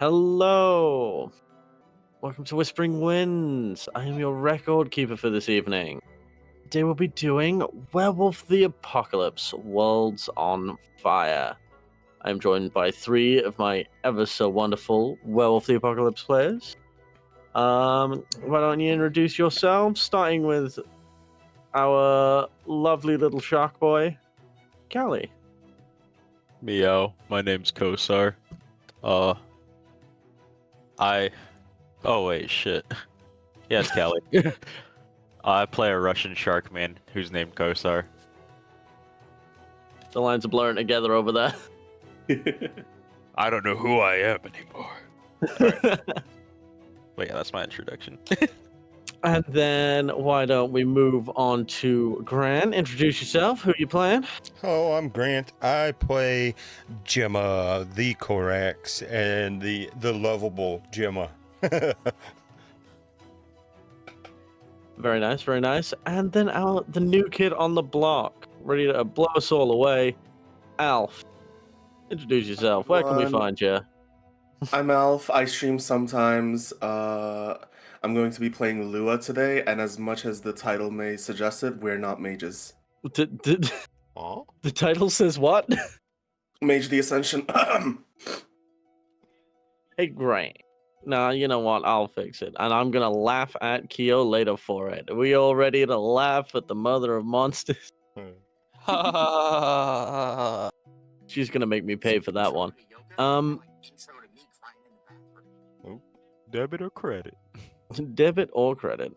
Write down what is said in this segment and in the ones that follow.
Hello! Welcome to Whispering Winds. I am your record keeper for this evening. Today we'll be doing Werewolf the Apocalypse, Worlds on Fire. I'm joined by three of my ever so wonderful Werewolf the Apocalypse players. Why don't you introduce yourselves, starting with our lovely little shark boy, Callie. Meow, my name's Kosar. Oh wait, shit. Yeah, it's Callie. I play a Russian shark man who's named Kosar. The lines are blurring together over there. I don't know who I am anymore. Alright. But yeah, that's my introduction. And then why don't we move on to Grant? Introduce yourself. Who you playing? Hello, I'm Grant. I play Gemma, the Corax, and the lovable Gemma. Very nice, very nice. And then the new kid on the block, ready to blow us all away, Alf. Introduce yourself. Where can we find you? I'm Alf. I stream sometimes. I'm going to be playing Lua today, and as much as the title may suggest it, we're not mages. The Oh? title says what? Mage the Ascension. Hey, Grant. Nah, you know what? I'll fix it. And I'm going to laugh at Kyo later for it. Are we all ready to laugh at the mother of monsters? She's going to make me pay for that one. Debit or credit? Debit or credit?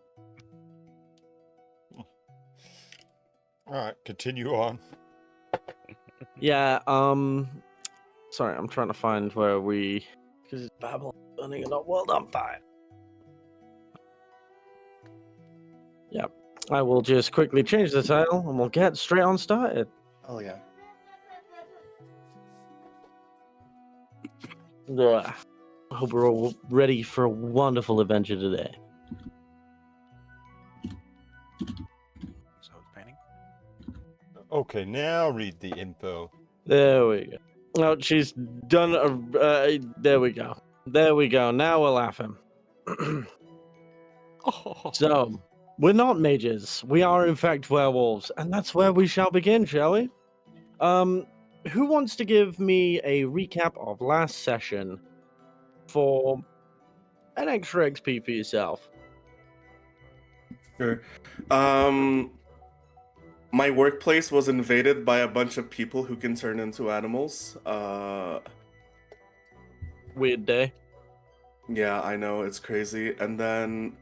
Alright, continue on. Yeah, sorry, I'm trying to find where we... Because it's Babylon burning in a world on fire. Yeah, I will just quickly change the title and we'll get straight on started. Oh yeah. Yeah. I hope we're all ready for a wonderful adventure today. So it's painting? Okay, now read the info. There we go. Oh, she's done. There we go. There we go. Now we'll laugh him. So, we're not mages. We are, in fact, werewolves. And that's where we shall begin, shall we? Who wants to give me a recap of last session for an extra XP for yourself? Sure. My workplace was invaded by a bunch of people who can turn into animals. Weird day. Yeah, I know, it's crazy. And then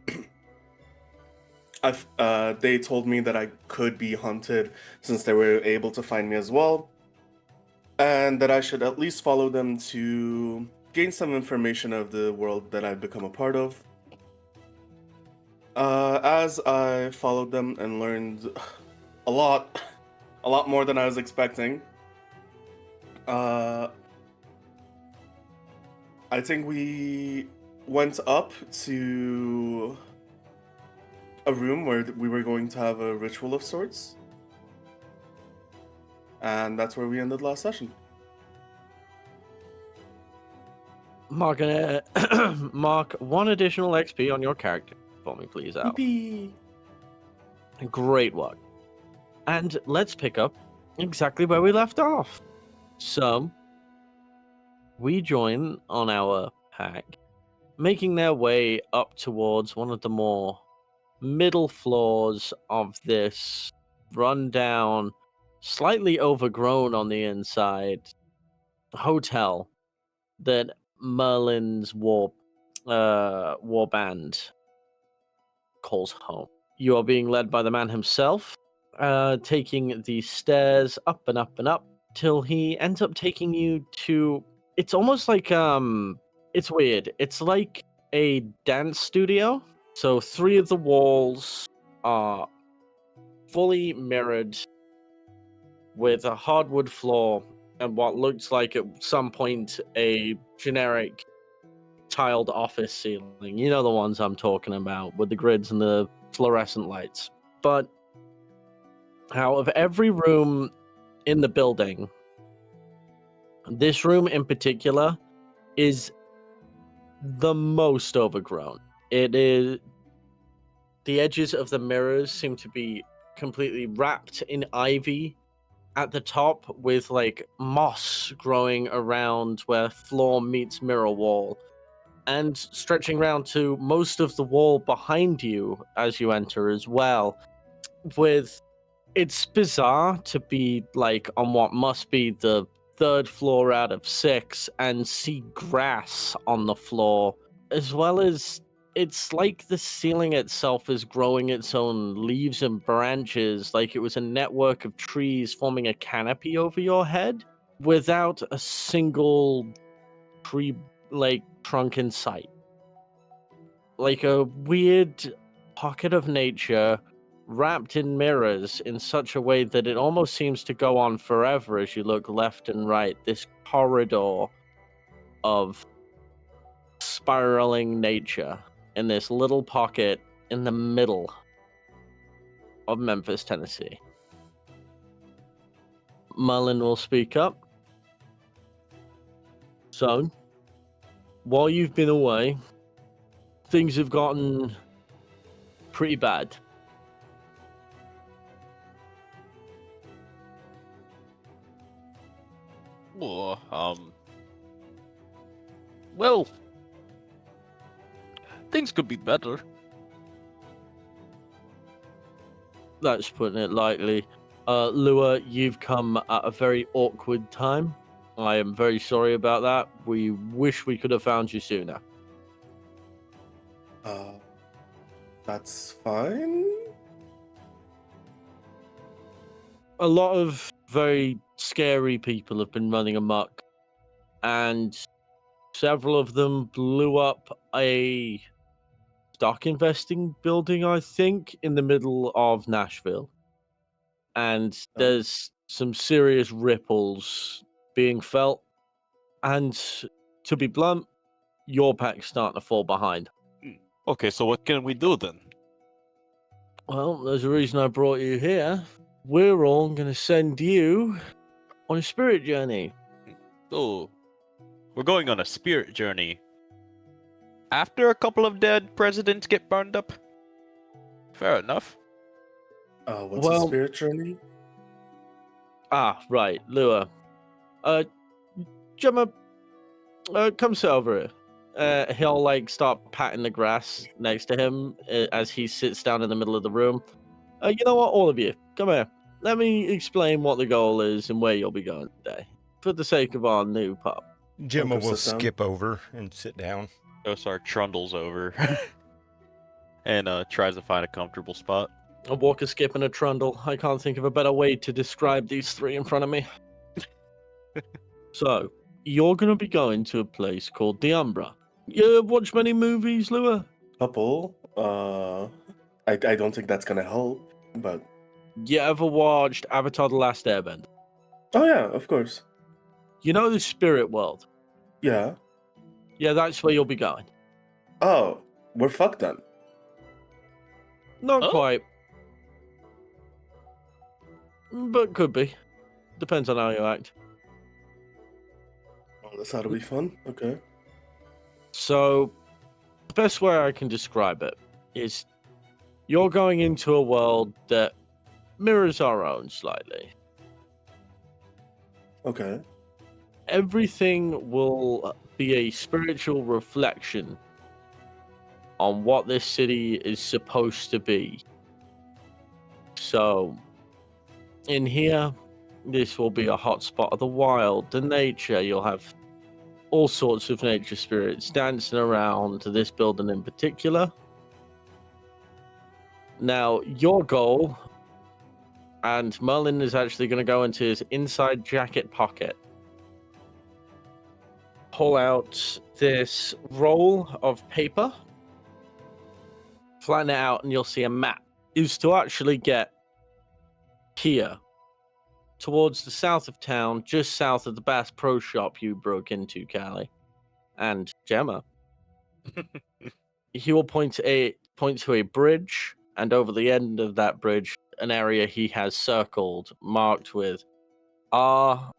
they told me that I could be hunted since they were able to find me as well. And that I should at least follow them to gain some information of the world that I've become a part of. As I followed them and learned a lot more than I was expecting, I think we went up to a room where we were going to have a ritual of sorts. And that's where we ended last session. Mark, Mark 1 additional XP on your character for me, please, Al. Yippee! Great work. And let's pick up exactly where we left off. So, we join on our pack, making their way up towards one of the more middle floors of this rundown, slightly overgrown on the inside hotel that Merlin's war band calls home. You are being led by the man himself, taking the stairs up and up and up till he ends up taking you to... It's almost like it's weird. It's like a dance studio. So 3 of the walls are fully mirrored with a hardwood floor and what looks like at some point a generic tiled office ceiling. You know the ones I'm talking about, with the grids and the fluorescent lights. But out of every room in the building, this room in particular is the most overgrown. It is the edges of the mirrors seem to be completely wrapped in ivy at the top, with like moss growing around where floor meets mirror wall, and stretching around to most of the wall behind you as you enter as well. With it's bizarre to be like on what must be the third floor out of 6 and see grass on the floor, as well as it's like the ceiling itself is growing its own leaves and branches, like it was a network of trees forming a canopy over your head without a single tree like trunk in sight. Like a weird pocket of nature wrapped in mirrors in such a way that it almost seems to go on forever as you look left and right. This corridor of spiraling nature in this little pocket in the middle of Memphis, Tennessee. Merlin will speak up. So, while you've been away, things have gotten pretty bad. Oh, well, things could be better. That's putting it lightly. Lua, you've come at a very awkward time. I am very sorry about that. We wish we could have found you sooner. That's fine. A lot of very scary people have been running amok, and several of them blew up a stock investing building, I think, in the middle of Nashville. And there's some serious ripples being felt. And to be blunt, your pack's starting to fall behind. Okay, so what can we do then? Well, there's a reason I brought you here. We're all going to send you on a spirit journey. Oh, we're going on a spirit journey. After a couple of dead presidents get burned up? Fair enough. What's a spirit journey? Ah, right, Lua. Gemma, come sit over here. He'll like start patting the grass next to him as he sits down in the middle of the room. You know what, all of you, come here. Let me explain what the goal is and where you'll be going today, for the sake of our new pup. Gemma Okay, will sit down. skip over and sit down. Osar trundles over and tries to find a comfortable spot. A walk, a skip, and a trundle. I can't think of a better way to describe these three in front of me. So, you're going to be going to a place called the Umbra. You watch many movies, Lua? Couple. I don't think that's gonna help, but You ever watched Avatar: The Last Airbender? oh yeah, of course. You know the spirit world? Yeah. Yeah, that's where you'll be going. Oh, we're fucked then. Not Oh. quite. But could be. Depends on how you act. Well, this ought to be fun. Okay. So, the best way I can describe it is you're going into a world that mirrors our own slightly. Okay. Everything will be a spiritual reflection on what this city is supposed to be. So, in here, this will be a hotspot of the wild, the nature. You'll have all sorts of nature spirits dancing around this building in particular. Now, your goal, and Merlin is actually going to go into his inside jacket pocket, pull out this roll of paper, flatten it out, and you'll see a map, is to actually get here, towards the south of town, just south of the Bass Pro Shop you broke into, Callie, and Gemma. He will point to a bridge, and over the end of that bridge, an area he has circled, marked with RSA.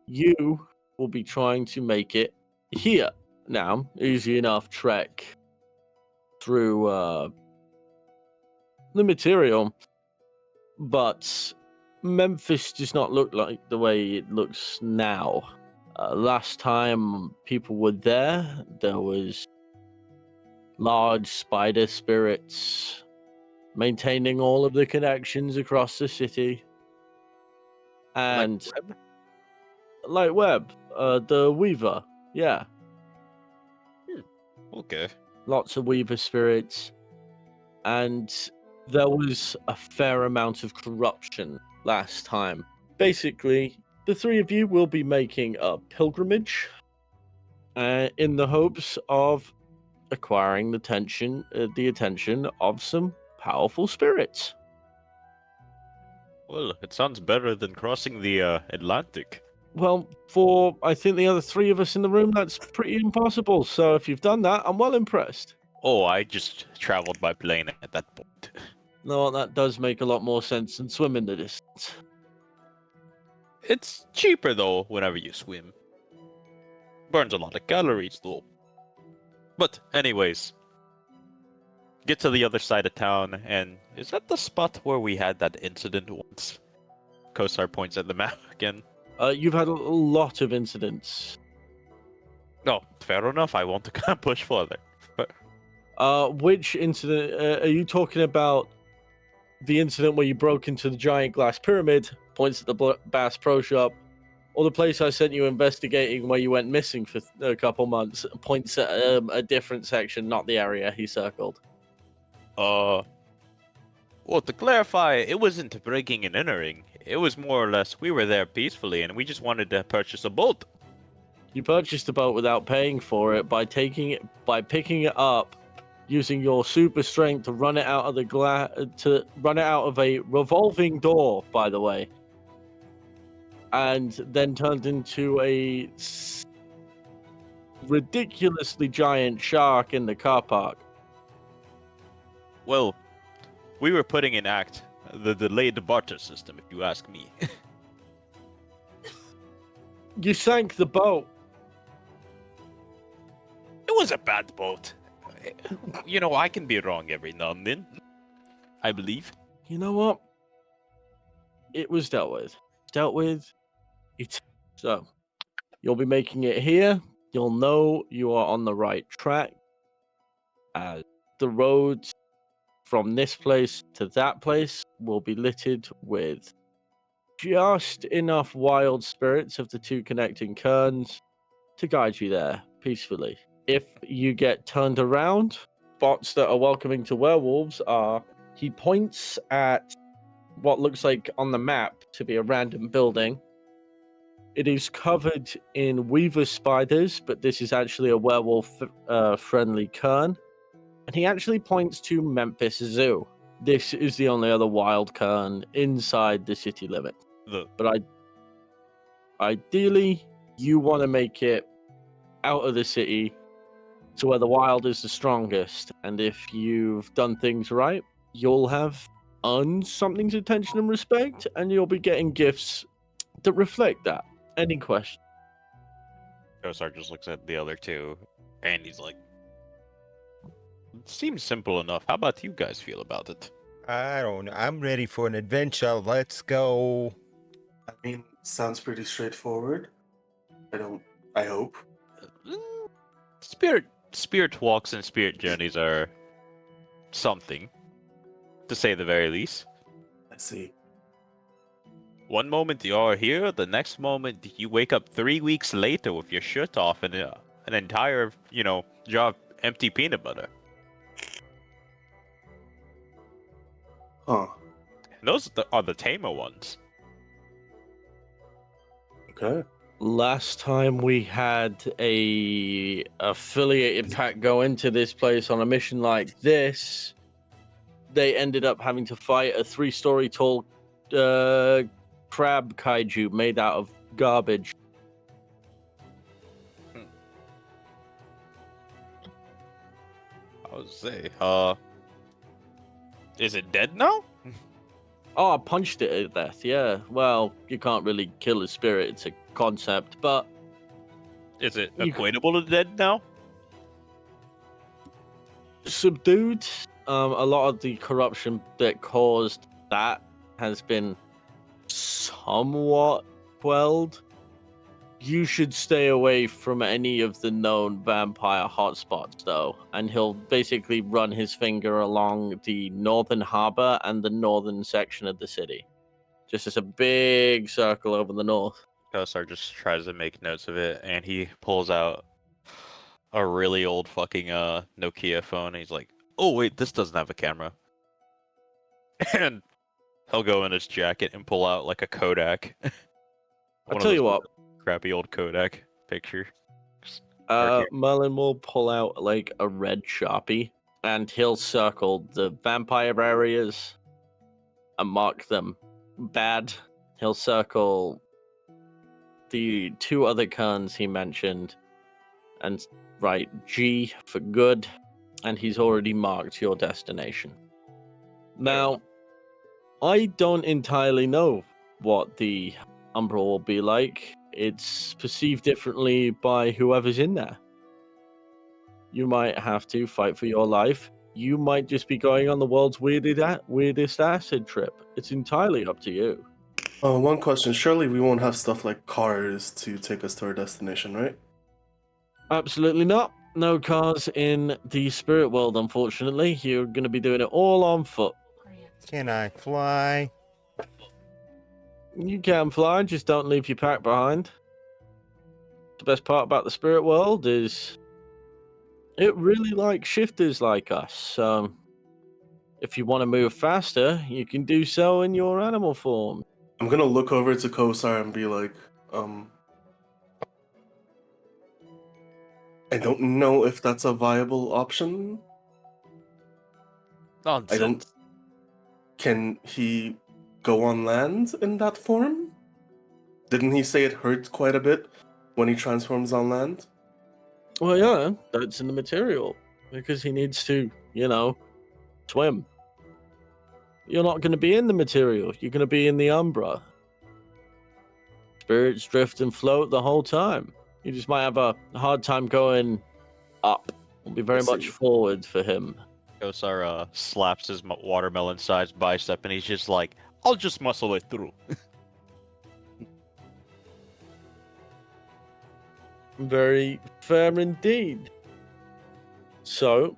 You will be trying to make it here. Now, easy enough trek through the material, but Memphis does not look like the way it looks now. Last time people were there was large spider spirits maintaining all of the connections across the city. And like Webb, the Weaver, yeah. Okay. Lots of Weaver spirits. And there was a fair amount of corruption last time. Basically, the three of you will be making a pilgrimage in the hopes of acquiring the attention of some powerful spirits. Well, it sounds better than crossing the Atlantic. Well, for I think the other three of us in the room, that's pretty impossible. So if you've done that, I'm well impressed. Oh, I just traveled by plane at that point. No, that does make a lot more sense than swimming the distance. It's cheaper though whenever you swim. Burns a lot of calories though. But anyways, get to the other side of town, and is that the spot where we had that incident once? Kosar points at the map again. You've had a lot of incidents. No, fair enough. I want to push further. Which incident are you talking about? The incident where you broke into the giant glass pyramid, points at the Bass Pro Shop, or the place I sent you investigating where you went missing for a couple months, points at a different section, not the area he circled. Well, to clarify, it wasn't breaking and entering. It was more or less we were there peacefully, and we just wanted to purchase a boat. You purchased a boat without paying for it by picking it up, using your super strength to run it out of a revolving door, by the way, and then turned into a ridiculously giant shark in the car park. Well, we were putting in act the delayed barter system, if you ask me. You sank the boat. It was a bad boat. You know, I can be wrong every now and then. I believe. You know what? It was dealt with. So, you'll be making it here. You'll know you are on the right track. The roads from this place to that place will be littered with just enough wild spirits of the two connecting cairns to guide you there peacefully. If you get turned around, spots that are welcoming to werewolves are, he points at what looks like on the map to be a random building. It is covered in weaver spiders, but this is actually a werewolf friendly cairn. And he actually points to Memphis Zoo. This is the only other wild cairn inside the city limit. But ideally, you want to make it out of the city to where the wild is the strongest. And if you've done things right, you'll have earned something's attention and respect, and you'll be getting gifts that reflect that. Any question? Kosar just looks at the other two, and he's like, it seems simple enough. How about you guys feel about it? I don't know. I'm ready for an adventure. Let's go. I mean, sounds pretty straightforward. I hope. Spirit walks and spirit journeys are something, to say the very least. Let's see. One moment you're here, the next moment you wake up 3 weeks later with your shirt off and an entire, jar of empty peanut butter. Huh. And those are the tamer ones. Okay. Last time we had a affiliated pack go into this place on a mission like this, they ended up having to fight a 3-story tall crab kaiju made out of garbage. I would say, is it dead now? Oh, I punched it to death, yeah. Well, you can't really kill a spirit, it's a concept, but Is it You- equatable to dead now? Subdued. A lot of the corruption that caused that has been somewhat quelled. You should stay away from any of the known vampire hotspots, though, and he'll basically run his finger along the northern harbor and the northern section of the city. Just as a big circle over the north. Kosar just tries to make notes of it, and he pulls out a really old fucking Nokia phone. And he's like, "Oh wait, this doesn't have a camera." And he'll go in his jacket and pull out like a Kodak. I'll tell you what. Crappy old Kodak picture. Arcade. Merlin will pull out like a red Sharpie and he'll circle the vampire areas and mark them bad. He'll circle the two other kerns he mentioned and write G for good, and he's already marked your destination. Now, I don't entirely know what the Umbra will be like. It's perceived differently by whoever's in there. You might have to fight for your life. You might just be going on the world's weirdest acid trip. It's entirely up to you. One question. Surely we won't have stuff like cars to take us to our destination, right? Absolutely not. No cars in the spirit world, unfortunately. You're going to be doing it all on foot. Can I fly? You can fly, just don't leave your pack behind. The best part about the spirit world is it really likes shifters like us. So if you want to move faster, you can do so in your animal form. I'm gonna look over to Kosar and be like, I don't know if that's a viable option. Nonsense. Can he go on land in that form? Didn't he say it hurts quite a bit when he transforms on land? Well, yeah, that's in the material because he needs to, swim. You're not going to be in the material. You're going to be in the Umbra. Spirits drift and float the whole time. You just might have a hard time going up. It'll be very I see. much forward for him. Kosar slaps his watermelon-sized bicep, and he's just like, "I'll just muscle it through." Very fair indeed. So,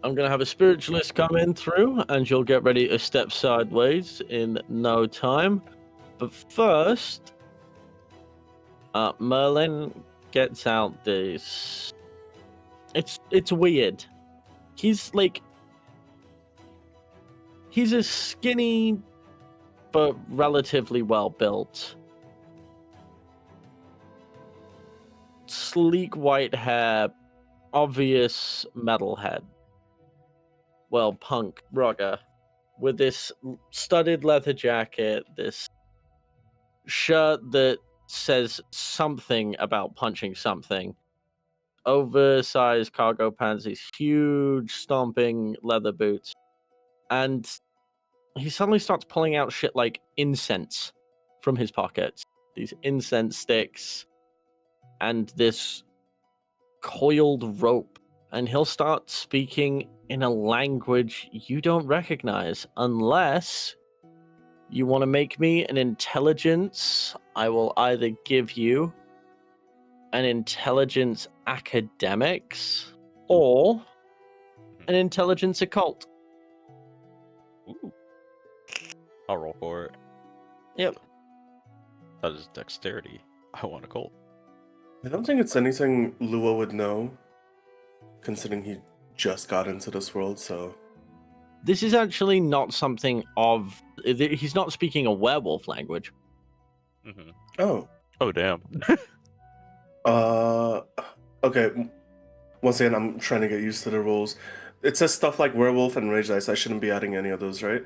I'm going to have a spiritualist come in through, and you'll get ready to step sideways in no time. But first, Merlin gets out this. It's weird. He's a skinny but relatively well built, sleek white hair, obvious metalhead. Well, punk rocker with this studded leather jacket, this shirt that says something about punching something, oversized cargo pants, these huge stomping leather boots, and he suddenly starts pulling out shit like incense from his pockets, these incense sticks and this coiled rope, and he'll start speaking in a language you don't recognize unless you want to make me an intelligence. I will either give you an intelligence academics or an intelligence occult. Ooh. I'll roll for it. Yep. That is dexterity. I want a cult. I don't think it's anything Lua would know, considering he just got into this world, so... This is actually not something of... He's not speaking a werewolf language. Mm-hmm. Oh. Oh, damn. Okay. Once again, I'm trying to get used to the rules. It says stuff like werewolf and rage dice. I shouldn't be adding any of those, right?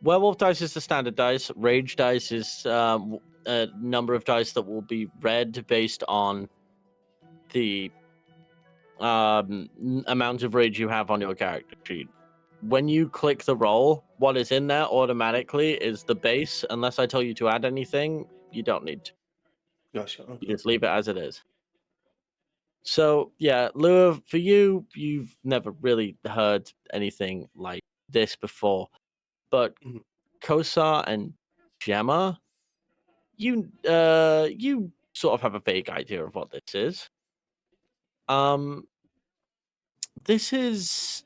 Werewolf dice is the standard dice. Rage dice is a number of dice that will be read based on the amount of rage you have on your character sheet. when you click the roll, what is in there automatically is the base. Unless I tell you to add anything, you don't need to. Gotcha. You Okay. just leave it as it is. So yeah, Lua, for you, you've never really heard anything like this before. But Mhm. Kosar and Gemma, you sort of have a vague idea of what this is. This is,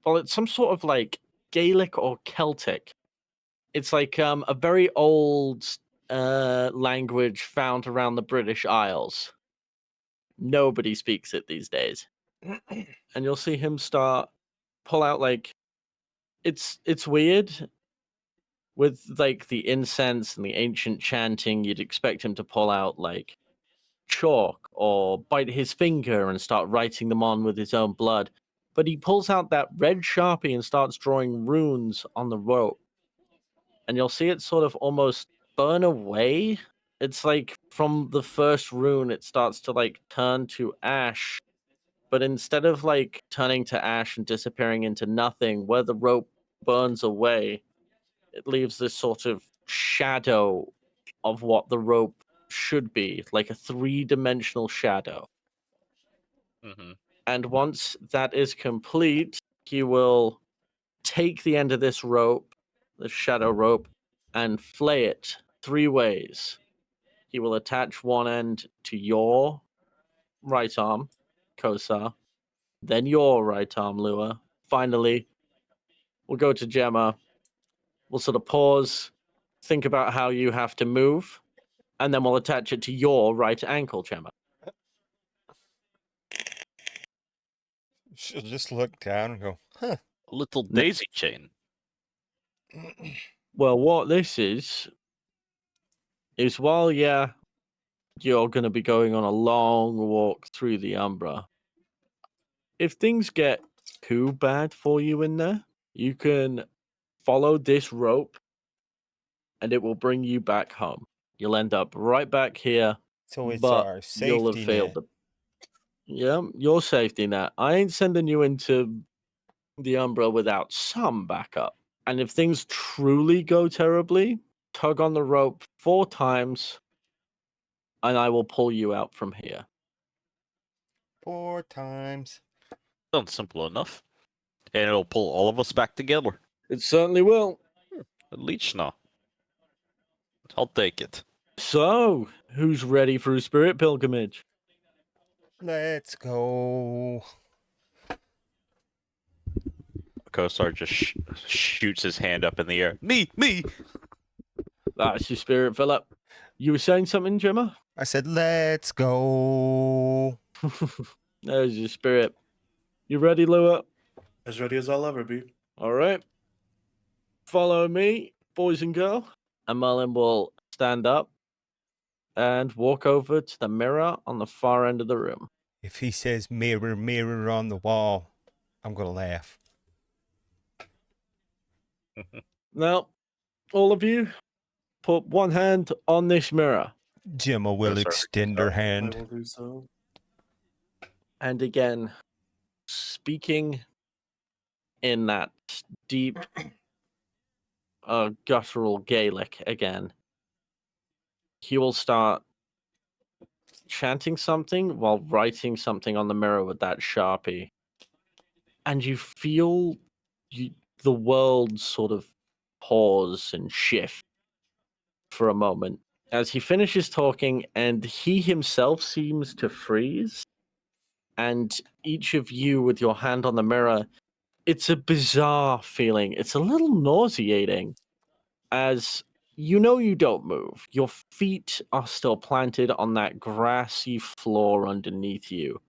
well, it's some sort of like Gaelic or Celtic. It's like a very old language found around the British Isles. Nobody speaks it these days. And you'll see him pull out like it's weird with like the incense and the ancient chanting. You'd expect him to pull out like chalk or bite his finger and start writing them on with his own blood. But he pulls out that red Sharpie and starts drawing runes on the rope. And you'll see it sort of almost burn away. It's like from the first rune, it starts to like turn to ash. But instead of like turning to ash and disappearing into nothing, where the rope burns away, it leaves this sort of shadow of what the rope should be, like a 3-dimensional shadow. Mm-hmm. And once that is complete, he will take the end of this rope, the shadow rope, and flay it 3 ways. He will attach one end to your right arm, Kosar, then your right arm, Lua. Finally, we'll go to Gemma. We'll sort of pause, think about how you have to move, and then we'll attach it to your right ankle, Gemma. She'll just look down and go, huh. A little No. daisy chain. Well, what this is while, yeah, you're going to be going on a long walk through the Umbra, if things get too bad for you in there, you can follow this rope and it will bring you back home. You'll end up right back here, So it's but our you'll have safety failed net. the. Yeah, your safety net. I ain't sending you into the Umbra without some backup. And if things truly go terribly, tug on the rope 4 times, and I will pull you out from here. 4 times. Sounds simple enough. And it'll pull all of us back together. It certainly will. At least now. I'll take it. So, who's ready for a spirit pilgrimage? Let's go. Kosar just shoots his hand up in the air. Me! That's your spirit, Philip. You were saying something, Gemma? I said, let's go. There's your spirit. You ready, Lua? As ready as I'll ever be. All right. Follow me, boys and girl. And Merlin will stand up and walk over to the mirror on the far end of the room. If he says mirror, mirror on the wall, I'm going to laugh. Now, all of you, put one hand on this mirror. Gemma will Yes, sir. extend her I hand. will do so. And again, speaking in that deep, guttural Gaelic again, he will start chanting something while writing something on the mirror with that Sharpie. And you feel the world sort of pause and shift for a moment as he finishes talking, and he himself seems to freeze. And each of you with your hand on the mirror, it's a bizarre feeling. It's a little nauseating as you know you don't move. Your feet are still planted on that grassy floor underneath you.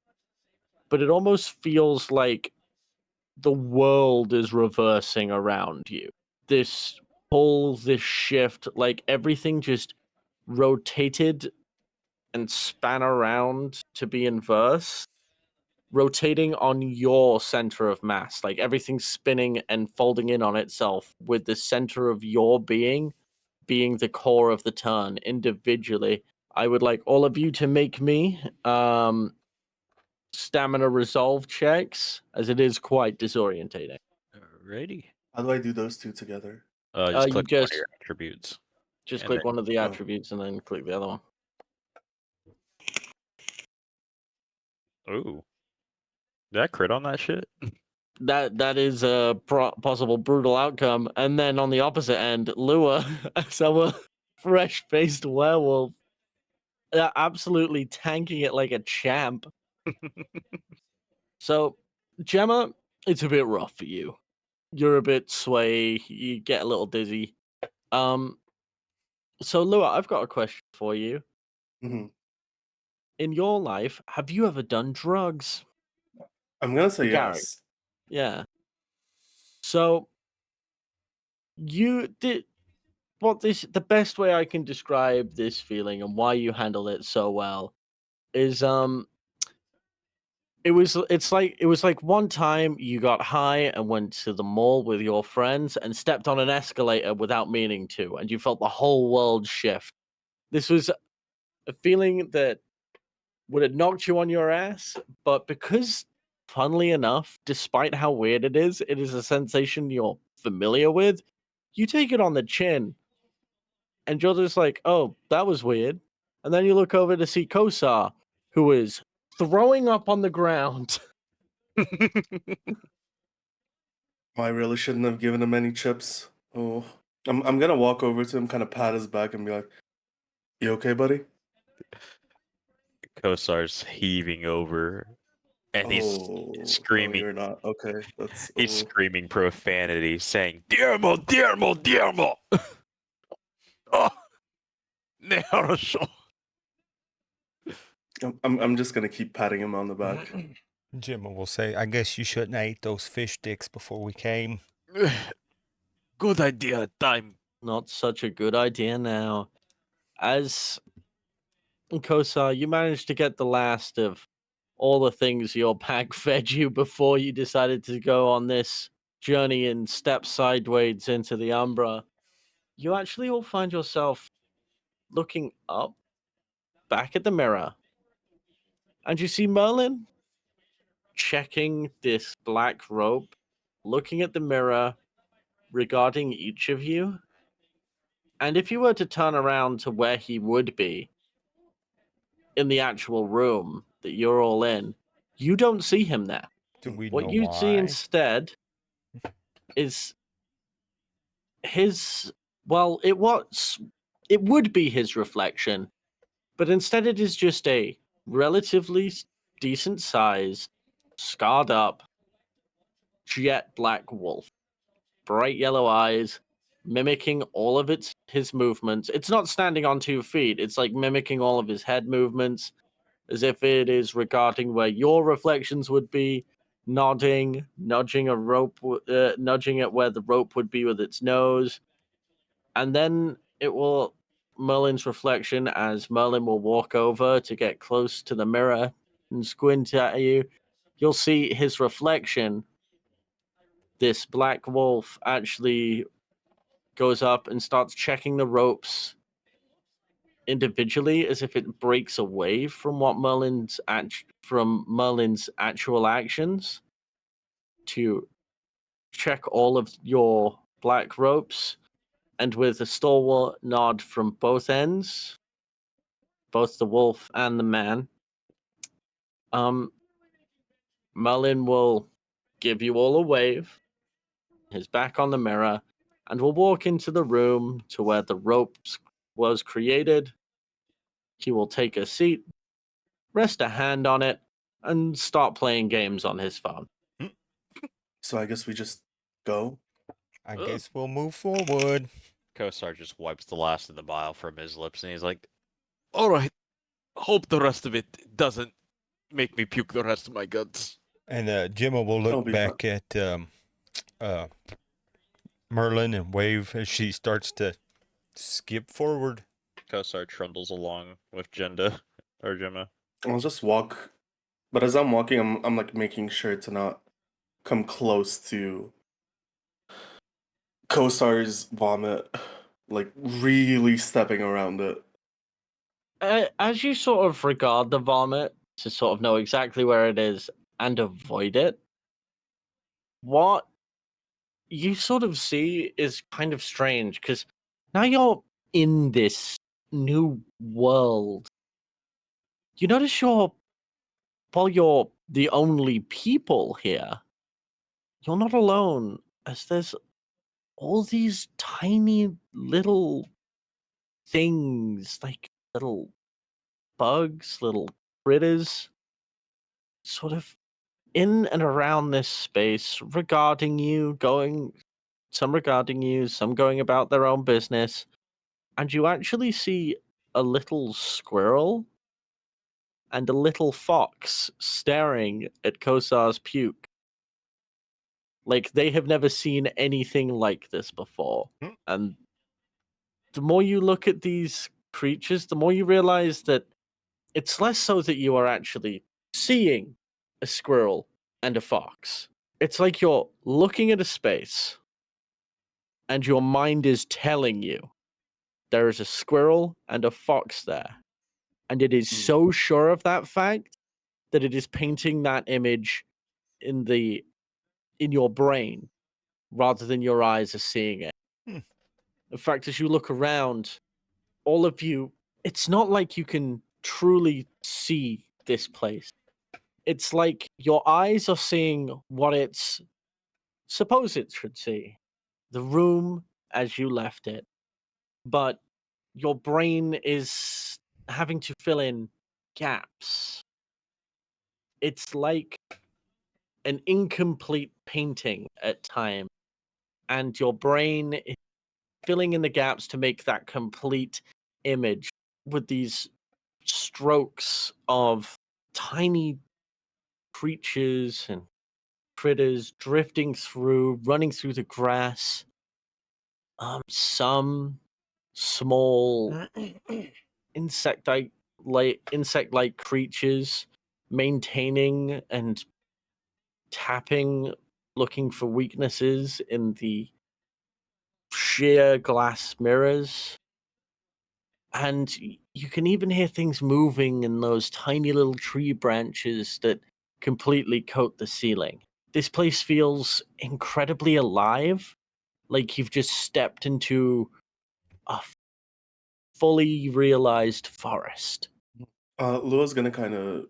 But it almost feels like the world is reversing around you. This pull, this shift, like everything just rotated and span around to be inverse, rotating on your center of mass. Like everything's spinning and folding in on itself, with the center of your being the core of the turn individually. I would like all of you to make me stamina resolve checks, as it is quite disorientating. Alrighty. How do I do those two together? Just You click one of just your attributes. And click then- one of the Oh. attributes and then click the other one. Ooh. Did I crit on that shit? That is a possible brutal outcome. And then on the opposite end, Lua, as our fresh-faced werewolf, absolutely tanking it like a champ. So, Gemma, it's a bit rough for you. You're a bit sway. You get a little dizzy. So Lua, I've got a question for you. Mhm. In your life, have you ever done drugs? I'm gonna say Gary. yes. Yeah. So you did the best way I can describe this feeling and why you handle it so well is it was like one time you got high and went to the mall with your friends and stepped on an escalator without meaning to, and you felt the whole world shift. This was a feeling that would have knocked you on your ass, but because, funnily enough, despite how weird it is a sensation you're familiar with, you take it on the chin, and you're just like, oh, that was weird. And then you look over to see Kosar, who is throwing up on the ground. I really shouldn't have given him any chips. Oh, I'm gonna walk over to him, kind of pat his back, and be like, "You okay, buddy?" Kosar's heaving over, and he's Oh, no, screaming. you're not. Okay, that's. He's Oh. screaming profanity, saying, "Diarmo, Diarmo, Diarmo!" Oh, Neharosho. I'm just gonna keep patting him on the back. Gemma will say, I guess you shouldn't have ate those fish sticks before we came. Good idea at time. Not such a good idea now. As Kosar, you managed to get the last of all the things your pack fed you before you decided to go on this journey and step sideways into the Umbra. You actually will find yourself looking up, back at the mirror, and you see Merlin checking this black rope, looking at the mirror, regarding each of you. And if you were to turn around to where he would be, in the actual room that you're all in, you don't see him there. Do we What know you see why? instead is his, well, it would be his reflection, but instead it is just a relatively decent sized, scarred up, jet black wolf. Bright yellow eyes, mimicking all of his movements. It's not standing on 2 feet, it's like mimicking all of his head movements, as if it is regarding where your reflections would be, nodding, nudging a rope, nudging it where the rope would be with its nose. And then it will, Merlin's reflection, as Merlin will walk over to get close to the mirror and squint at you, you'll see his reflection. This black wolf actually goes up and starts checking the ropes individually, as if it breaks away from what Merlin's actual actions, to check all of your black ropes, and with a stalwart nod from both ends, both the wolf and the man, Merlin will give you all a wave, his back on the mirror, and will walk into the room to where the ropes was created. He will take a seat, rest a hand on it, and start playing games on his phone. So I guess we just go. I Ugh. guess we'll move forward. Kosar just wipes the last of the bile from his lips, and he's like, "All right. Hope the rest of it doesn't make me puke the rest of my guts." And Gemma will It'll look be back at Merlin and wave as she starts to skip forward. Kosar trundles along with Jenda or Gemma. I'll just walk, but as I'm walking, I'm like making sure to not come close to Kosar's vomit, like really stepping around it. As you sort of regard the vomit, to sort of know exactly where it is and avoid it. What you sort of see is kind of strange because now you're in this new world. You notice while you're the only people here, you're not alone, as there's all these tiny little things, like little bugs, little critters, sort of in and around this space, regarding you, some regarding you, some going about their own business. And you actually see a little squirrel and a little fox staring at Kosar's puke. Like, they have never seen anything like this before. Hmm. And the more you look at these creatures, the more you realize that it's less so that you are actually seeing a squirrel and a fox. It's like you're looking at a space and your mind is telling you there is a squirrel and a fox there. And it is so sure of that fact that it is painting that image in your brain rather than your eyes are seeing it. Hmm. In fact, as you look around, all of you, it's not like you can truly see this place. It's like your eyes are seeing what it's supposed it should see. The room as you left it. But your brain is having to fill in gaps. It's like an incomplete painting at times, and your brain is filling in the gaps to make that complete image with these strokes of tiny creatures and critters drifting through, running through the grass. Some small insect-like creatures maintaining and tapping, looking for weaknesses in the sheer glass mirrors. And you can even hear things moving in those tiny little tree branches that completely coat the ceiling. This place feels incredibly alive, like you've just stepped into a fully realized forest. Lua's gonna kind of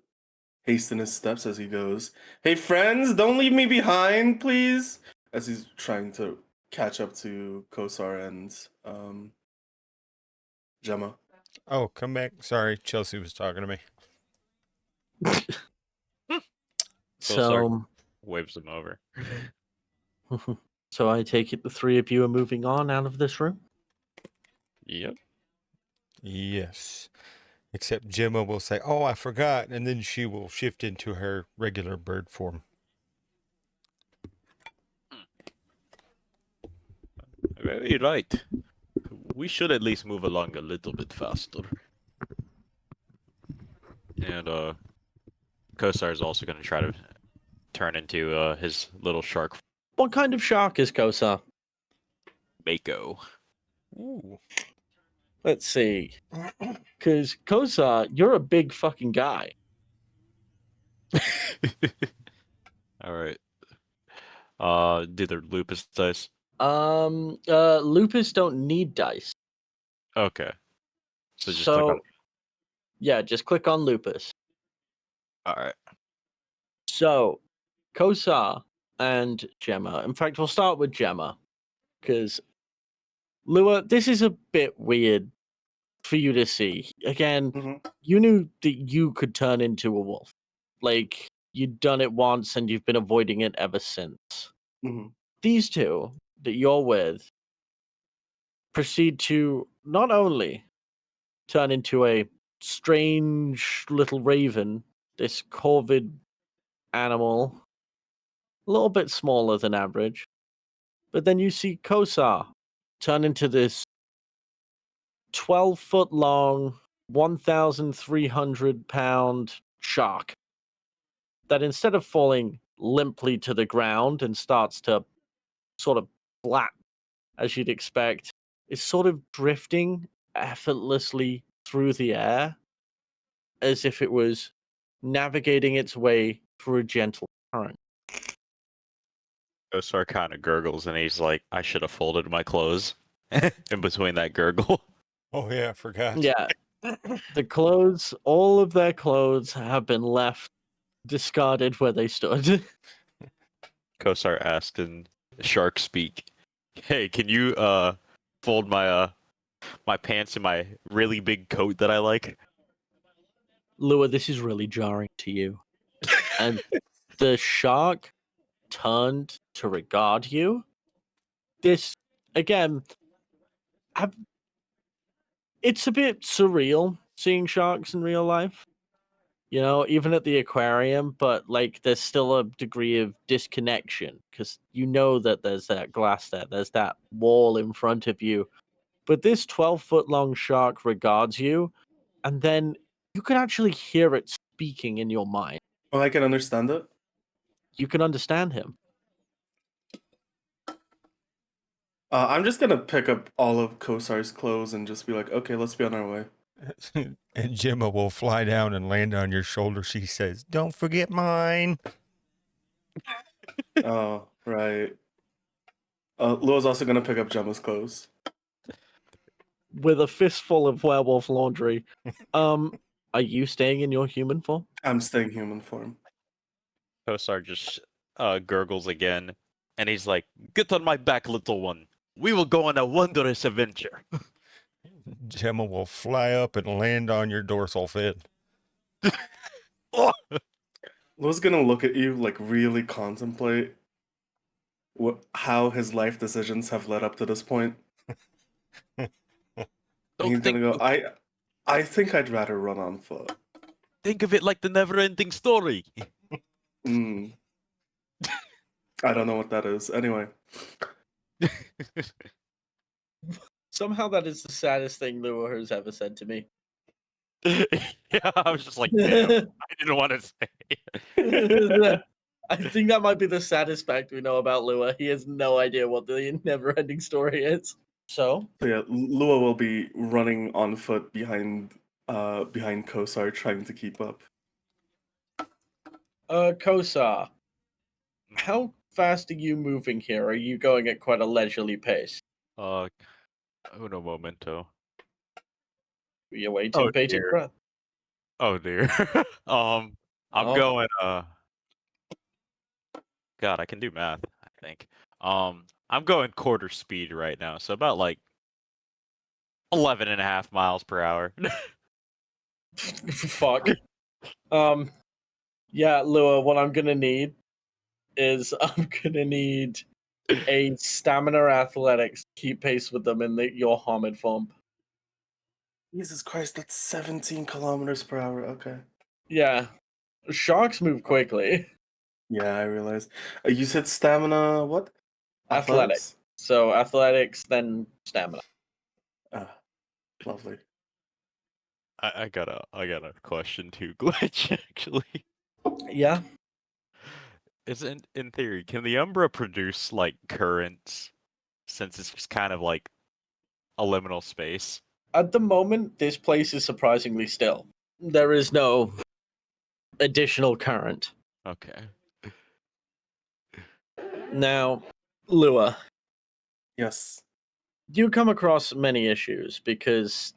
hasten his steps as he goes. Hey, friends, don't leave me behind, please. As he's trying to catch up to Kosar and Gemma. Oh, come back. Sorry, Chelsea was talking to me. So, Waves him over. so I take it the three of you are moving on out of this room? Yep. Yes. Except Gemma will say, "Oh, I forgot," and then she will shift into her regular bird form. Very right. We should at least move along a little bit faster. And Kosar is also going to try to turn into his little shark What kind of shark is Kosar? Mako. Ooh. Let's see. Because Kosar, you're a big fucking guy. All right. Do the lupus dice. Lupus don't need dice. Okay. So just click on. Yeah, just click on Lupus. All right. So, Kosar and Gemma. In fact, we'll start with Gemma. Because, Lua, this is a bit weird for you to see. Again, you knew that you could turn into a wolf. Like, you'd done it once and you've been avoiding it ever since. These two that you're with proceed to not only turn into a strange little raven, this corvid animal, a little bit smaller than average, but then you see Kosar turn into this 12-foot long, 1,300-pound shark that instead of falling limply to the ground and starts to sort of flap as you'd expect, is sort of drifting effortlessly through the air as if it was navigating its way through a gentle current. Osar kind of gurgles and he's like, I should have folded my clothes in between that gurgle. Oh yeah, I forgot. Yeah. The clothes, all of their clothes have been left discarded where they stood. Kosar asked in shark speak, "Hey, can you fold my pants in my really big coat that I like?" Lua, this is really jarring to you. And the shark turned to regard you. This, again, it's a bit surreal seeing sharks in real life. You know, even at the aquarium, but like there's still a degree of disconnection because you know that there's that glass there, there's that wall in front of you. But this 12-foot long shark regards you, and then you can actually hear it speaking in your mind. Oh, I can understand it. You can understand him. I'm just gonna pick up all of Kosar's clothes and just be like, okay, let's be on our way. And Gemma will fly down and land on your shoulder. She says, "Don't forget mine." Oh, right. Lua's also gonna pick up Gemma's clothes. With a fistful of werewolf laundry. Are you staying in your human form? I'm staying human form. Kosar just gurgles again, and he's like, "Get on my back, little one. We will go on a wondrous adventure." Gemma will fly up and land on your dorsal fin. Oh! Lua's gonna look at you, like really contemplate how his life decisions have led up to this point. And he's gonna go, I think I'd rather run on foot. Think of it like the never-ending story. Mm. I don't know what that is. Anyway. Somehow that is the saddest thing Lua has ever said to me. Yeah, I was just like, damn, I didn't want to say. I think that might be the saddest fact we know about Lua. He has no idea what the never-ending story is. So Yeah, Lua will be running on foot behind Kosar, trying to keep up. Kosar, how fast are you moving here? Are you going at quite a leisurely pace? Uno momento. You're waiting, Oh, bated dear. breath. Oh dear. I'm Oh. going. God, I can do math. I think. I'm going quarter speed right now, so about like 11.5 miles per hour. Fuck. Yeah, Lua, what I'm gonna need is I'm gonna need a stamina athletics to keep pace with them in your Hamid form. Jesus Christ, that's 17 kilometers per hour. Okay. Yeah. Sharks move quickly. Yeah, I realized. You said stamina, what? Athletics. So athletics, then stamina. Ah, lovely. I got a question too, Glitch. Actually, Yeah. isn't in theory can the Umbra produce like currents, since it's just kind of like a liminal space? At the moment, this place is surprisingly still. There is no additional current. Okay. Now, Lua, Yes. you come across many issues because,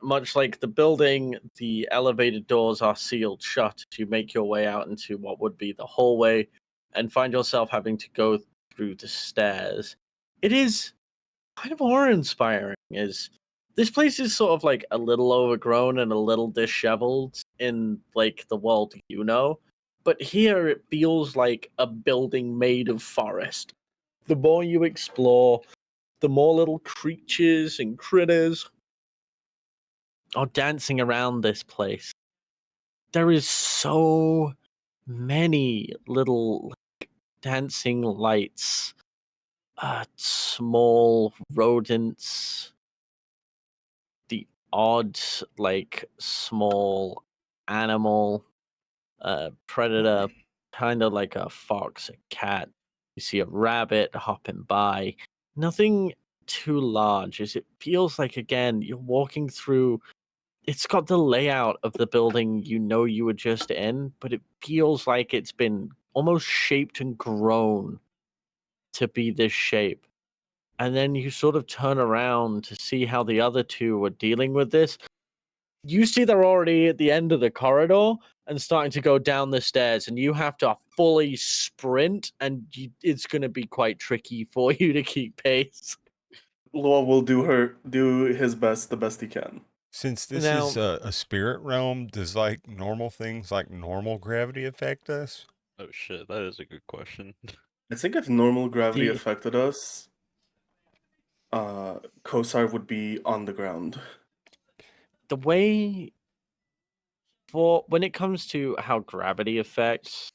much like the building, the elevated doors are sealed shut as you make your way out into what would be the hallway and find yourself having to go through the stairs. It is kind of awe-inspiring, as this place is sort of like a little overgrown and a little disheveled in like the world you know, but here it feels like a building made of forest. The more you explore, the more little creatures and critters are dancing around this place. There is so many little dancing lights, small rodents, the odd, like, small animal, predator, kind of like a fox, a cat. You see a rabbit hopping by. Nothing too large, as it feels like, again, you're walking through it's got the layout of the building you were just in, but it feels like it's been almost shaped and grown to be this shape. And then you sort of turn around to see how the other two are dealing with this. You see they're already at the end of the corridor and starting to go down the stairs, and you have to fully sprint, and it's going to be quite tricky for you to keep pace. Lua will do his best, the best he can. Since this Now, is a spirit realm, does like normal things like normal gravity affect us? Oh shit, that is a good question. I think if normal gravity The- affected us, Kosar would be on the ground. the way for when it comes to how gravity affects,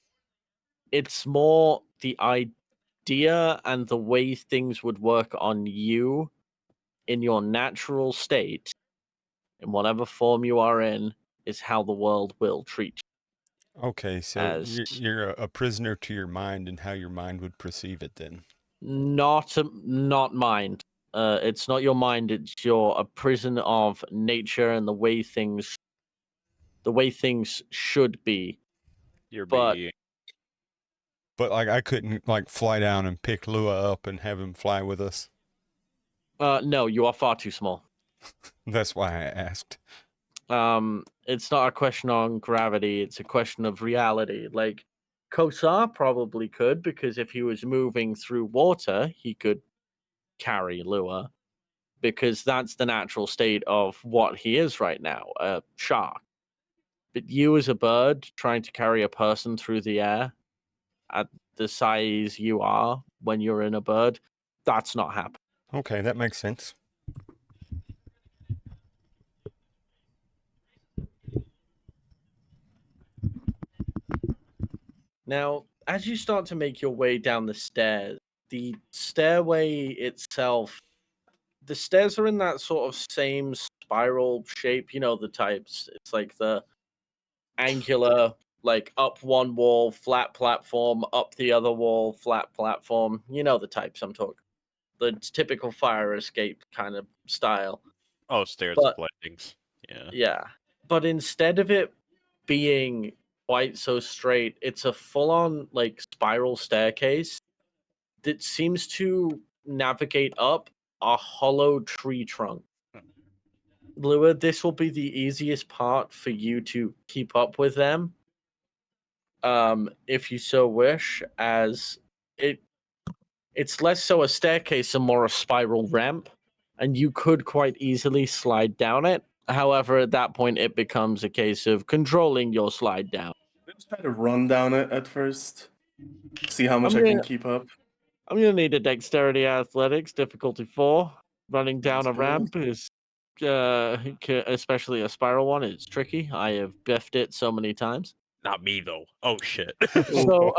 it's more the idea and the way things would work on you in your natural state, in whatever form you are in, is how the world will treat Okay, you so as you're a prisoner to your mind and how your mind would perceive it then. not mind. It's not your mind. It's a prison of nature and the way things should be. You're But being But like I couldn't like fly down and pick Lua up and have him fly with us. no, you are far too small. That's why I asked. It's not a question on gravity. It's a question of reality. Like Kosar probably could, because if he was moving through water, he could carry Lua, because that's the natural state of what he is right now, a shark. But you as a bird trying to carry a person through the air at the size you are when you're in a bird, that's not happening. Okay, that makes sense. Now, as you start to make your way down the stairs, the stairway itself, the stairs are in that sort of same spiral shape, you know the types. It's like the angular, like up one wall, flat platform, up the other wall, flat platform. You know the types I'm talking. The typical fire escape kind of style. stairs of But lightnings. Yeah. yeah, but instead of it being quite so straight, it's a full-on like spiral staircase that seems to navigate up a hollow tree trunk. Lua, this will be the easiest part for you to keep up with them, if you so wish, as it's less so a staircase and more a spiral ramp, and you could quite easily slide down it. However, at that point, it becomes a case of controlling your slide down. Let's try to run down it at first. See how I'm much I gonna can keep up. I'm gonna need a dexterity athletics difficulty 4. Running down Let's a go. ramp is, especially a spiral one, it's tricky. I have biffed it so many times. Not me though. Oh shit. So,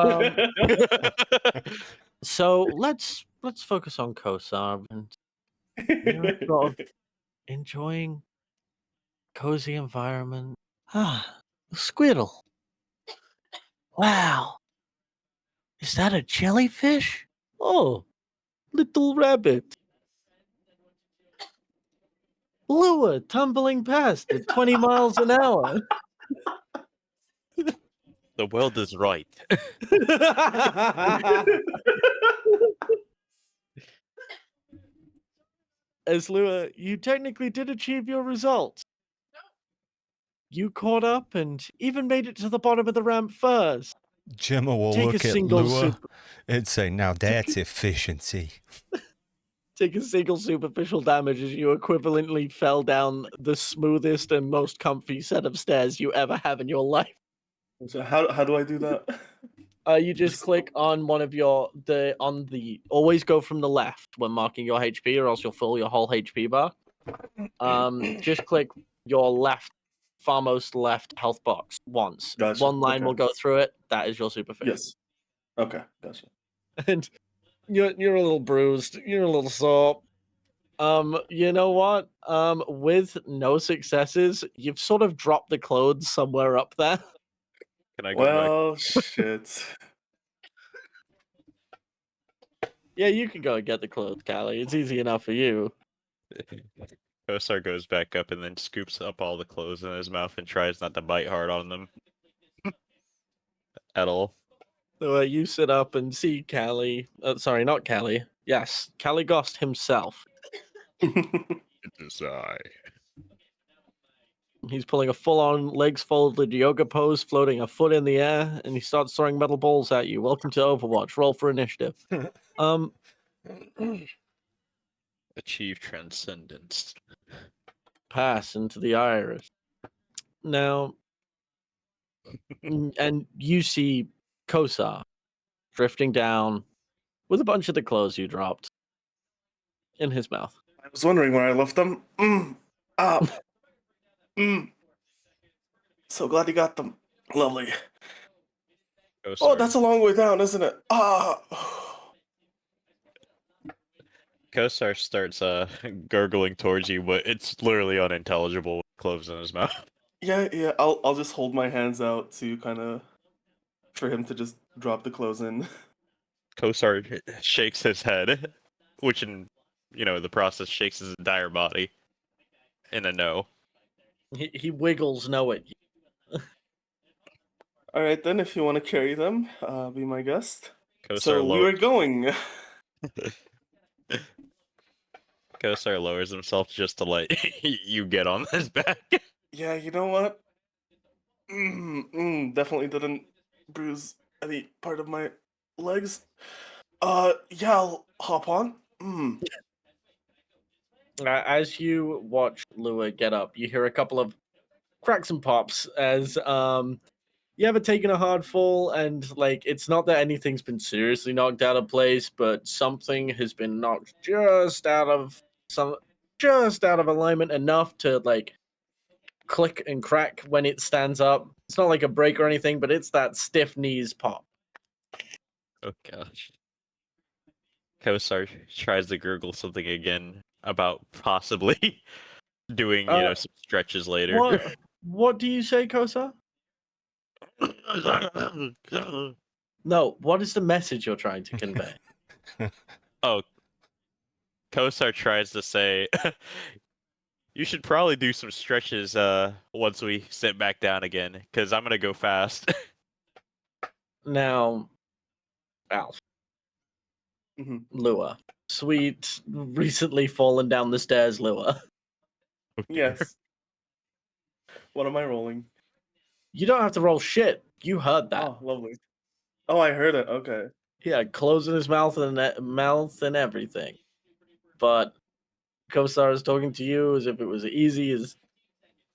so let's focus on Kosar, and you're sort of enjoying cozy environment. Ah, squirrel. Wow, is that a jellyfish? Oh, little rabbit. Lua tumbling past at 20 miles an hour. The world is right. As Lua, you technically did achieve your results. You caught up and even made it to the bottom of the ramp first. Gemma will Take a look at single Lua and say, "Now that's efficiency." Take a single superficial damage as you equivalently fell down the smoothest and most comfy set of stairs you ever have in your life. So how do I do that? You just click on one of always go from the left when marking your HP, or else you'll fill your whole HP bar. Just click your far most left health box once. Gotcha. One line Okay. will go through it. That is your superficial. Yes. Okay, gotcha. And you're a little bruised. You're a little sore. You know what? With no successes, you've sort of dropped the clothes somewhere up there. Can I go back? Well, shit. Yeah, you can go and get the clothes, Callie. It's easy enough for you. Kosar goes back up and then scoops up all the clothes in his mouth and tries not to bite hard on them at all. So you sit up and see Callie. Sorry, not Callie. Yes, Callie Gost himself. It is I. He's pulling a full-on legs folded yoga pose, floating a foot in the air, and he starts throwing metal balls at you. Welcome to Overwatch. Roll for initiative. Achieve transcendence. Pass into the iris. Now, and you see Kosar drifting down with a bunch of the clothes you dropped in his mouth. I was wondering where I left them. Ah. So glad you got them. Lovely. Kosar, Oh, that's a long way down, isn't it? Ah. Kosar starts gurgling towards you, but it's literally unintelligible with cloves in his mouth. Yeah. I'll just hold my hands out to kind of for him to just drop the clothes in. Kosar shakes his head, which in the process shakes his entire body in a no. He wiggles no at you. All right then, if you want to carry them, be my guest. Kosar So we were going. Kosar lowers himself just to let you get on his back. Yeah, you know what? Definitely didn't bruise any part of my legs. Yeah, I'll hop on. As you watch Lua get up, you hear a couple of cracks and pops as you ever taken a hard fall and like it's not that anything's been seriously knocked out of place, but something has been knocked just out of alignment enough to like click and crack when it stands up. It's not like a break or anything, but it's that stiff knees pop. Oh gosh. Kosar tries to gurgle something again about possibly doing, some stretches later. What do you say, Kosa? No, what is the message you're trying to convey? Oh, Kosar tries to say, you should probably do some stretches once we sit back down again, because I'm going to go fast. Now, Alf, Lua, sweet, recently fallen down the stairs, Lua. Yes. What am I rolling? You don't have to roll shit. You heard that. Oh, lovely. Oh, I heard it. Okay. He had clothes in his mouth and everything. But Kosar is talking to you as if it was easy as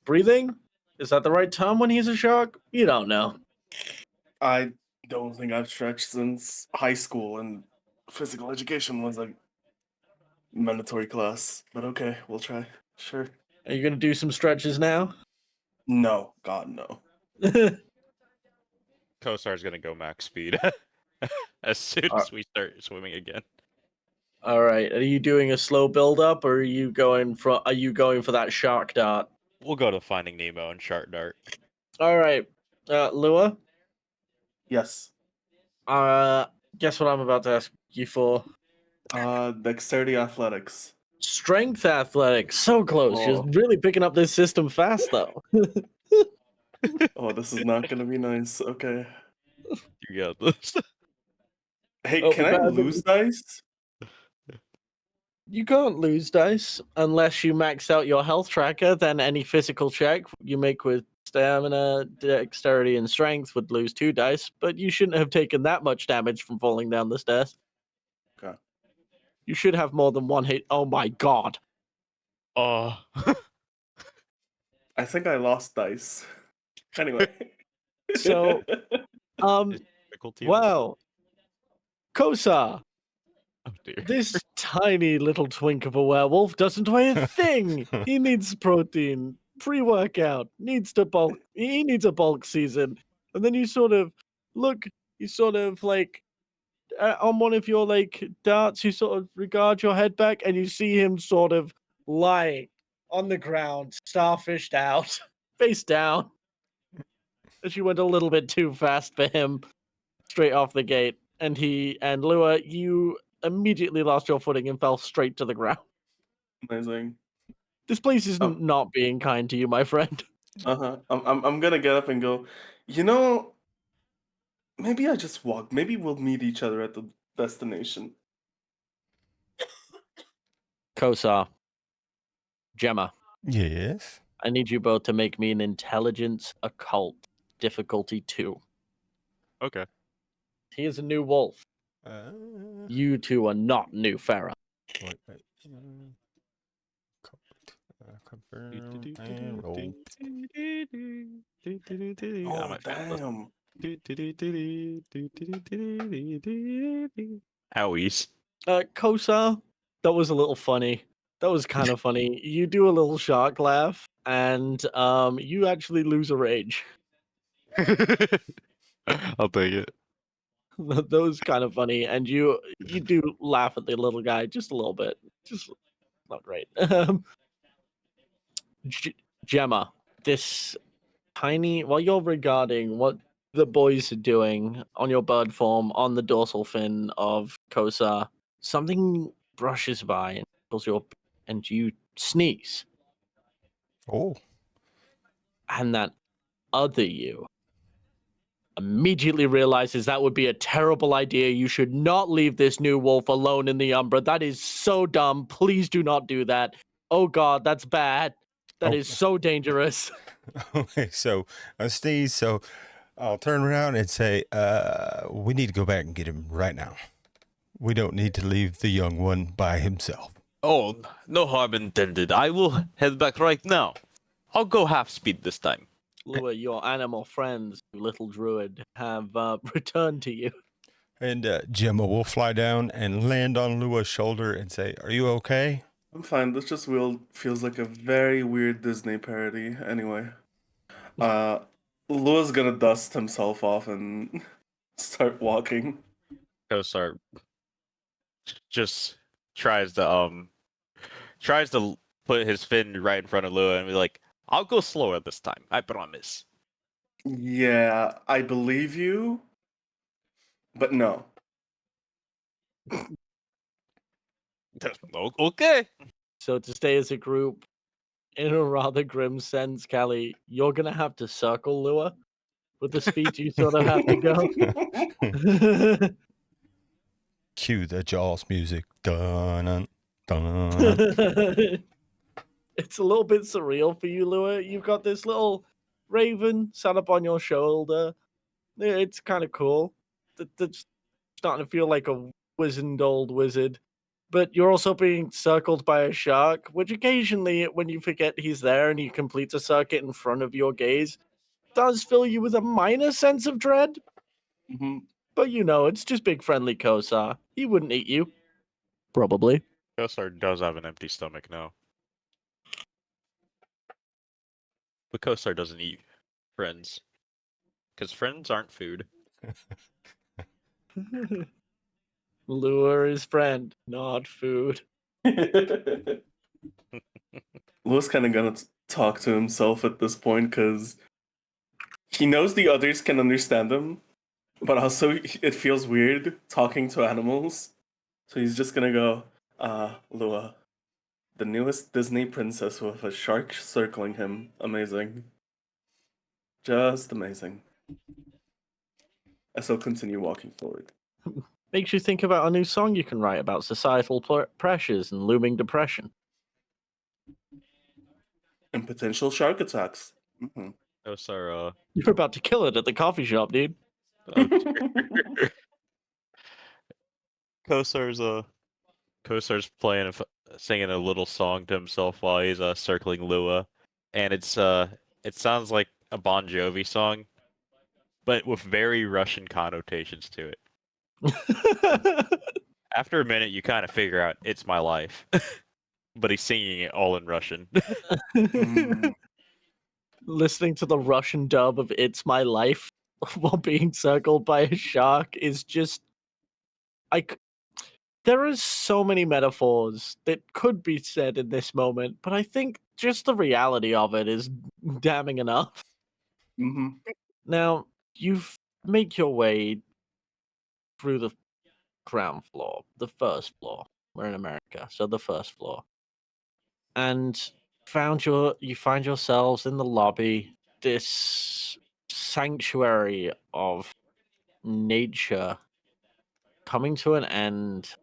breathing. Is that the right term when he's a shark? You don't know. I don't think I've stretched since high school, and physical education was a mandatory class. But okay, we'll try. Sure. Are you gonna do some stretches now? No, God, no. Kosar's going to go max speed as soon as we start swimming again. All right. Are you doing a slow build up, or are you going for that shark dart? We'll go to Finding Nemo and Shark Dart. All right, Lua. Yes. Guess what I'm about to ask you for? Dexterity athletics. Strength athletics. So close. Oh. You're really picking up this system fast, though. Oh, this is not gonna be nice. Okay. You got this. Hey, Oh, can I lose dice? You can't lose dice unless you max out your health tracker. Then any physical check you make with stamina, dexterity, and strength would lose 2 dice. But you shouldn't have taken that much damage from falling down the stairs. Okay. You should have more than 1 hit. Oh my god. Oh. I think I lost dice. Anyway. So, wow. Kosa, Oh dear. this tiny little twink of a werewolf doesn't weigh a thing. He needs protein, pre-workout, he needs a bulk season. And then you sort of like on one of your like darts, you sort of regard your head back and you see him sort of lying on the ground, starfished out, face down. As you went a little bit too fast for him straight off the gate. And Lua, you immediately lost your footing and fell straight to the ground. Amazing. This place is Oh. not being kind to you, my friend. I'm gonna get up and go. You know, maybe I just walk. Maybe we'll meet each other at the destination. Kosar, Gemma, Yes. I need you both to make me an intelligence occult difficulty 2. Okay. He is a new wolf. You two are not new Farah. Wait. Confirm and roll. Oh damn! Owies. Kosar, that was a little funny. That was kind of funny. You do a little shark laugh, and you actually lose a rage. I'll take it. That was kind of funny, and you do laugh at the little guy just a little bit. Just not great. Gemma, this tiny, while you're regarding what the boys are doing on your bird form on the dorsal fin of Kosa, something brushes by and tickles your, and you sneeze, Oh. and that other you immediately realizes that would be a terrible idea. You should not leave this new wolf alone in the Umbra. That is so dumb. Please do not do that. Oh God, that's bad. That Oh. is so dangerous. Okay, so I sneeze, so I'll turn around and say, we need to go back and get him right now. We don't need to leave the young one by himself. Oh, no harm intended. I will head back right now. I'll go half speed this time. Lua, your animal friends, you little druid, have returned to you. And Gemma will fly down and land on Lua's shoulder and say, are you okay? I'm fine. This just feels like a very weird Disney parody. Anyway, Lua's gonna dust himself off and start walking. Kosar just tries to put his fin right in front of Lua and be like, I'll go slower this time, I promise. Yeah, I believe you, but no. Okay. So to stay as a group, in a rather grim sense, Callie, you're gonna have to circle Lua with the speed you sort of have to go. Cue the Jaws music. Dun, dun. It's a little bit surreal for you, Lua. You've got this little raven sat up on your shoulder. It's kind of cool. That's starting to feel like a wizened old wizard. But you're also being circled by a shark, which occasionally, when you forget he's there and he completes a circuit in front of your gaze, does fill you with a minor sense of dread. hmm But you know, it's just big friendly Kosar. He wouldn't eat you. Probably. Kosar does have an empty stomach now. But Kosar doesn't eat friends. Because friends aren't food. Lure his friend, not food. Lua's kind of gonna talk to himself at this point because he knows the others can understand him, but also it feels weird talking to animals. So he's just gonna go, Lua, the newest Disney princess with a shark circling him. Amazing. Just amazing. As he'll continue walking forward. Makes you think about a new song you can write about societal pressures and looming depression. And potential shark attacks. Mm-hmm. Kosar, You're about to kill it at the coffee shop, dude. Kosar's playing, singing a little song to himself while he's circling Lua, and it sounds like a Bon Jovi song, but with very Russian connotations to it. After a minute, you kind of figure out it's my life, but he's singing it all in Russian. Mm. Listening to the Russian dub of It's My Life while being circled by a shark is just... There are so many metaphors that could be said in this moment, but I think just the reality of it is damning enough. Mm-hmm. Now, you make your way through the ground floor, the first floor. We're in America, so the first floor. And you find yourselves in the lobby. This sanctuary of nature coming to an end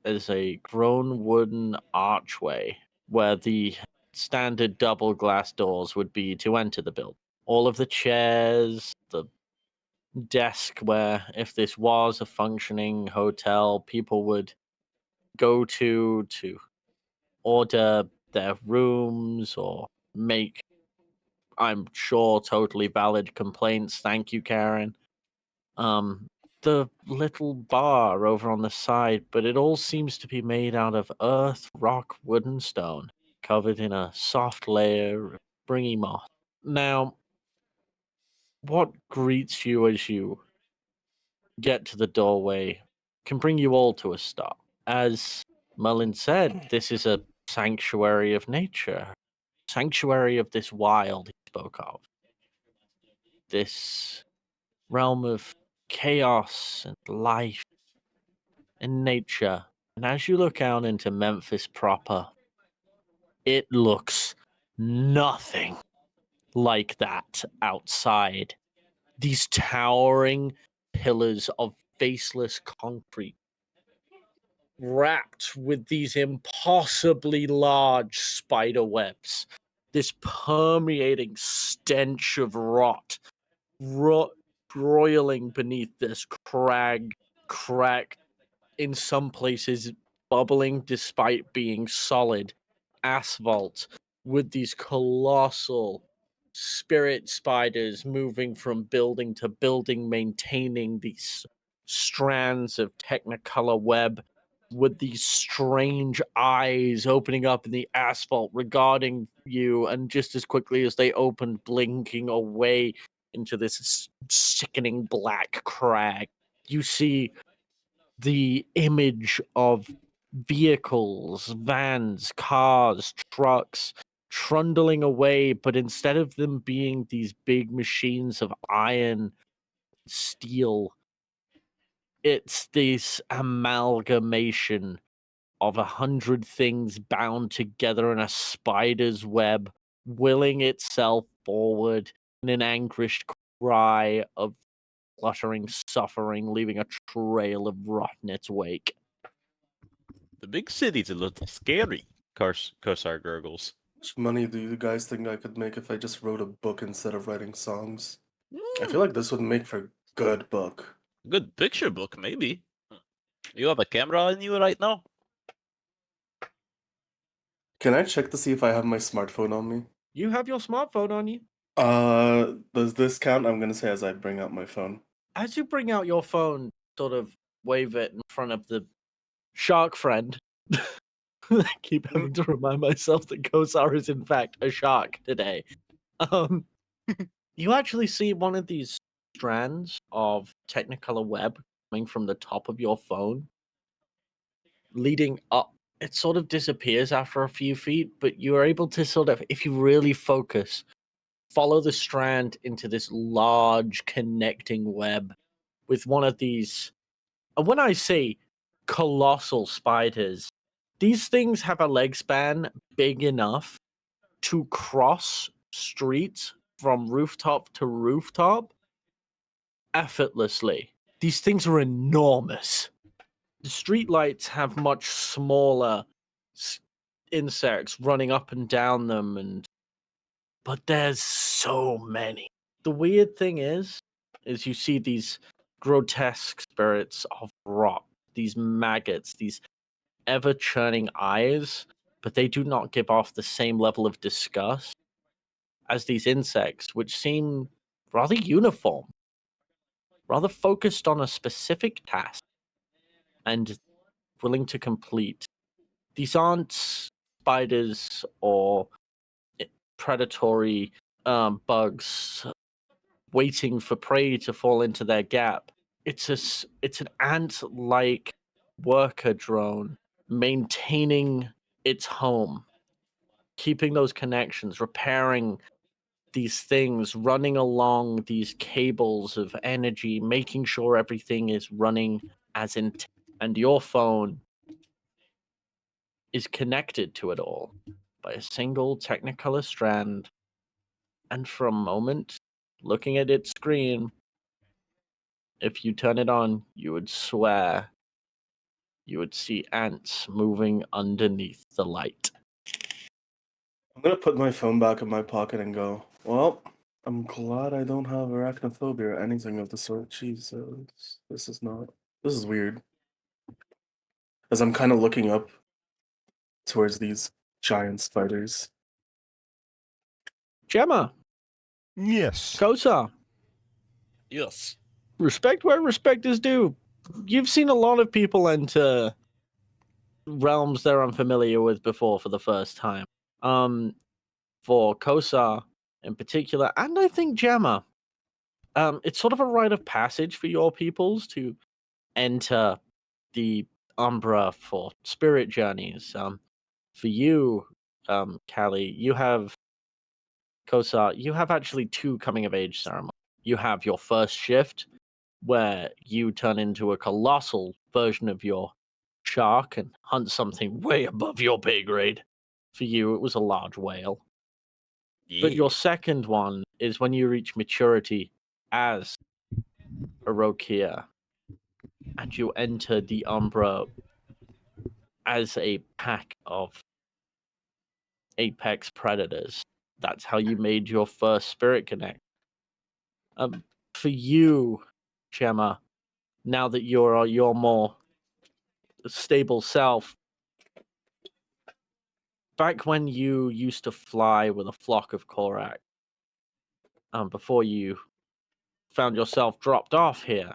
is a grown wooden archway where the standard double glass doors would be to enter the building. All of the chairs, the desk where if this was a functioning hotel, people would go to order their rooms or make, I'm sure, totally valid complaints. Thank you, Karen. The little bar over on the side, but it all seems to be made out of earth, rock, wood, and stone, covered in a soft layer of springy moss. Now, what greets you as you get to the doorway can bring you all to a stop. As Merlin said, this is a sanctuary of nature, sanctuary of this wild he spoke of, this realm of chaos and life and nature. And as you look out into Memphis proper, it looks nothing like that outside. These towering pillars of faceless concrete, wrapped with these impossibly large spider webs, this permeating stench of rot, broiling beneath this cracked, in some places bubbling despite being solid asphalt, with these colossal spirit spiders moving from building to building, maintaining these strands of technicolor web, with these strange eyes opening up in the asphalt regarding you, and just as quickly as they opened, blinking away into this sickening black crag. You see the image of vehicles, vans, cars, trucks trundling away, but instead of them being these big machines of iron, steel, it's this amalgamation of 100 things bound together in a spider's web, willing itself forward in an anguished cry of fluttering suffering, leaving a trail of rot in its wake. The big city's a little scary. Korsar gurgles. How much money do you guys think I could make if I just wrote a book instead of writing songs? I feel like this would make for a good book. Good picture book, maybe. You have a camera on you right now? Can I check to see if I have my smartphone on me? You have your smartphone on you. Does this count? I'm gonna say as I bring out my phone. As you bring out your phone, sort of wave it in front of the shark friend. I keep having to remind myself that Kosar is in fact a shark today. You actually see one of these strands of Technicolor web coming from the top of your phone, leading up. It sort of disappears after a few feet, but you are able to sort of, if you really focus, follow the strand into this large connecting web with one of these. And when I say colossal spiders, these things have a leg span big enough to cross streets from rooftop to rooftop effortlessly. These things are enormous. The streetlights have much smaller insects running up and down them, but there's so many. The weird thing is you see these grotesque spirits of rot, these maggots, these ever churning eyes, but they do not give off the same level of disgust as these insects, which seem rather uniform, rather focused on a specific task and willing to complete. These aren't spiders or predatory bugs waiting for prey to fall into their gap. It's an ant-like worker drone maintaining its home, keeping those connections, repairing these things, running along these cables of energy, making sure everything is running as intended. And your phone is connected to it all. by a single Technicolor strand. And for a moment, looking at its screen, if you turn it on, you would swear you would see ants moving underneath the light. I'm gonna put my phone back in my pocket and go, well, I'm glad I don't have arachnophobia or anything of the sort. Jesus. This is weird. As I'm kind of looking up towards these giant spiders. Gemma, Yes. Kosa, Yes. respect where respect is due. You've seen a lot of people enter realms they're unfamiliar with before for the first time. For Kosa in particular, and I think Gemma, it's sort of a rite of passage for your peoples to enter the Umbra for spirit journeys. For you, Callie, you have Kosa, you have actually two coming of age ceremonies. You have your first shift, where you turn into a colossal version of your shark and hunt something way above your pay grade. For you, it was a large whale. But your second one is when you reach maturity as a Rokia, and you enter the Umbra as a pack of apex predators. That's how you made your first spirit connect. For you, Gemma, now that you're your more stable self, back when you used to fly with a flock of Korak, before you found yourself dropped off here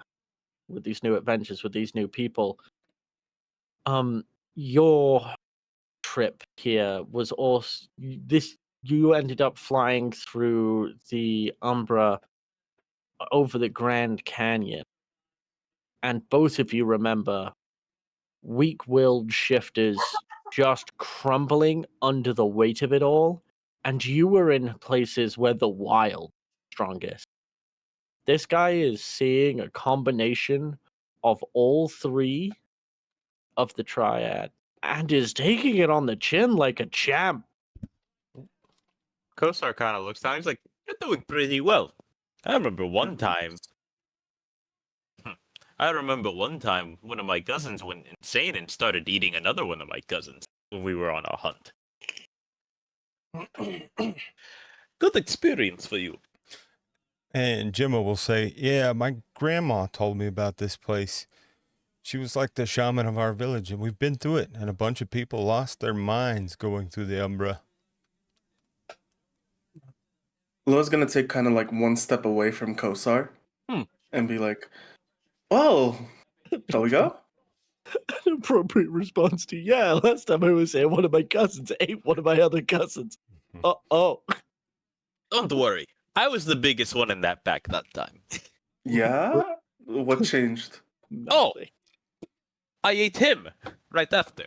with these new adventures, with these new people, your trip here was also this. You ended up flying through the Umbra over the Grand Canyon, and both of you remember weak-willed shifters just crumbling under the weight of it all, and you were in places where the wild is strongest. This guy is seeing a combination of all three of the triad and is taking it on the chin like a champ. Kosar kind of looks down. He's like, "You're doing pretty well." I remember one time. I remember one time one of my cousins went insane and started eating another one of my cousins when we were on our hunt. Good experience for you. And Gemma will say, yeah, my grandma told me about this place. She was like the shaman of our village, and we've been through it, and a bunch of people lost their minds going through the Umbra. Lua's gonna take kind of like one step away from Kosar and be like, well, shall we go? An appropriate response to, yeah, last time I was here, one of my cousins ate one of my other cousins. Oh. Don't worry. I was the biggest one in that pack that time. Yeah? What changed? Oh! I ate him right after.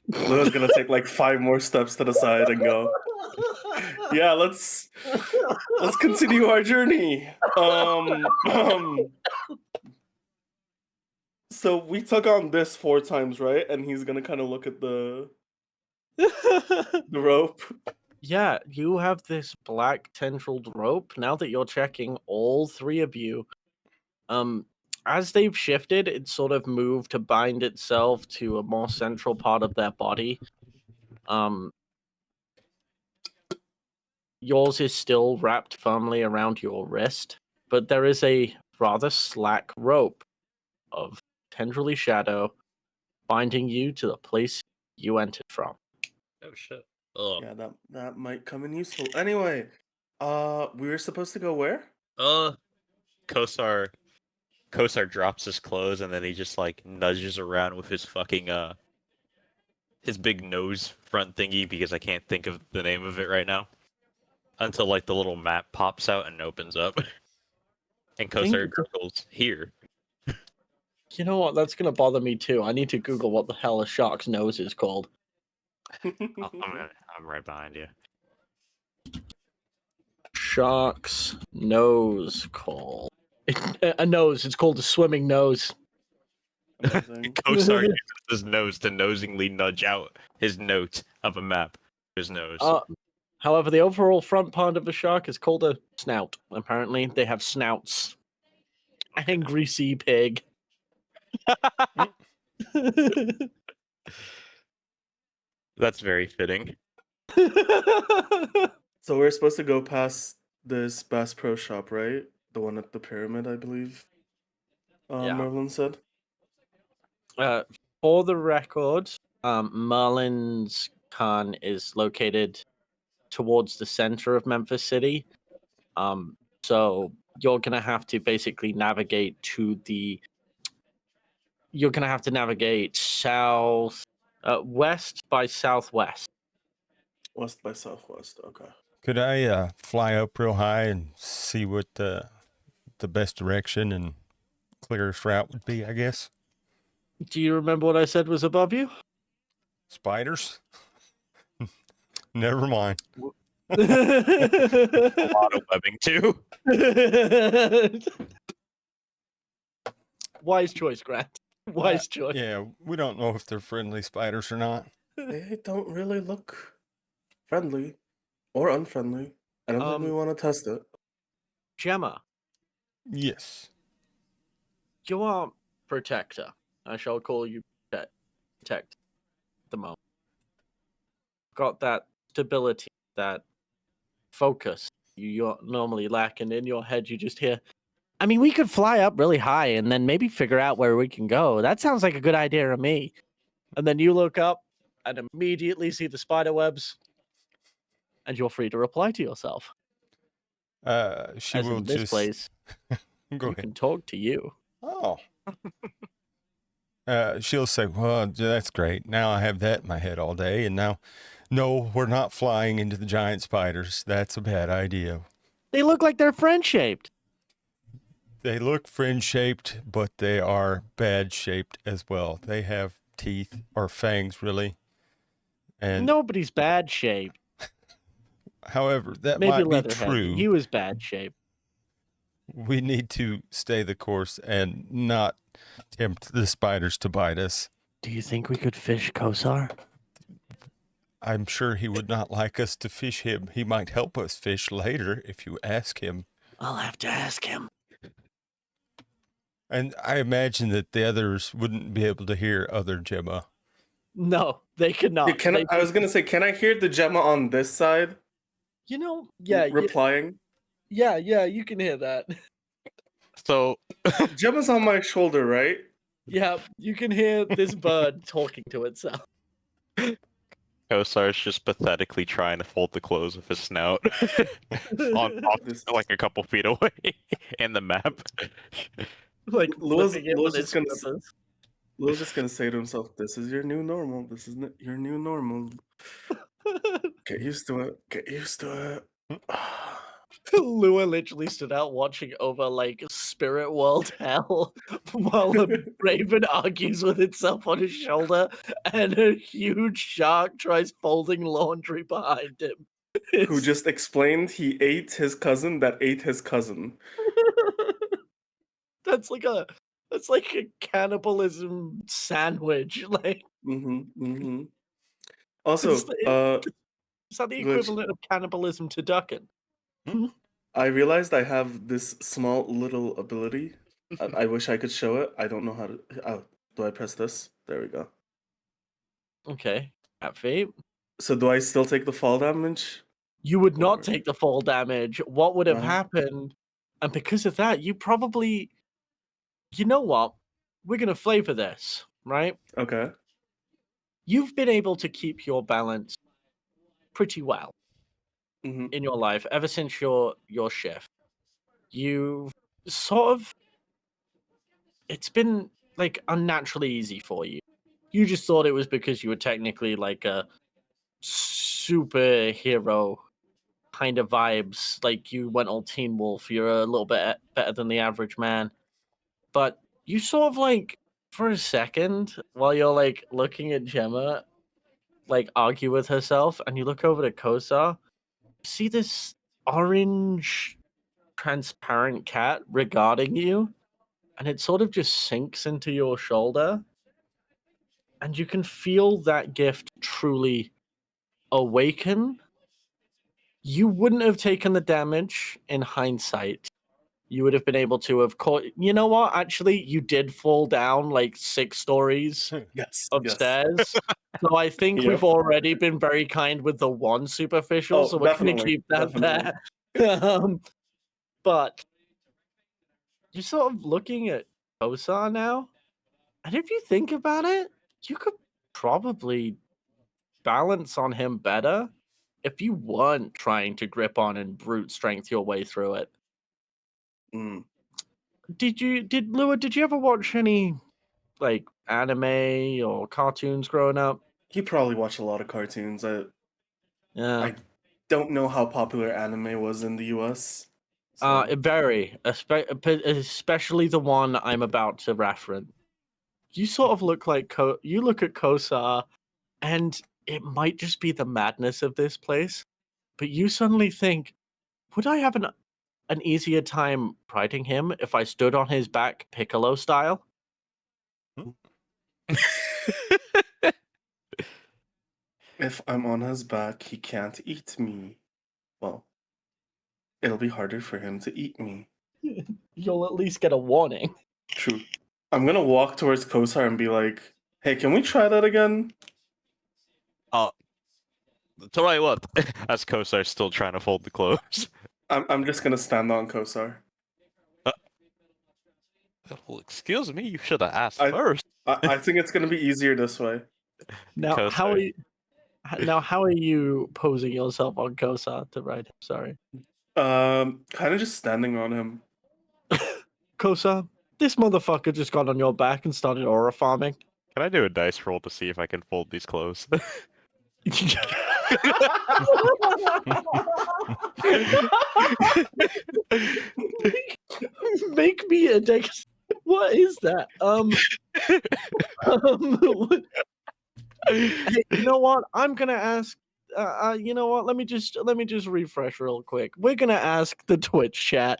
Lua's gonna take like 5 more steps to the side and go, yeah, let's continue our journey. So we took on this 4 times, right? And he's gonna kind of look at the rope. Yeah, you have this black tendrilled rope. Now that you're checking, all three of you, as they've shifted, it sort of moved to bind itself to a more central part of their body. Yours is still wrapped firmly around your wrist, but there is a rather slack rope of tendrily shadow binding you to the place you entered from. Oh shit. Yeah, that might come in useful. Anyway, we were supposed to go where? Kosar drops his clothes and then he just like nudges around with his fucking his big nose front thingy, because I can't think of the name of it right now. Until like the little map pops out and opens up. And Kosar goes here. You know what? That's gonna bother me too. I need to Google what the hell a shark's nose is called. I'm right behind you. Shark's nose call. A nose. It's called a swimming nose. Amazing. Kosar uses his nose to nosingly nudge out his note of a map. His nose. However, the overall front part of the shark is called a snout. Apparently, they have snouts. Angry sea pig. That's very fitting. So we're supposed to go past this Bass Pro Shop, right? The one at the pyramid, I believe. Yeah. Merlin said. For the record, Merlin's Khan is located towards the center of Memphis City. So you're gonna have to basically navigate to the. You're gonna have to navigate west by southwest. West by southwest. Okay. Could I fly up real high and see what the best direction and clearest route would be, I guess? Do you remember what I said was above you? Spiders? Never mind. A lot of webbing too. Wise choice, Grant. Wise choice. Yeah, we don't know if they're friendly spiders or not. They don't really look friendly or unfriendly. I don't think we want to test it. Gemma, Yes. you are protector. I shall call you protect at the moment. Got that stability, that focus you're normally lacking in your head. You just hear, I mean, we could fly up really high and then maybe figure out where we can go. That sounds like a good idea to me. And then you look up and immediately see the spider webs, and you're free to reply to yourself. She As will in this just place, go you ahead. can talk to you. Oh. She'll say, well, that's great. Now I have that in my head all day. And now, no, we're not flying into the giant spiders. That's a bad idea. They look like they're friend-shaped. They look friend-shaped, but they are bad-shaped as well. They have teeth or fangs, really. And Nobody's bad-shaped. however, that Maybe might be Leatherhead. true. He was bad-shaped. We need to stay the course and not tempt the spiders to bite us. Do you think we could fish Kosar? I'm sure he would not like us to fish him. He might help us fish later if you ask him. I'll have to ask him. And I imagine that the others wouldn't be able to hear other Gemma. No, they could not. I was gonna say, can I hear the Gemma on this side? You know, yeah, replying. yeah, you can hear that. So Gemma's on my shoulder, right? Yeah, you can hear this bird talking to itself. Kosar's just pathetically trying to fold the clothes of his snout off like a couple feet away in the map. Like Lou's flipping it with his just gonna flippers. Lou's just gonna say to himself, "This is your new normal. This is your new normal. Get used to it. Get used to it." Lua literally stood out watching over like spirit world hell while a raven argues with itself on his shoulder and a huge shark tries folding laundry behind him. Who just explained he ate his cousin that ate his cousin. That's like a cannibalism sandwich. Like Also, is that the Glitch. equivalent of cannibalism to ducking? I realized I have this small little ability. I wish I could show it. I don't know how to. Oh, do I press this? There we go. Okay, at fate. So do I still take the fall damage? You would not take the fall damage. What would have Uh-huh. happened? And because of that, you probably. You know what? We're going to flavor this, right? Okay. You've been able to keep your balance pretty well Mhm. in your life ever since your shift. You've sort of. It's been like unnaturally easy for you. You just thought it was because you were technically like a superhero kind of vibes. Like you went all Teen Wolf. You're a little bit better than the average man. But you sort of like, for a second, while you're like looking at Gemma, like argue with herself, and you look over to Kosar, see this orange transparent cat regarding you, and it sort of just sinks into your shoulder. And you can feel that gift truly awaken, you wouldn't have taken the damage in hindsight. You would have been able to have caught. You know what? Actually, you did fall down like 6 stories Yes. of Yes. stairs. So I think Yep. we've already been very kind with the one superficial, Oh, so we're going to definitely, keep that definitely. there. But you're sort of looking at Kosar now, and if you think about it, you could probably balance on him better if you weren't trying to grip on and brute strength your way through it. Mm. Did Lua, did you ever watch any like anime or cartoons growing up? He probably watched a lot of cartoons. Yeah. I don't know how popular anime was in the US. It vary, especially the one I'm about to reference. You sort of look like you look at Kosar, and it might just be the madness of this place, but you suddenly think, would I have an easier time riding him if I stood on his back Piccolo style? If I'm on his back, he can't eat me. Well, it'll be harder for him to eat me. You'll at least get a warning. True. I'm gonna walk towards Kosar and be like, "Hey, can we try that again?" Tell you what, as Kosar's still trying to fold the clothes. I'm just gonna stand on Kosar. Well, excuse me, you should have asked I- first. I think it's gonna be easier this way. Now, how are Kosar. you? How are you posing yourself on Kosar to ride him? Sorry, Kind of just standing on him. Kosar. This motherfucker just got on your back and started aura farming. Can I do a dice roll to see if I can fold these clothes? Make me a dex. What is that? Hey, you know what? I'm gonna ask. You know what? Let me just refresh real quick. We're gonna ask the Twitch chat.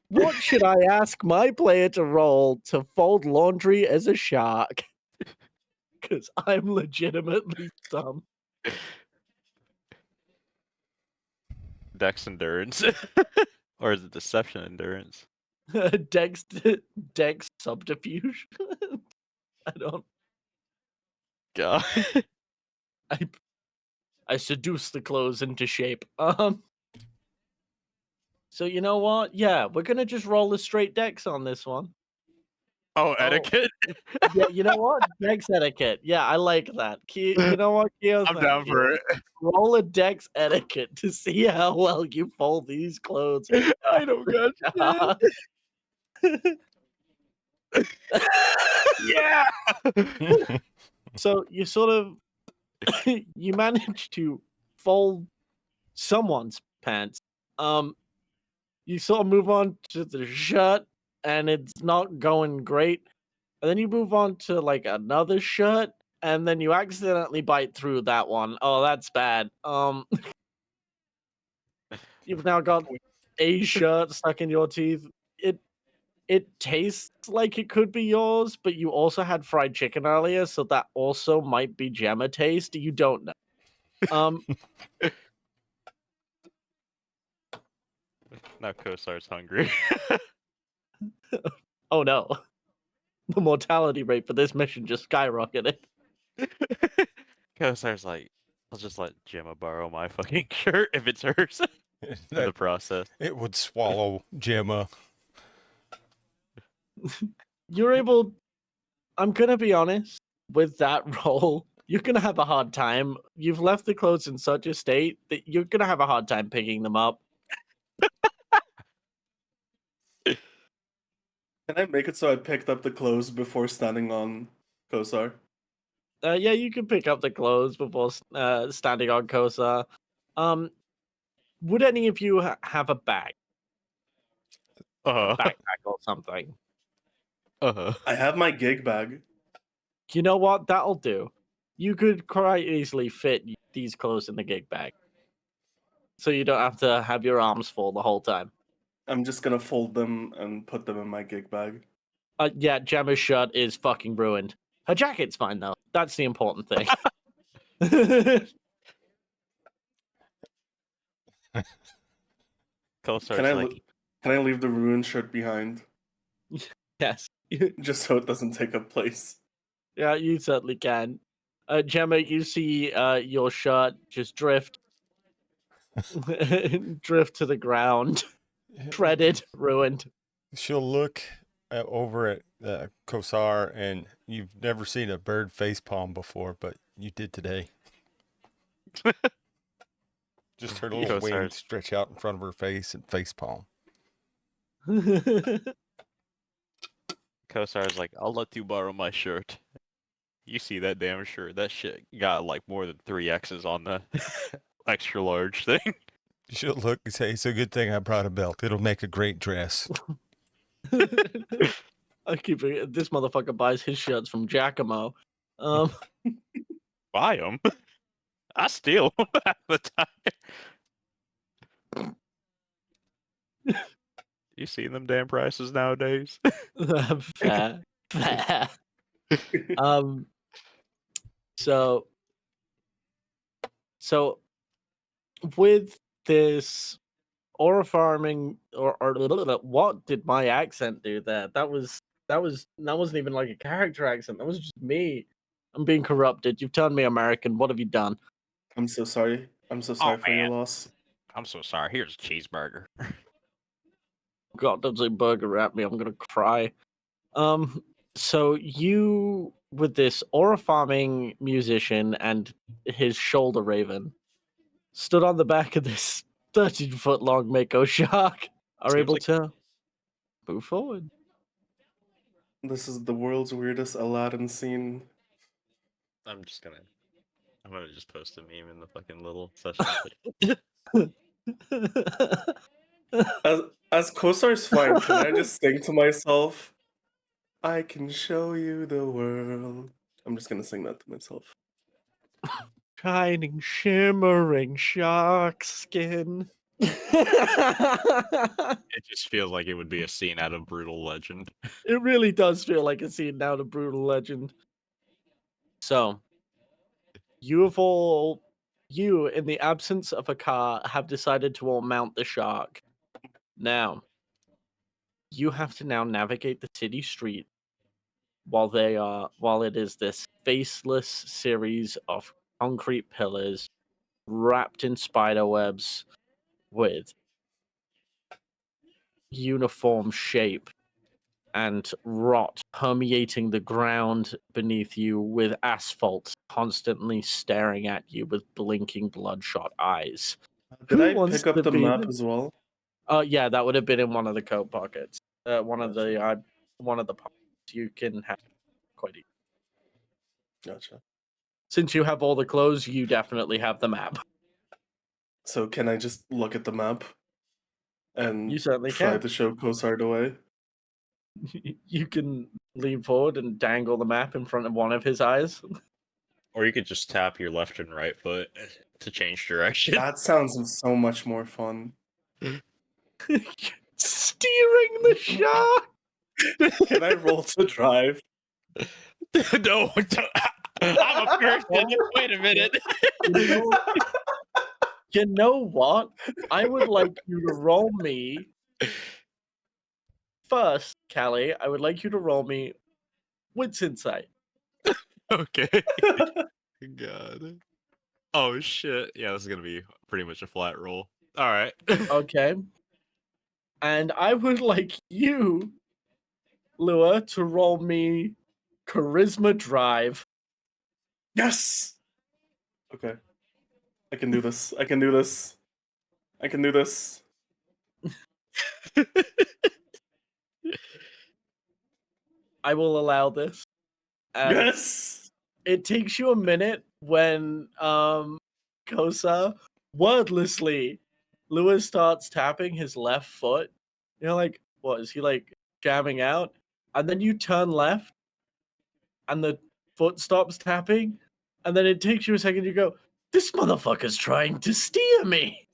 What should I ask my player to roll to fold laundry as a shark? Because I'm legitimately dumb. Dex endurance. Or is it deception endurance? Dex subterfuge. I don't. God. I seduce the clothes into shape. So you know what? Yeah, we're gonna just roll a straight dex on this one. Oh, etiquette? Yeah, you know what? Dex etiquette. Yeah, I like that. You know what, Keo? I'm Thank down you. for it. Roll a dex etiquette to see how well you fold these clothes. I don't got shit. Yeah! So you sort of you manage to fold someone's pants. You sort of move on to the shirt, and it's not going great. And then you move on to like another shirt, and then you accidentally bite through that one. Oh, that's bad. You've now got a shirt stuck in your teeth. It tastes like it could be yours, but you also had fried chicken earlier, so that also might be Gemma taste. You don't know. Now Kosar's hungry. Oh no. The mortality rate for this mission just skyrocketed. Kosar's like, I'll just let Gemma borrow my fucking shirt if it's hers in the That, process. it would swallow Gemma. You're able. I'm gonna be honest. With that roll, you're gonna have a hard time. You've left the clothes in such a state that you're gonna have a hard time picking them up. Can I make it so I picked up the clothes before standing on Kosar? Yeah, you can pick up the clothes before standing on Kosa. Would any of you have a bag, a backpack, or something? I have my gig bag. You know what? That'll do. You could quite easily fit these clothes in the gig bag, so you don't have to have your arms full the whole time. I'm just gonna fold them and put them in my gig bag. Yeah, Gemma's shirt is fucking ruined. Her jacket's fine though. That's the important thing. Kosar's Can I like, can I leave the ruined shirt behind Yes. just so it doesn't take up place? Yeah, you certainly can. Gemma, you see your shirt just drift drift to the ground, shredded, ruined. She'll look over at Kosar, and you've never seen a bird face palm before, but you did today. Just her little Kosar's, wings stretch out in front of her face and face palm. Kosar's like, I'll let you borrow my shirt. You see that damn shirt? That shit got like more than 3 X's on the extra large thing. She'll look and say, "It's a good thing I brought a belt. It'll make a great dress." I keep forgetting, this motherfucker buys his shirts from Giacomo. Buy them. I steal 'em half the time. You see them damn prices nowadays? Fair. Fair. So with this aura farming or what did my accent do there? That wasn't even like a character accent. That was just me. I'm being corrupted. You've turned me American. What have you done? I'm so sorry. I'm so sorry for your man. loss. I'm so sorry. Here's a cheeseburger. God, don't say burger at me. I'm gonna cry. So you with this aura farming musician and his shoulder raven stood on the back of this 13-foot long mako shark are Seems able like- to move forward. This is the world's weirdest Aladdin scene. I'm gonna just post a meme in the fucking little session. As Kosar's fine, can I just sing to myself? I can show you the world. I'm just gonna sing that to myself. Shining, shimmering shark skin. It just feels like it would be a scene out of Brutal Legend. It really does feel like a scene out of Brutal Legend. So, you in the absence of a car, have decided to all mount the shark. Now, you have to now navigate the city street while it is this faceless series of concrete pillars wrapped in spider webs with uniform shape and rot permeating the ground beneath you, with asphalt constantly staring at you with blinking bloodshot eyes. Did Who I wants pick up to the be map the- as well? Yeah, that would have been in one of the coat pockets. One of Gotcha. the pockets you can have quite easily. Gotcha. Since you have all the clothes, you definitely have the map. So can I just look at the map and You certainly try can. to show Kosar the way? You can lean forward and dangle the map in front of one of his eyes. Or you could just tap your left and right foot to change direction. That sounds so much more fun. Steering the shark. Can I roll to drive? No, I'm a person. Wait a minute. You know what? I would like you to roll me first, Callie. I would like you to roll me wits insight. Okay. God. Oh shit. Yeah, this is gonna be pretty much a flat roll. All right. Okay. And I would like you, Lua, to roll me charisma drive. Yes! Okay. I can do this. I can do this. I can do this. I will allow this. And Yes! it takes you a minute when Kosa wordlessly Lewis starts tapping his left foot. You're like, what is he like jamming out? And then you turn left and the foot stops tapping, and then it takes you a second, you go, this motherfucker's trying to steer me.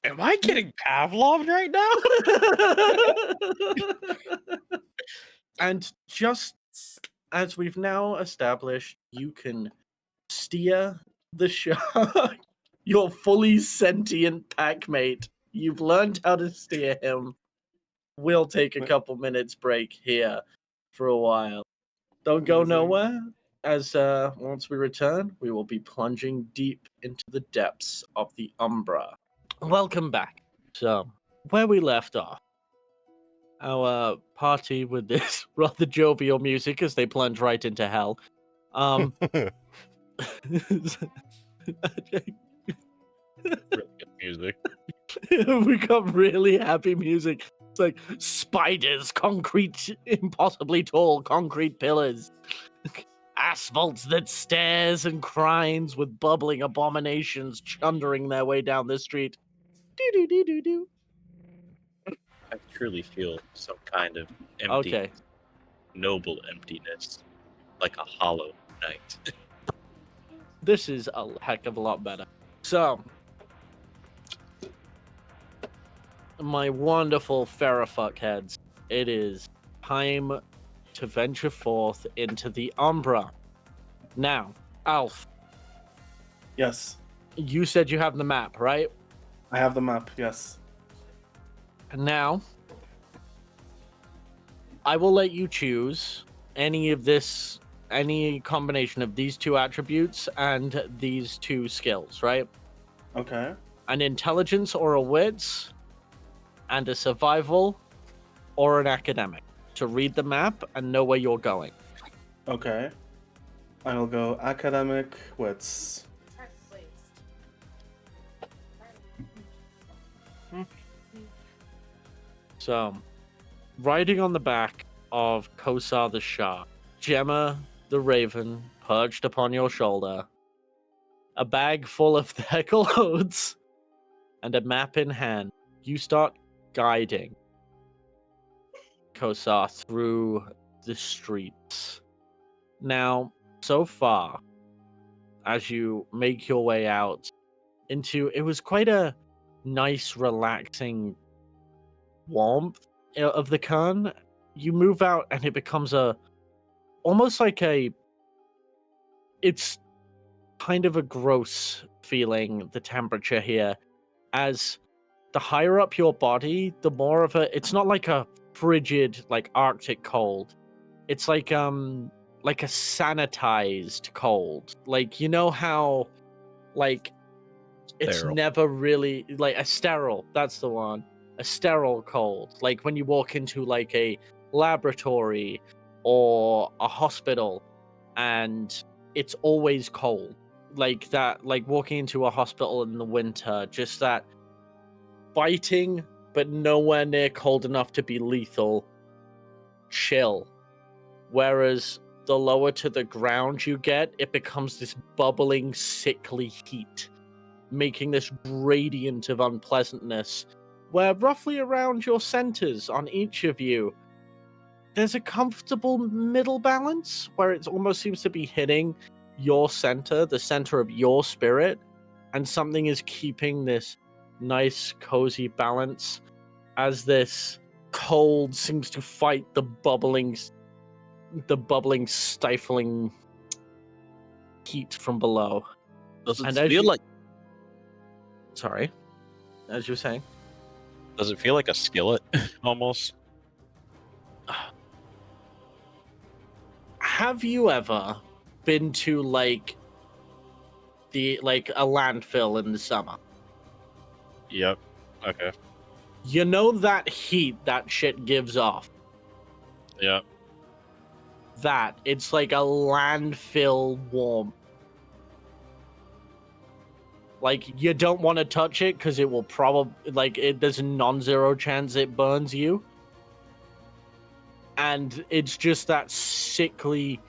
Am I getting Pavloved right now? And just as we've now established, you can steer the shark. your fully sentient pack mate. You've learned how to steer him. We'll take a couple minutes break here for a while. Don't go Amazing. nowhere, as once we return, we will be plunging deep into the depths of the Umbra. Welcome back. So, where we left off, our party with this rather jovial music as they plunge right into hell. Really good music. We got really happy music. It's like spiders, concrete, impossibly tall concrete pillars, asphalt that stares and grinds with bubbling abominations chundering their way down the street. Do do do do do. I truly feel some kind of empty, Okay, noble emptiness, like a hollow night. this is a heck of a lot better. So, my wonderful Farrafuck heads, it is time to venture forth into the Umbra. Now, Alf, Yes, you said you have the map, right? I have the map. Yes. And now, I will let you choose any combination of these two attributes and these two skills, right? Okay. An intelligence or a wits, and a survival or an academic to read the map and know where you're going. Okay. I'll go academic wits. So, riding on the back of Kosar the Shark, Gemma the Raven perched upon your shoulder, a bag full of their clothes, and a map in hand, you start guiding Kosar through the streets. Now, so far, as you make your way out into, it was quite a nice, relaxing warmth of the Kern. You move out and it becomes almost like it's kind of a gross feeling, the temperature here, as the higher up your body, the more of it's not like a frigid, like Arctic cold. It's like a sanitized cold. Like, you know how, like, it's Sterile. never really, like, a sterile, that's the one. A sterile cold. Like when you walk into like a laboratory or a hospital and it's always cold. Like that, like walking into a hospital in the winter, just that biting, but nowhere near cold enough to be lethal chill. Whereas the lower to the ground you get, it becomes this bubbling, sickly heat, making this gradient of unpleasantness, where roughly around your centers on each of you, there's a comfortable middle balance where it almost seems to be hitting your center, the center of your spirit, and something is keeping this nice, cozy balance as this cold seems to fight the bubbling, stifling heat from below. Does it And as feel you- like? Sorry, as you were saying. Does it feel like a skillet almost? Have you ever been to like a landfill in the summer? Yep. Okay. You know that heat that shit gives off? Yeah. That it's like a landfill warm. Like you don't want to touch it because it will probably there's a non-zero chance it burns you. And it's just that sickly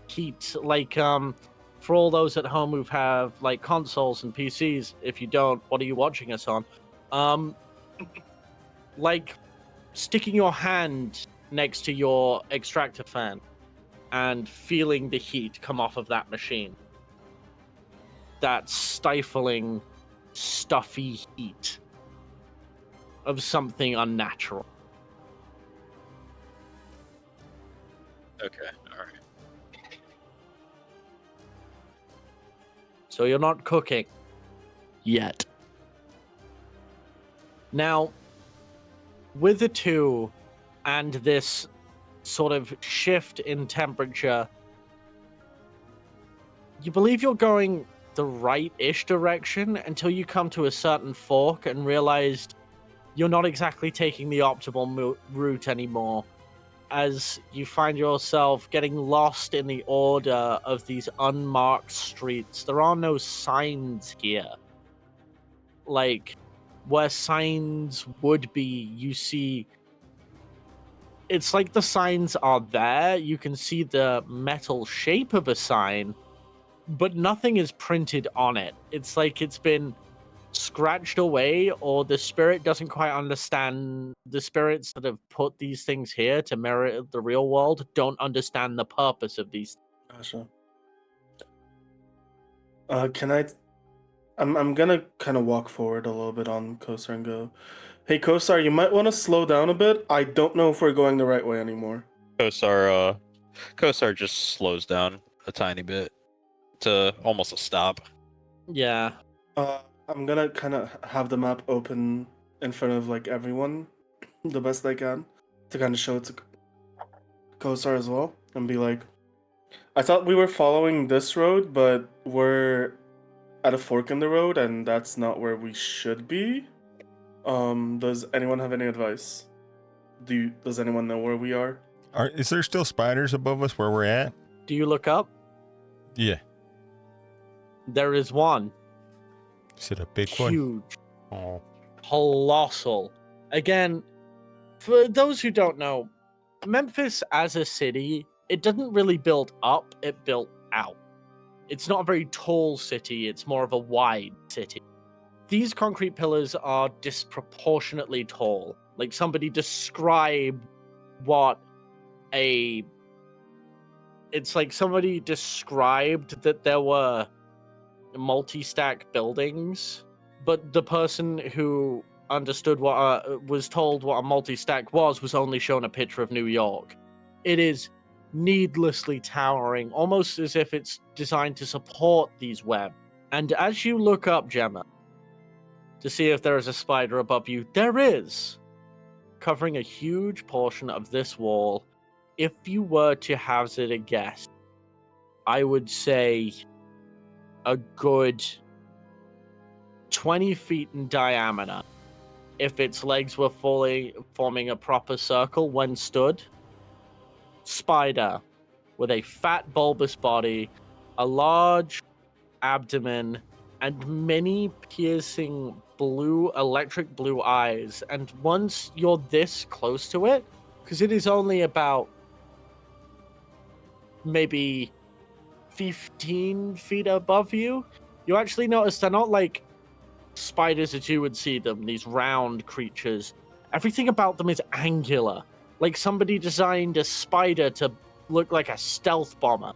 heat. Like for all those at home who have like consoles and PCs, if you don't, what are you watching us on? Like sticking your hand next to your extractor fan and feeling the heat come off of that machine. That stifling, stuffy heat of something unnatural. Okay. All right. So you're not cooking. yet. Now, with the two and this sort of shift in temperature, you believe you're going the right-ish direction until you come to a certain fork and realize you're not exactly taking the optimal route anymore, as you find yourself getting lost in the order of these unmarked streets. There are no signs here. Like, where signs would be, you see... It's like the signs are there, you can see the metal shape of a sign, but nothing is printed on it. It's like it's been scratched away, or the spirit doesn't quite understand. The spirits that have put these things here to mirror the real world don't understand the purpose of these. Gotcha. Can I? I'm gonna kind of walk forward a little bit on Kosar and go, "Hey, Kosar, you might want to slow down a bit. I don't know if we're going the right way anymore." Kosar just slows down a tiny bit to almost a stop. Yeah. I'm gonna kind of have the map open in front of like everyone, the best I can, to kind of show it to Kosar as well, and be like, "I thought we were following this road, but we're at a fork in the road, and that's not where we should be." Does anyone have any advice? Does anyone know where we are? Is there still spiders above us where we're at? Do you look up? Yeah. There is one. Is it a big one? Huge. Oh. Colossal. Again, for those who don't know, Memphis as a city, it didn't really build up, it built out. It's not a very tall city, it's more of a wide city. These concrete pillars are disproportionately tall. Like, somebody described what a... It's like somebody described that there were multi-stack buildings, but the person who understood what was told what a multi-stack was only shown a picture of New York. It is needlessly towering, almost as if it's designed to support these webs. And as you look up, Gemma, to see if there is a spider above you, there is, covering a huge portion of this wall. If you were to hazard a guess, I would say a good 20 feet in diameter, if its legs were fully forming a proper circle when stood. Spider with a fat bulbous body, a large abdomen, and many piercing blue, electric blue eyes. And once you're this close to it, because it is only about maybe 15 feet above you, you actually notice they're not like spiders as you would see them, these round creatures. Everything about them is angular. Like somebody designed a spider to look like a stealth bomber.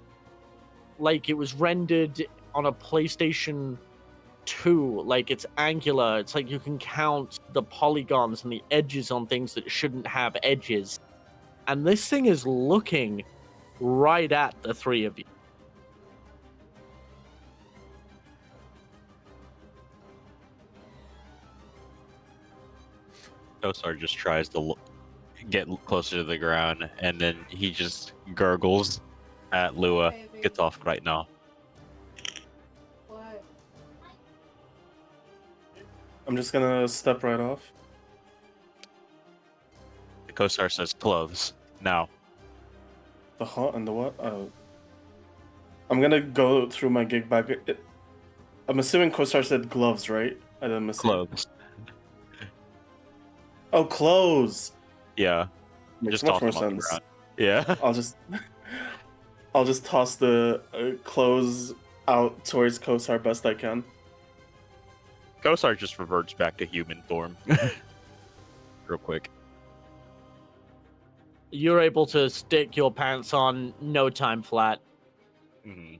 Like it was rendered on a PlayStation 2. Like it's angular. It's like you can count the polygons and the edges on things that shouldn't have edges. And this thing is looking right at the three of you. Kosar just tries to get closer to the ground, and then he just gurgles at Lua. Get off right now. What? I'm just gonna step right off. Kosar says clothes. Now. The huh and the what? I'm gonna go through my gig bag. I'm assuming Kosar said gloves, right? I didn't miss it. Clothes. Oh, clothes. Yeah. Makes Just much toss more them on the sense. ground. Yeah. I'll just toss the clothes out towards Kosar best I can. Kosar just reverts back to human form. Real quick. You're able to stick your pants on no time flat. Mhm.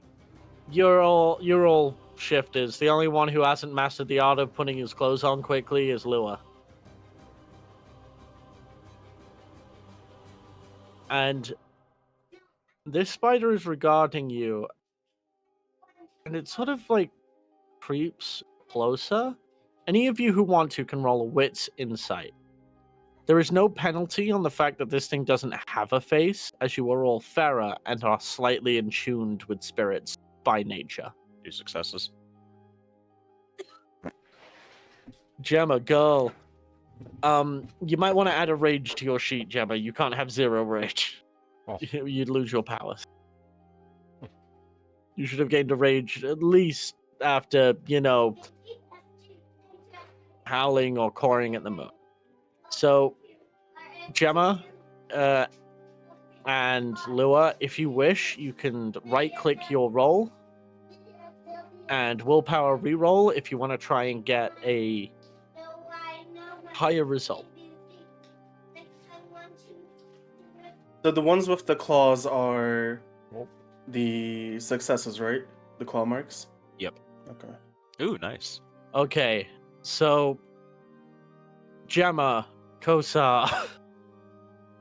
You're all shifters. The only one who hasn't mastered the art of putting his clothes on quickly is Lua. And this spider is regarding you, and it sort of like creeps closer. Any of you who want to can roll a wits insight. There is no penalty on the fact that this thing doesn't have a face, as you are all fairer and are slightly in tuned with spirits by nature. 2 successes. Gemma, girl. You might want to add a rage to your sheet, Gemma. You can't have 0 rage. Oh. You'd lose your powers. You should have gained a rage at least after, howling or cawing at the moon. So, Gemma and Lua, if you wish, you can right-click your roll and willpower reroll if you want to try and get a higher result. So the ones with the claws are the successes, right? The claw marks? Yep. Okay. Ooh, nice. Okay, so Gemma, Kosa,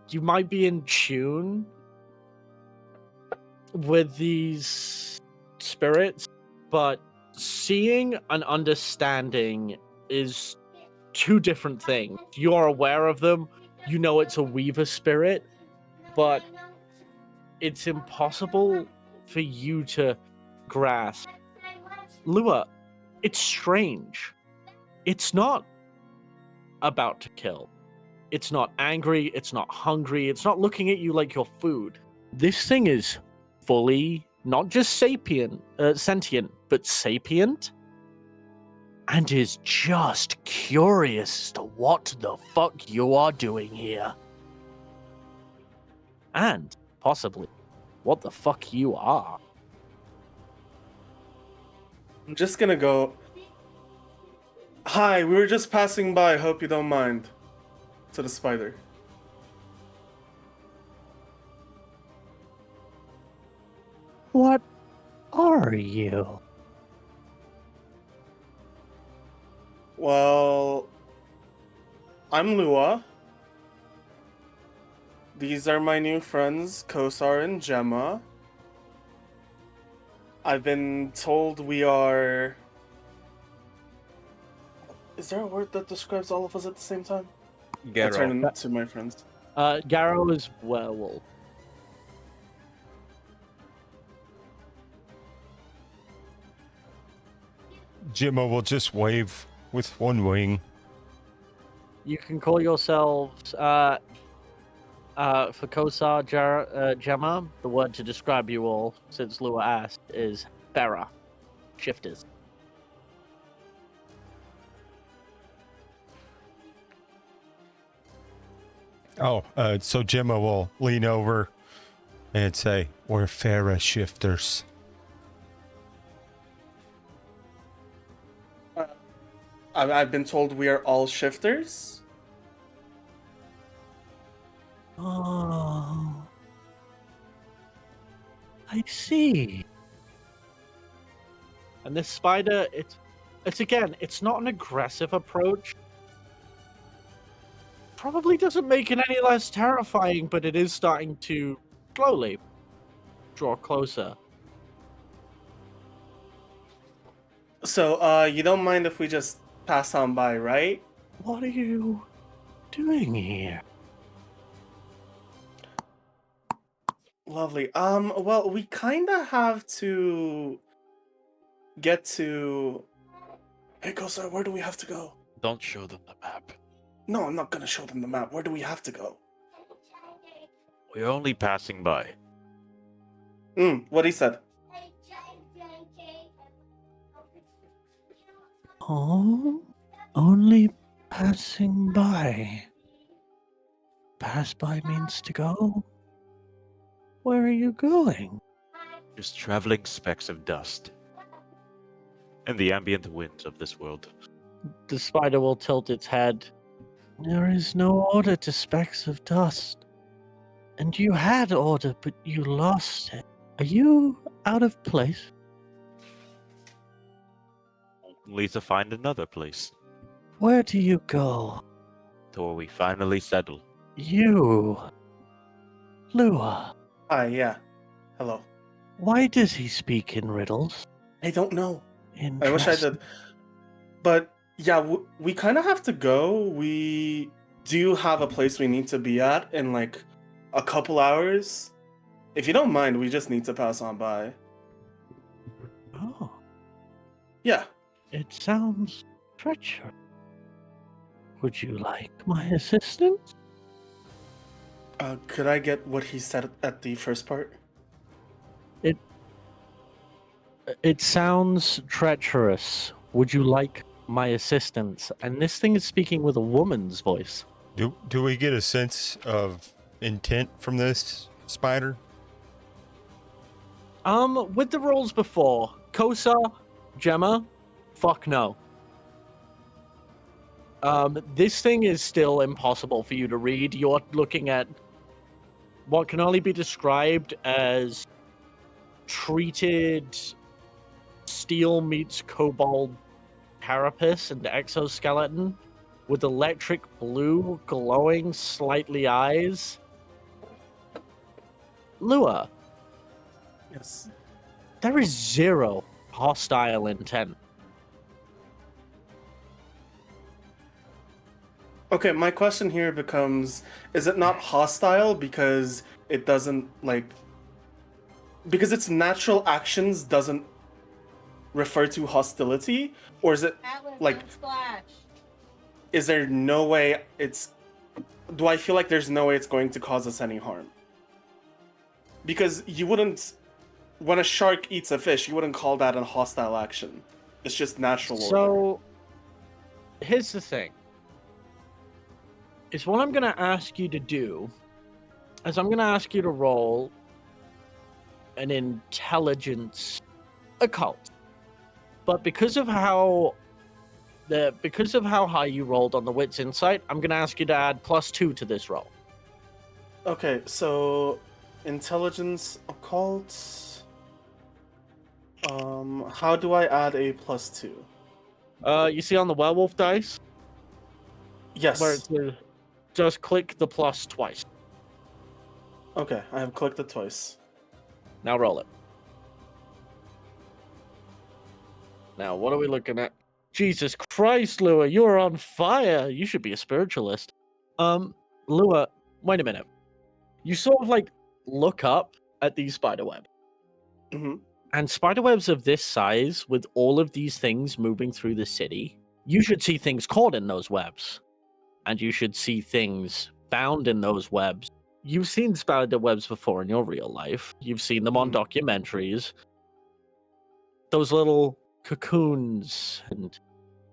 you might be in tune with these spirits, but seeing and understanding is 2 different things. You are aware of them, you know it's a weaver spirit, but it's impossible for you to grasp. Lua, it's strange. It's not about to kill. It's not angry, it's not hungry, it's not looking at you like your food. This thing is fully, not just sentient, but sapient, and is just curious as to what the fuck you are doing here. And, possibly, what the fuck you are. I'm just gonna go. Hi, we were just passing by. Hope you don't mind. To the spider. What are you? Well, I'm Lua. These are my new friends, Kosar and Gemma. I've been told we are... Is there a word that describes all of us at the same time? I'll turn to my friends. Garrow is werewolf. Jimmo will just wave with one wing. You can call yourselves, for Kosar, Gemma, the word to describe you all, since Lua asked, is Bera, shifters. Oh, so Jimmo will lean over and say, "We're Farah shifters." I've been told we are all shifters. Oh, I see. And this spider, it's not an aggressive approach. Probably doesn't make it any less terrifying, but it is starting to slowly draw closer. So, you don't mind if we just pass on by, right? What are you doing here? Lovely. Well, we kinda have to get to... Hey, Kosar, where do we have to go? Don't show them the map. No, I'm not gonna show them the map. Where do we have to go? We're only passing by. What he said. Oh, only passing by. Pass by means to go? Where are you going? Just traveling specks of dust. And the ambient winds of this world. The spider will tilt its head. There is no order to specks of dust. And you had order, but you lost it. Are you out of place? Only to find another place. Where do you go? To where we finally settle. You. Lua. Hi, yeah. Hello. Why does he speak in riddles? I don't know. Interesting. I wish I did. But yeah, we kind of have to go. We do have a place we need to be at in like a couple hours. If you don't mind, we just need to pass on by. Oh, Yeah. it sounds treacherous. Would you like my assistance? Could I get what he said at the first part? It sounds treacherous. Would you like my assistance? And this thing is speaking with a woman's voice. Do we get a sense of intent from this spider? With the rolls before, Kosa, Gemma, fuck no. This thing is still impossible for you to read. You're looking at what can only be described as treated steel meets cobalt carapace and exoskeleton with electric blue glowing slightly eyes. Lua, Yes. there is zero hostile intent. Okay, my question here becomes, is it not hostile because it doesn't like because its natural actions doesn't refer to hostility, or is it Atlas, like don't splash. is there no way it's do I feel like there's no way it's going to cause us any harm? Because you wouldn't when a shark eats a fish, you wouldn't call that a hostile action. It's just natural order. So, here's the thing. Is what I'm going to ask you to do is I'm going to ask you to roll an intelligence occult. But because of how high you rolled on the wits insight, I'm going to ask you to add +2 to this roll. Okay, so intelligence occult. How do I add a +2? You see on the werewolf dice Yes. where it says just click the plus twice. Okay, I have clicked it twice. Now roll it. Now, what are we looking at? Jesus Christ, Lua, you're on fire. You should be a spiritualist. Lua, wait a minute. You sort of like look up at these spiderwebs. Mm-hmm. And spiderwebs of this size, with all of these things moving through the city, you should see things caught in those webs. And you should see things found in those webs. You've seen spider webs before in your real life. You've seen them on documentaries. Those little cocoons and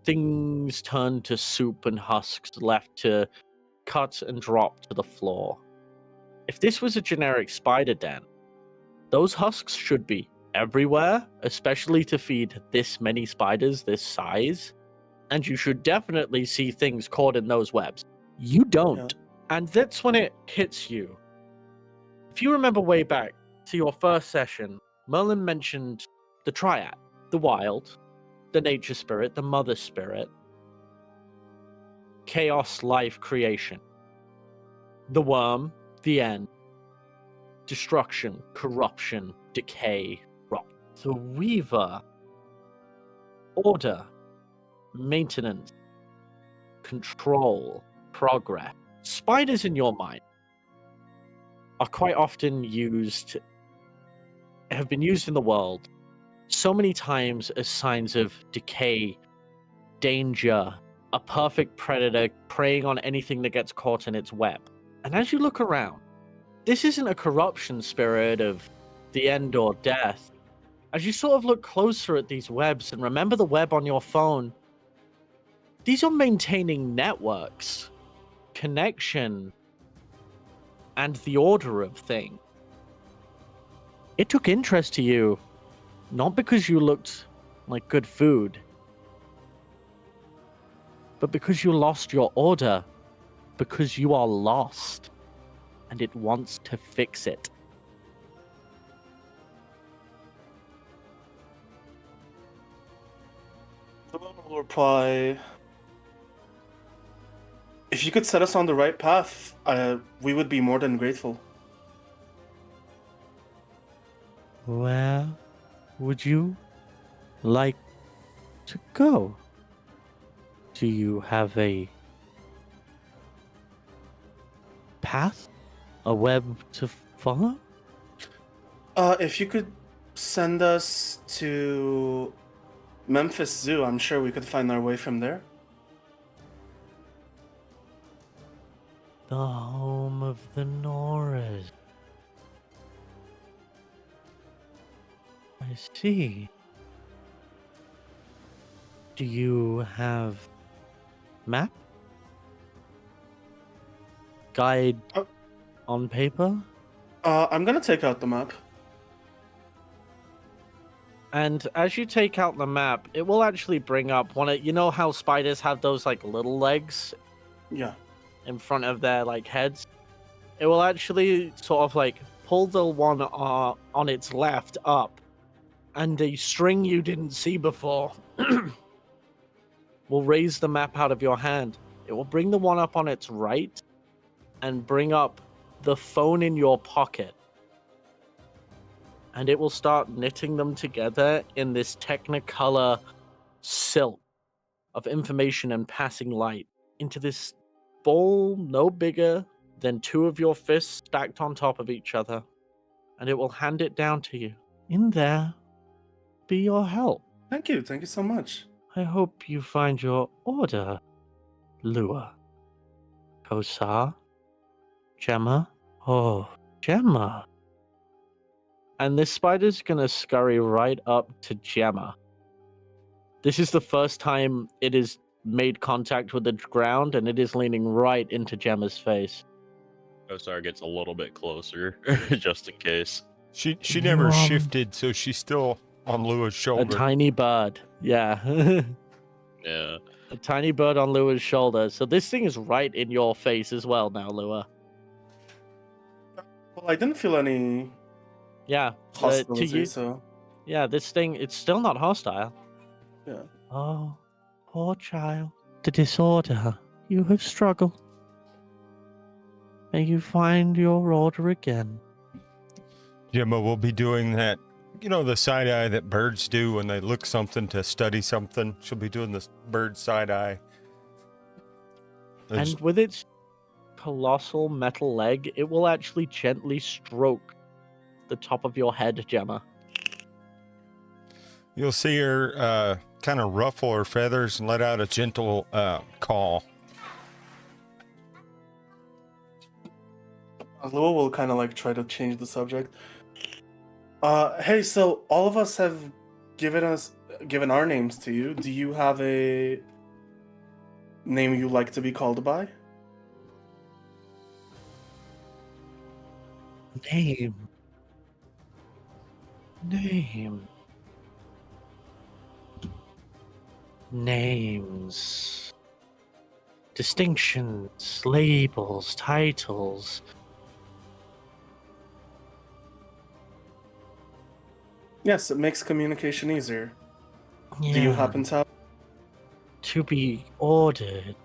things turned to soup and husks left to cut and drop to the floor. If this was a generic spider den, those husks should be everywhere, especially to feed this many spiders this size. And you should definitely see things caught in those webs. You don't. Yeah. And that's when it hits you. If you remember way back to your first session, Merlin mentioned the triad, the wild, the nature spirit, the mother spirit, chaos, life, creation, the worm, the end, destruction, corruption, decay, rot, the weaver, order, maintenance, control, progress. Spiders in your mind are quite often have been used in the world so many times as signs of decay, danger, a perfect predator preying on anything that gets caught in its web. And as you look around, this isn't a corruption spirit of the end or death. As you sort of look closer at these webs and remember the web on your phone, these are maintaining networks, connection, and the order of things. It took interest to you, not because you looked like good food, but because you lost your order, because you are lost, and it wants to fix it. The woman will reply, if you could set us on the right path, we would be more than grateful. Where would you like to go? Do you have a path? A web to follow? If you could send us to Memphis Zoo, I'm sure we could find our way from there. The home of the Noras. I see. Do you have map? Guide Oh. on paper? I'm gonna take out the map. And as you take out the map, it will actually bring up one of, you know how spiders have those like little legs Yeah. in front of their like heads? It will actually sort of like pull the one on its left up, and a string you didn't see before will raise the map out of your hand. It will bring the one up on its right and bring up the phone in your pocket. And it will start knitting them together in this technicolor silk of information and passing light into this bowl no bigger than two of your fists stacked on top of each other. And it will hand it down to you. In there, be your help. Thank you so much. I hope you find your order, Lua. Kosar? Gemma? Oh, Gemma. And this spider's gonna scurry right up to Gemma. This is the first time it has made contact with the ground, and it is leaning right into Gemma's face. Kosar gets a little bit closer, just in case. She never You, shifted, so she's still on Lua's A shoulder. tiny bird. Yeah. Yeah. A tiny bird on Lua's shoulder. So this thing is right in your face as well now, Lua. Well, I didn't feel any Yeah. hostility, to you, so yeah, this thing, it's still not hostile. yeah. Oh, poor child. The disorder. You have struggled. May you find your order again. Gemma will be doing that, you know, the side eye that birds do when they look something to study something. She'll be doing this bird side eye. And with its colossal metal leg, it will actually gently stroke the top of your head, Gemma. You'll see her kind of ruffle her feathers and let out a gentle call. Lua will kind of like try to change the subject. Hey, so all of us have given our names to you. Do you have a name you like to be called by? Name. Names. Distinctions, labels, titles. Yes, it makes communication easier. Yeah. Do you happen to have? To be ordered.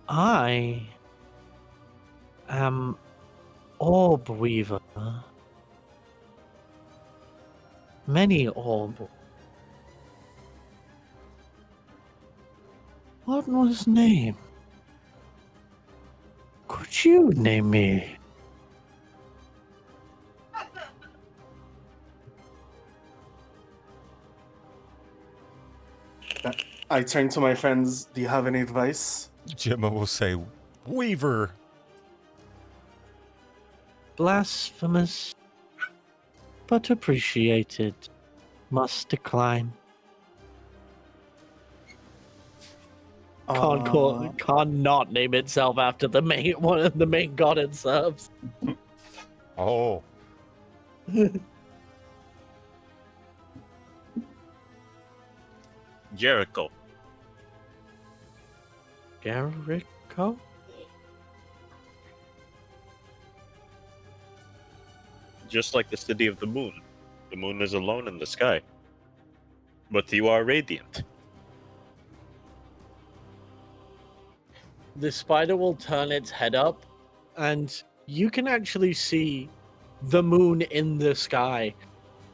I am Orb Weaver. Many orb. What was name? Could you name me? I turn to my friends. Do you have any advice? Gemma will say, Weaver. Blasphemous, but appreciated. Must decline. Can't not name itself after the main one of the main god it serves. Oh. Jericho. Jericho? Just like the city of the moon. The moon is alone in the sky. But you are radiant. The spider will turn its head up and you can actually see the moon in the sky,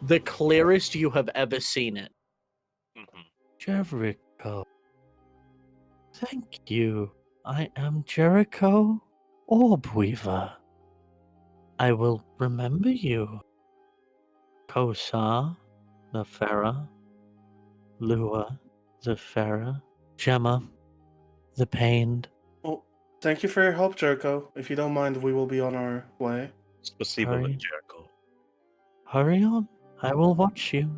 the clearest you have ever seen it. Mhm. Jericho. Thank you. I am Jericho Orbweaver. I will remember you. Kosar, Nefera, Lua, Zephyra, Gemma, the Pained. Well, thank you for your help, Jericho. If you don't mind, we will be on our way. Спасибо, Hurry. Jericho. Hurry on. I will watch you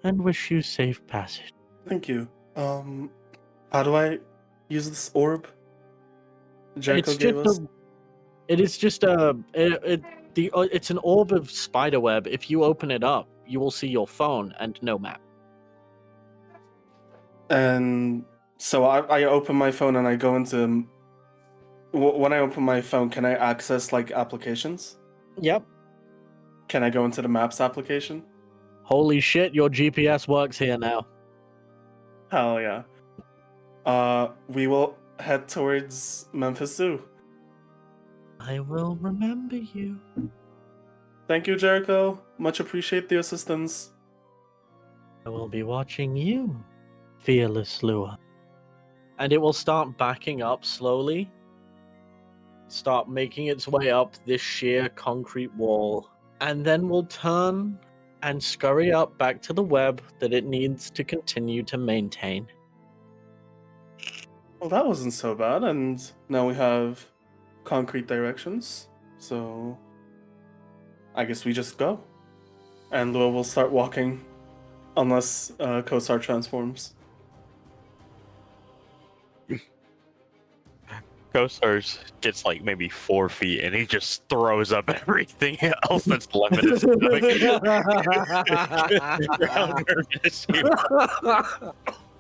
and wish you safe passage. Thank you. How do I use this orb Jericho gave us? It's an orb of spiderweb. If you open it up, you will see your phone and no map. And so I open my phone and I go into. When I open my phone, can I access like applications? Yep. Can I go into the Maps application? Holy shit, your GPS works here now. Hell yeah. We will head towards Memphis Zoo. I will remember you. Thank you, Jericho. Much appreciate the assistance. I will be watching you, fearless Lua. And it will start backing up slowly. Start making its way up this sheer concrete wall. And then will turn and scurry up back to the web that it needs to continue to maintain. Well, that wasn't so bad, and now we have concrete directions. So I guess we just go. And Lua will start walking unless Kosar transforms. Kosar's gets like maybe 4 feet and he just throws up everything else that's left in his stomach. How nervous he was.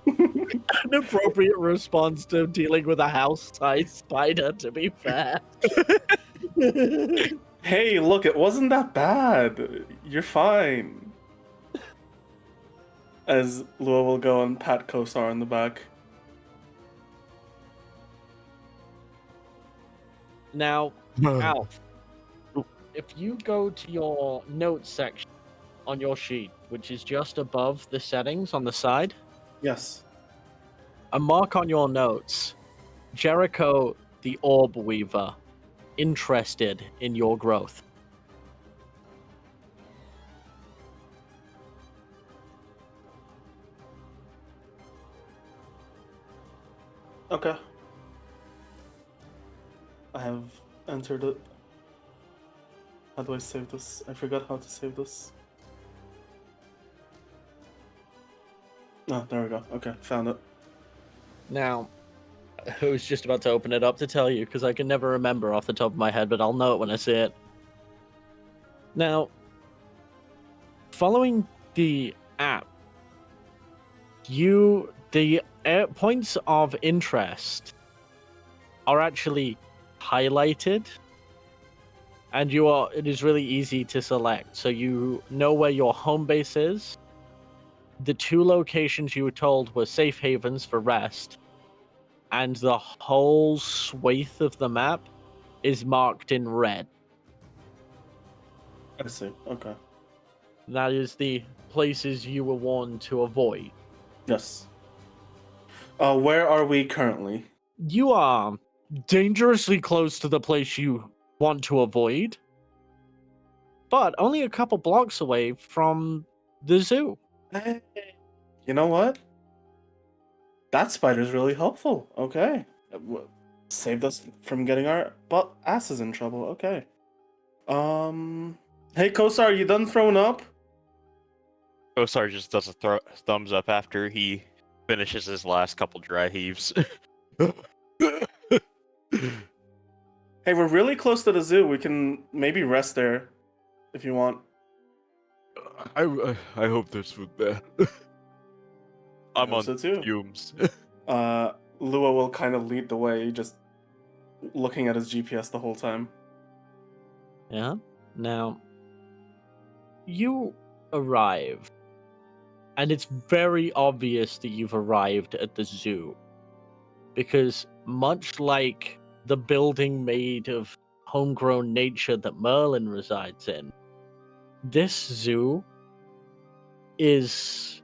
An appropriate response to dealing with a house-sized spider, to be fair. Hey, look, it wasn't that bad. You're fine. As Lua will go and pat Kosar on the back. Now, Alf, if you go to your notes section on your sheet, which is just above the settings on the side, Yes. a mark on your notes, Jericho the Orb Weaver, interested in your growth. Okay. I have entered it. How do I save this? I forgot how to save this. Oh, there we go. Okay, found it. Now, I was just about to open it up to tell you, because I can never remember off the top of my head, but I'll know it when I see it. Now, following the app, the points of interest are actually highlighted, and it is really easy to select. So you know where your home base is. The 2 locations you were told were safe havens for rest, and the whole swathe of the map is marked in red. I see. Okay. That is the places you were warned to avoid. Yes. Where are we currently? You are dangerously close to the place you want to avoid, but only a couple blocks away from the zoo. Hey, you know what? That spider's really helpful. Okay. Saved us from getting our asses in trouble. Okay. Hey, Kosar, you done throwing up? Kosar just does a thumbs up after he finishes his last couple dry heaves. Hey, we're really close to the zoo. We can maybe rest there if you want. I hope there's food there. I'm hope on so too. fumes. Lua will kind of lead the way, just looking at his GPS the whole time. Yeah. Now, you arrive, and it's very obvious that you've arrived at the zoo, because much like the building made of homegrown nature that Merlin resides in. This zoo is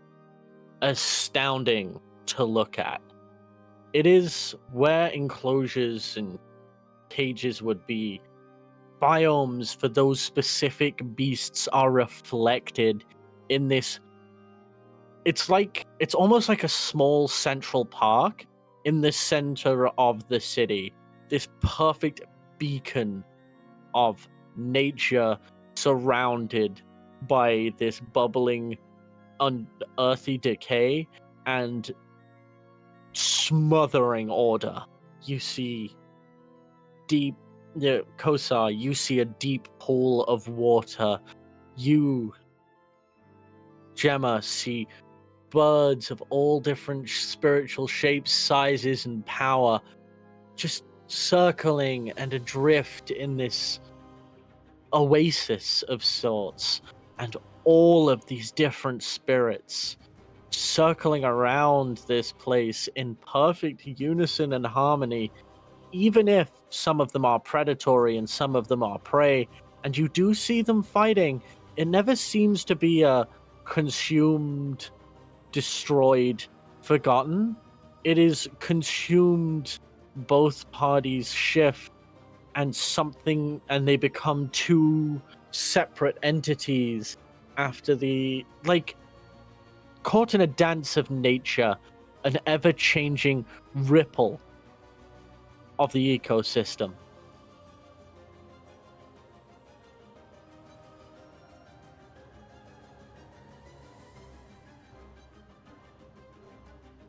astounding to look at. It is where enclosures and cages would be. Biomes for those specific beasts are reflected in this. It's almost like a small central park in the center of the city. This perfect beacon of nature surrounded by this bubbling unearthly decay and smothering order. You see deep, Kosar, you see a deep pool of water. You, Gemma, see birds of all different spiritual shapes, sizes, and power just circling and adrift in this oasis of sorts, and all of these different spirits circling around this place in perfect unison and harmony, even if some of them are predatory and some of them are prey, and you do see them fighting. It never seems to be a consumed, destroyed, forgotten. It is consumed, both parties shift, and they become two separate entities after the, caught in a dance of nature, an ever-changing ripple of the ecosystem.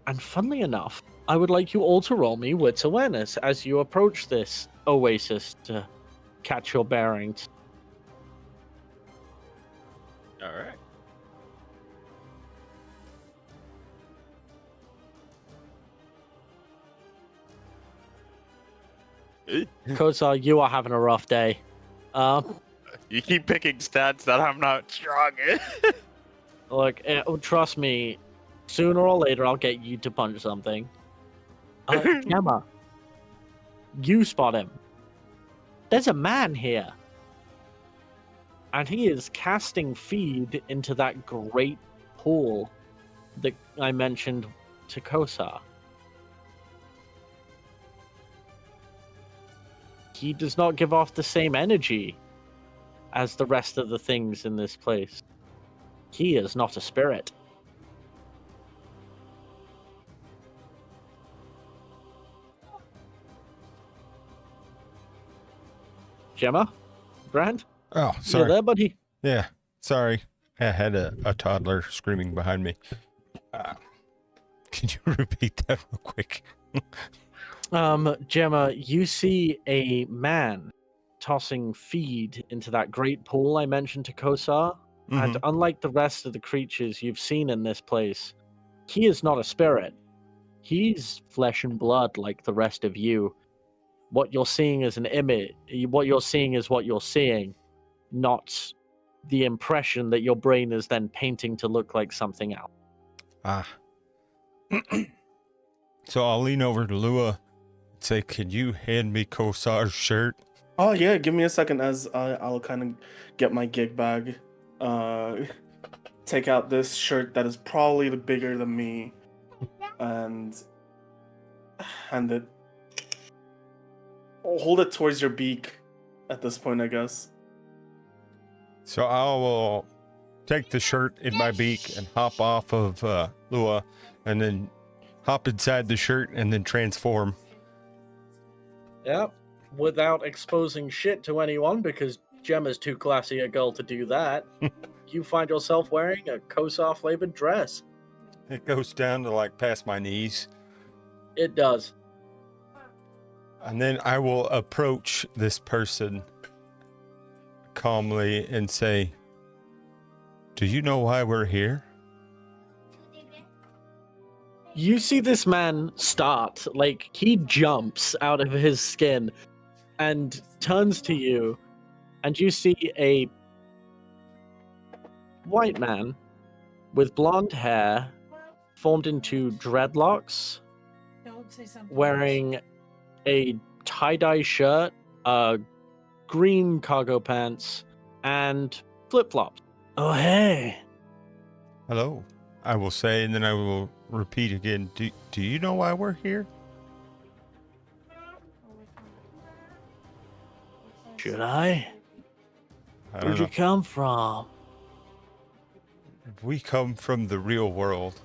And funnily enough, I would like you all to roll me wits awareness as you approach this oasis to catch your bearings. All right. Kosar, you are having a rough day. You keep picking stats that I'm not strong in. Look, trust me, sooner or later I'll get you to punch something. Gemma, you spot him. There's a man here. And he is casting feed into that great pool that I mentioned to Kosar. He does not give off the same energy as the rest of the things in this place. He is not a spirit. Gemma? Grant? Oh, You sorry. there, buddy? Yeah, sorry. I had a toddler screaming behind me. Can you repeat that real quick? Gemma, you see a man tossing feed into that great pool I mentioned to Kosar, and Mhm. unlike the rest of the creatures you've seen in this place, he is not a spirit. He's flesh and blood like the rest of you. What you're seeing is an image. What you're seeing is what you're seeing, not the impression that your brain is then painting to look like something else. Ah. So I'll lean over to Lua and say, "Could you hand me Kosar's shirt?" Oh yeah, give me a second as I'll kind of get my gig bag, take out this shirt that is probably bigger than me, and hand it. Hold it towards your beak at this point, I guess. So I will take the shirt in my beak and hop off of Lua, and then hop inside the shirt and then transform. Yep. Without exposing shit to anyone, because Gemma's too classy a girl to do that, you find yourself wearing a Kosar flavored dress. It goes down to like past my knees. It does. And then I will approach this person calmly and say, "Do you know why we're here?" You see this man start, he jumps out of his skin and turns to you, and you see a white man with blonde hair formed into dreadlocks, Don't say something. wearing a tie-dye shirt, green cargo pants, and flip-flops. Oh, hey. Hello, I will say, and then I will repeat again. Do you know why we're here? Should I? I don't Where'd you know. come from? We come from the real world.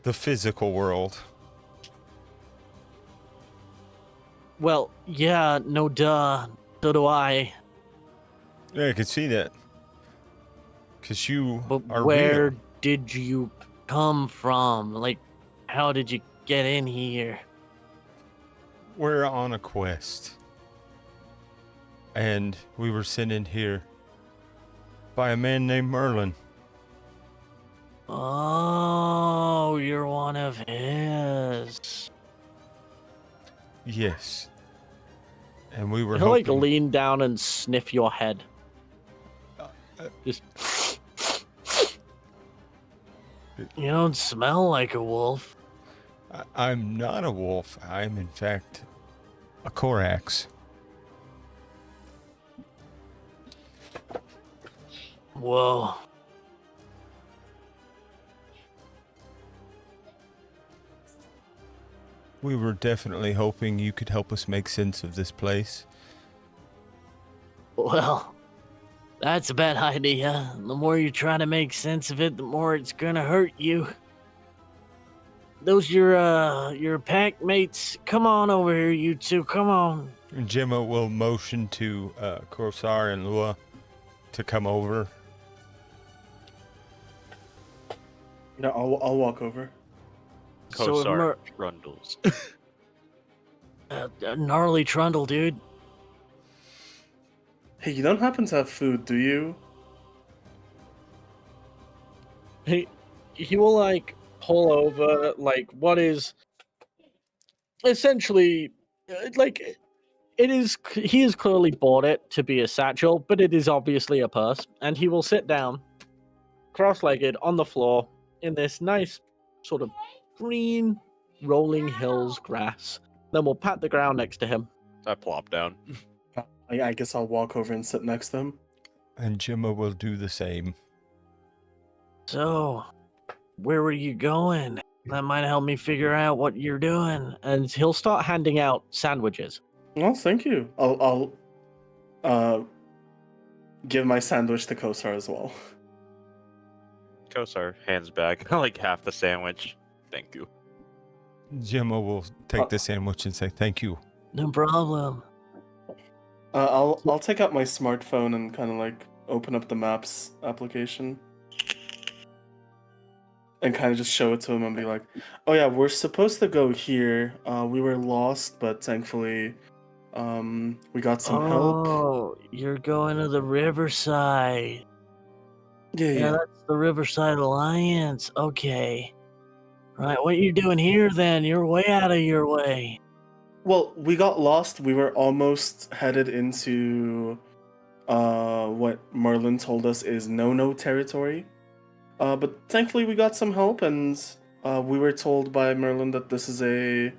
The physical world. Well, yeah, no duh. So do I. Yeah, I can see that. Because you But are where real. did you come from? Like, how did you get in here? We're on a quest. And we were sent in here by a man named Merlin. Oh, you're one of his. Yes. And we were He'll like hoping... lean down and sniff your head. Just. You don't smell like a wolf. I'm not a wolf. I'm, in fact, a Korax. Whoa. We were definitely hoping you could help us make sense of this place. Well, that's a bad idea. The more you try to make sense of it, the more it's gonna hurt you. Those your pack mates. Come on over here, you two. Come on. And Gemma will motion to Korsar and Lua to come over. No, I'll walk over. So Kosar trundles. a gnarly trundle, dude. Hey, you don't happen to have food, do you? He will like pull over like what is essentially like it is. He has clearly bought it to be a satchel, but it is obviously a purse, and he will sit down, cross-legged on the floor in this nice sort of green rolling hills grass. Then we'll pat the ground next to him. I plop down. I guess I'll walk over and sit next to him. And Gemma will do the same. So, where were you going? That might help me figure out what you're doing. And he'll start handing out sandwiches. Oh, thank you. I'll give my sandwich to Kosar as well. Kosar hands back like half the sandwich. Thank you. Gemma will take the sandwich and say thank you. No problem. I'll take out my smartphone and kind of like open up the maps application and kind of just show it to him and be like, "Oh yeah, we're supposed to go here. We were lost, but thankfully, we got some help." Oh, you're going to the Riverside. Yeah, Yeah, that's the Riverside Alliance. Okay. Right, what you doing here then? You're way out of your way. Well, we got lost. We were almost headed into what Merlin told us is no-no territory. But thankfully we got some help, and we were told by Merlin that this is a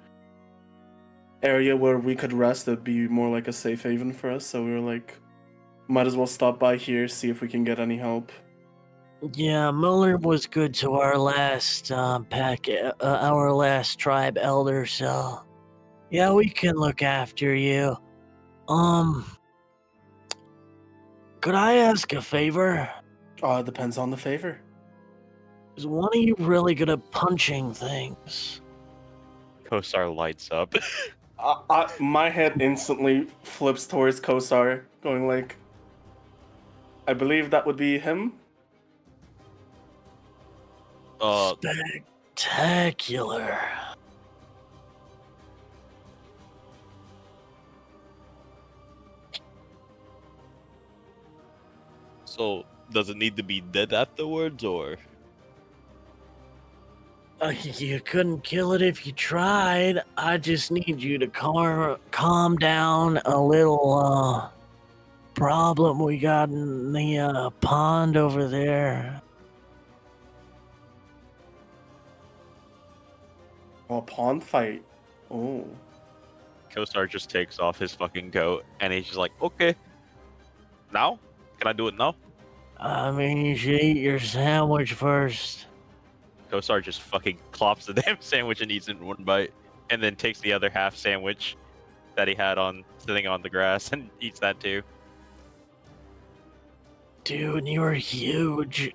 area where we could rest. It'd be more like a safe haven for us. So we were like, might as well stop by here, see if we can get any help. Yeah, Muller was good to our last our last tribe elder, so yeah, we can look after you. Could I ask a favor? It depends on the favor. Is one of you really good at punching things? Kosar lights up. My head instantly flips towards Kosar, going like, I believe that would be him. Spectacular. So, does it need to be dead afterwards, or? You couldn't kill it if you tried. I just need you to calm down a little problem we got in the pond over there. A pond fight. Oh. Kosar just takes off his fucking coat and he's just like, okay. Now? Can I do it now? I mean, you should eat your sandwich first. Kosar just fucking clops the damn sandwich and eats it in one bite, and then takes the other half sandwich that he had on sitting on the grass and eats that too. Dude, you are huge.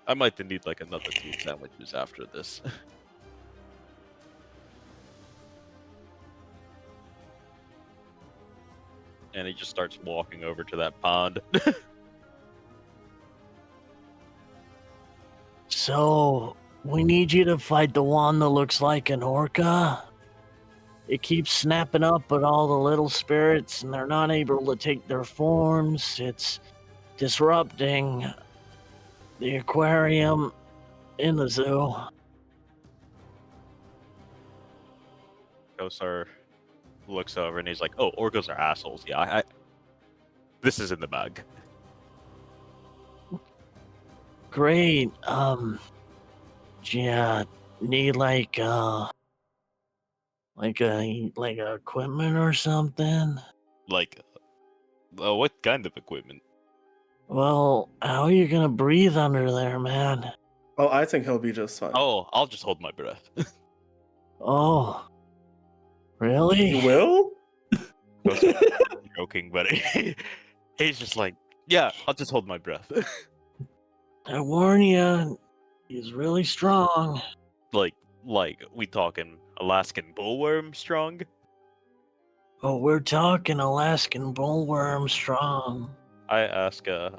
I might need like another 2 sandwiches after this. And he just starts walking over to that pond. So, we need you to fight the one that looks like an orca. It keeps snapping up at all the little spirits, and they're not able to take their forms. It's disrupting the aquarium in the zoo. Kosar looks over and he's like, "Oh, orcas are assholes. Yeah, I this is in the bag." Great. Yeah, need like a equipment or something. Like, what kind of equipment? Well, how are you gonna breathe under there, man? Oh, I think he'll be just fine. Oh, I'll just hold my breath. Oh, really? You will? Kosar's joking, but he's just like, "Yeah, I'll just hold my breath." I warn you, he's really strong. like we talking Alaskan bullworm strong? Oh, we're talking Alaskan bullworm strong. I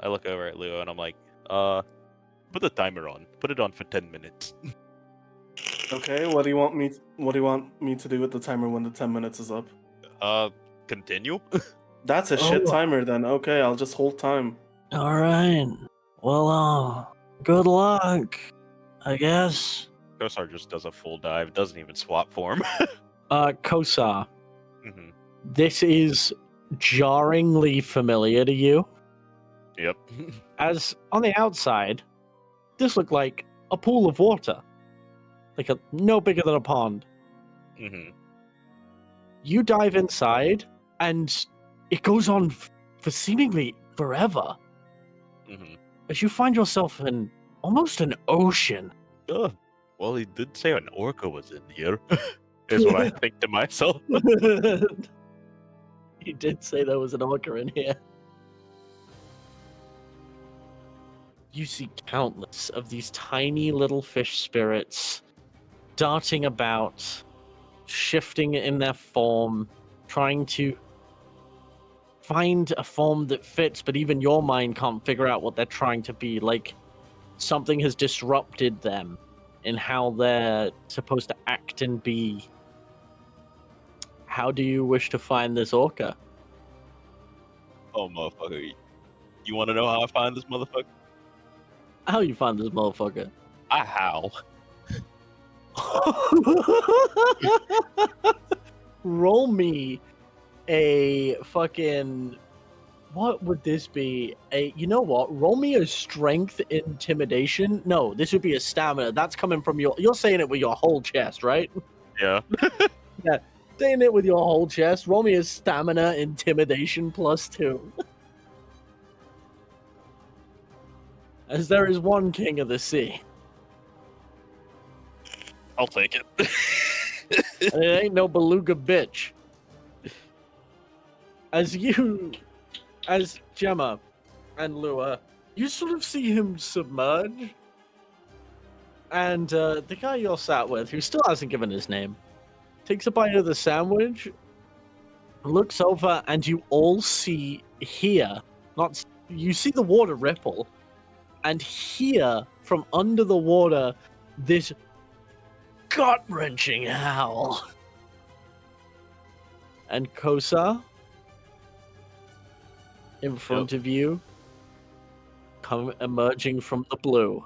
look over at Leo and I'm like, put the timer on. Put it on for 10 minutes. Okay, what do you want me to do with the timer when the 10 minutes is up? Continue? That's a shit Oh. timer then. Okay, I'll just hold time. All right. Well, good luck, I guess. Kosar just does a full dive, doesn't even swap form. Kosar, hmm this is jarringly familiar to you. Yep. As on the outside, this looked like a pool of water. Like no bigger than a pond. hmm You dive inside, and it goes on for seemingly forever. hmm As you find yourself in almost an ocean. Oh, well, he did say an orca was in here, is what I think to myself. He did say there was an orca in here. You see countless of these tiny little fish spirits darting about, shifting in their form, trying to find a form that fits, but even your mind can't figure out what they're trying to be. Like, something has disrupted them in how they're supposed to act and be. How do you wish to find this orca? Oh, motherfucker. You want to know how I find this motherfucker? How you find this motherfucker? I howl. Roll me a fucking... What would this be? You know what? Roll me a strength intimidation. No, this would be a stamina. That's coming from your... You're saying it with your whole chest, right? Yeah. Yeah. Saying it with your whole chest. Roll me a stamina intimidation +2. As there is one king of the sea. I'll take it. And it ain't no beluga bitch. As Gemma and Lua, you sort of see him submerge. And the guy you're sat with, who still hasn't given his name, takes a bite of the sandwich, looks over, and you all see here, you see the water ripple, and hear from under the water this gut-wrenching howl. And Kosa, in front of you, come emerging from the blue.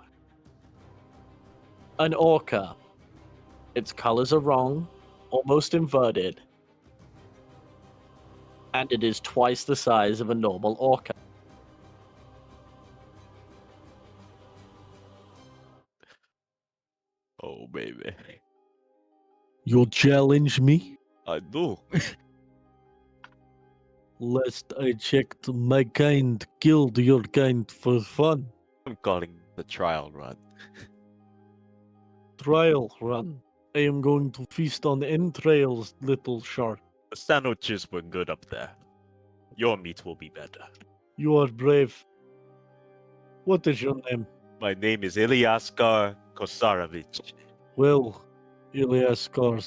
An orca. Its colors are wrong, almost inverted. And it is twice the size of a normal orca. Oh You challenge me? I do. Lest I checked my kind killed your kind for fun. I'm calling the trial run. Trial run. I am going to feast on entrails, little shark. The sandwiches were good up there. Your meat will be better. You are brave. What is your name? My name is Ilyaskar Kosarovich. Well, Ilyaskar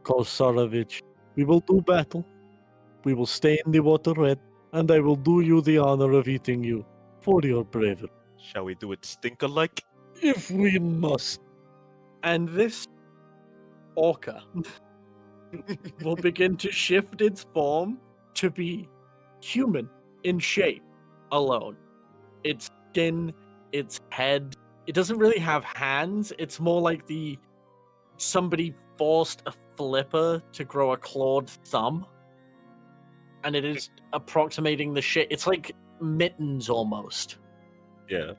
Kosarovich, we will do battle. We will stay in the water red, and I will do you the honor of eating you for your bravery. Shall we do it stinker-like? If we must. And this orca will begin to shift its form to be human in shape alone. Its skin, its head, it doesn't really have hands. It's more like somebody forced a flipper to grow a clawed thumb. And it is approximating the shape. It's like mittens almost. Yeah.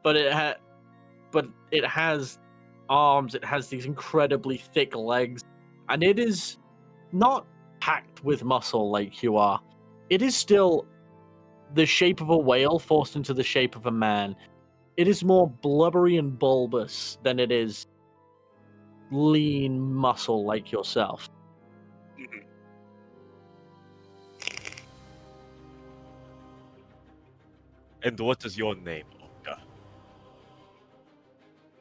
But it has arms, it has these incredibly thick legs, and it is not packed with muscle like you are. It is still the shape of a whale forced into the shape of a man. It is more blubbery and bulbous than it is lean muscle like yourself. And what is your name, Orca?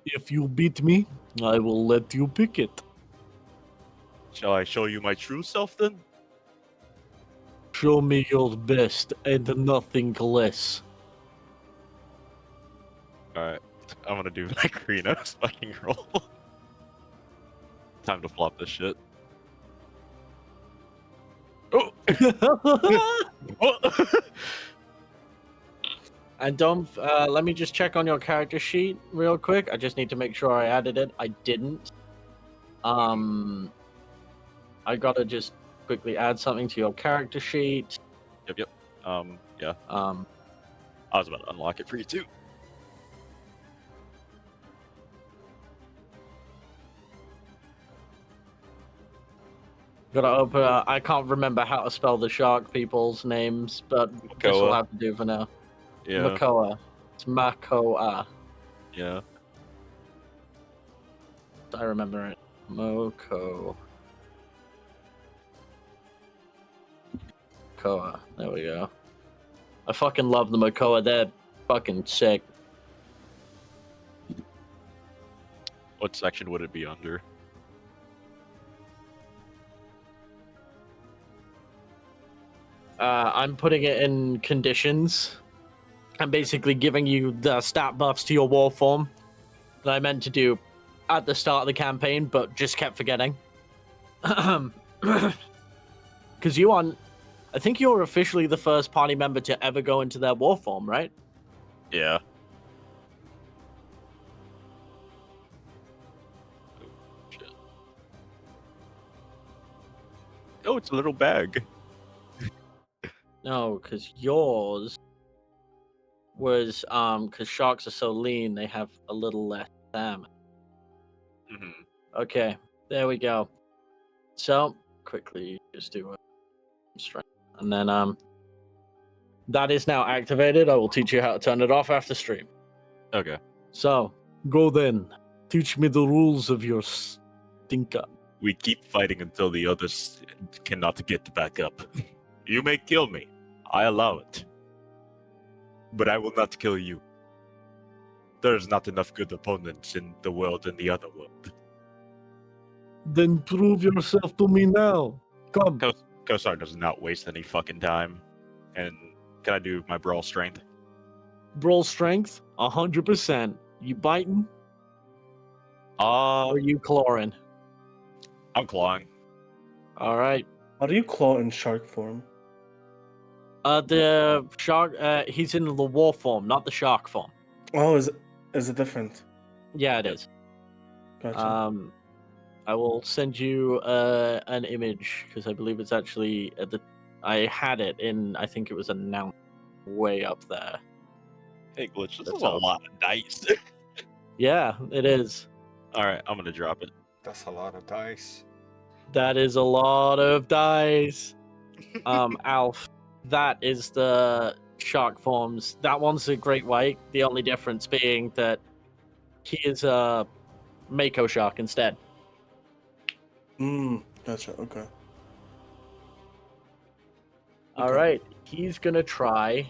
If you beat me, I will let you pick it. Shall I show you my true self then? Show me your best and nothing less. Alright, I'm gonna do my Krino's fucking roll. Time to flop this shit. Oh! Oh! And don't, let me just check on your character sheet real quick. I just need to make sure I added it. I didn't. I gotta just quickly add something to your character sheet. Yep. Yeah. I I was about to unlock it for you too. gotta open. I can't remember how to spell the shark people's names, but this will Makoa. have to do for now. Yeah. Makoa. It's Makoa. Yeah. I remember it. Moko. Makoa. There we go. I fucking love the Makoa. They're fucking sick. What section would it be under? I'm putting it in conditions. I'm basically giving you the stat buffs to your war form that I meant to do at the start of the campaign, but just kept forgetting. Because you are, I think you're officially the first party member to ever go into their war form, right? Yeah. Oh, it's a little bag. No, because yours was because sharks are so lean, they have a little less stamina. Mm-hmm. Okay, there we go. So quickly just do a strength, and then that is now activated. I will teach you how to turn it off after stream. Okay. So go then. Teach me the rules of your stinker. We keep fighting until the others cannot get back up. You may kill me. I allow it. But I will not kill you. There's not enough good opponents in the world and the other world. Then prove yourself to me now. Come. Kosar does not waste any fucking time. And can I do my brawl strength? Brawl strength, 100%. You biting or you clawing? I'm clawing. All right. How do you claw in shark form? The shark. He's in the war form, not the shark form. Oh, is it different? Yeah, it is. Gotcha. I will send you an image because I believe it's actually at the. I had it in. I think it was announced way up there. Hey, Glitch, this That's is a all. lot of dice. Yeah, it is. Alright, I'm gonna drop it. That's a lot of dice. That is a lot of dice. Alf, that is the shark forms. That one's a great white. The only difference being that he is a mako shark instead. Gotcha. Okay. All Okay. right, he's gonna try,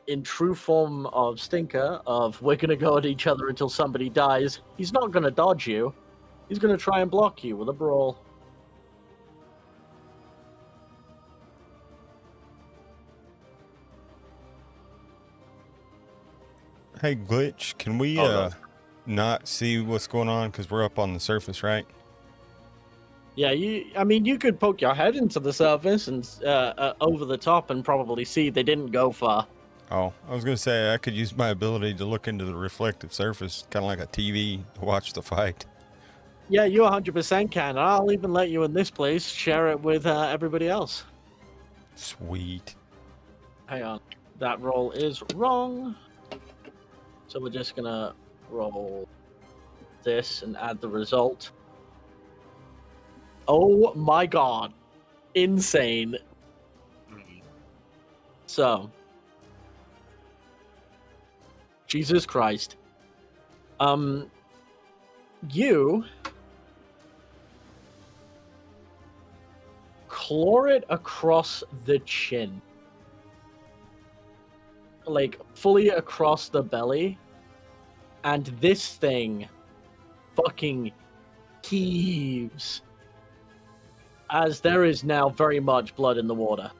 in true form of Stinker, of we're gonna go at each other until somebody dies. He's not gonna dodge you. He's gonna try and block you with a brawl. Hey, Glitch, can we not see what's going on because we're up on the surface, right? Yeah, you could poke your head into the surface and over the top and probably see they didn't go far. Oh, I was gonna say I could use my ability to look into the reflective surface, kind of like a TV, to watch the fight. Yeah, you 100% can. I'll even let you in this place share it with everybody else. Sweet. Hang on. That roll is wrong. So we're just gonna roll this and add the result. Oh my god. Insane. So. Jesus Christ. You claw it across the chin. Like, fully across the belly. And this thing fucking heaves. As there is now very much blood in the water.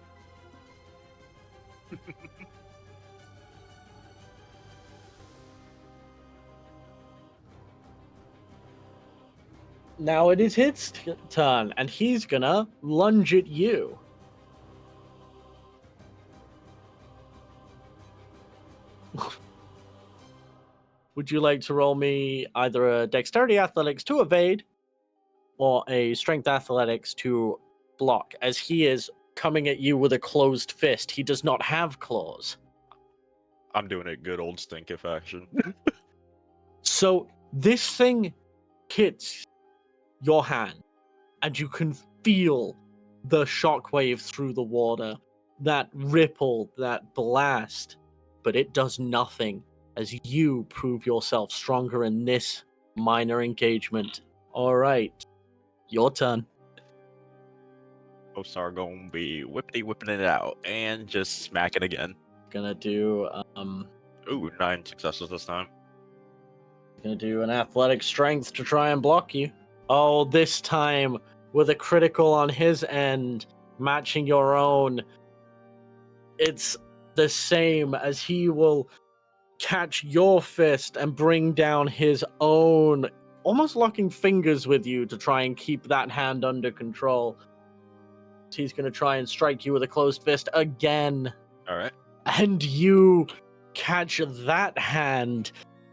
Now it is his turn, and he's gonna lunge at you. Would you like to roll me either a dexterity athletics to evade or a strength athletics to block, as he is coming at you with a closed fist? He does not have claws. I'm doing a good old stinkif action. So this thing hits your hand, and you can feel the shockwave through the water, that ripple, that blast, but it does nothing as you prove yourself stronger in this minor engagement. All right, your turn. Osar gonna be whipping it out and just smack it again. Gonna do Ooh, 9 successes this time. gonna do an athletic strength to try and block you. Oh, this time with a critical on his end, matching your own. It's the same, as he will catch your fist and bring down his own, almost locking fingers with you to try and keep that hand under control. He's going to try and strike you with a closed fist again. All right. And you catch that hand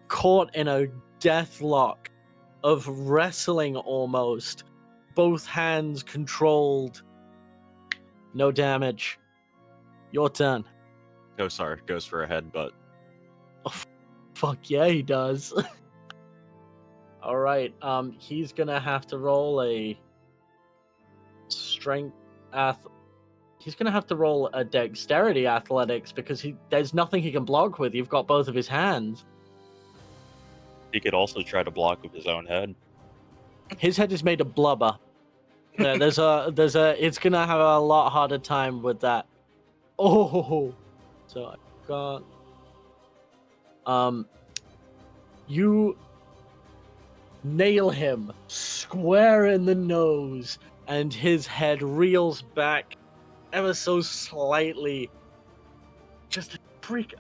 caught in a death lock of wrestling almost. Both hands controlled. No damage. Your turn. Osar goes for a headbutt. Fuck yeah, he does. All right. He's gonna have to roll a strength He's gonna have to roll a dexterity athletics because there's nothing he can block with. You've got both of his hands. He could also try to block with his own head. His head is made of blubber. It's gonna have a lot harder time with that. Oh, so I got. You nail him square in the nose, and his head reels back ever so slightly. Just a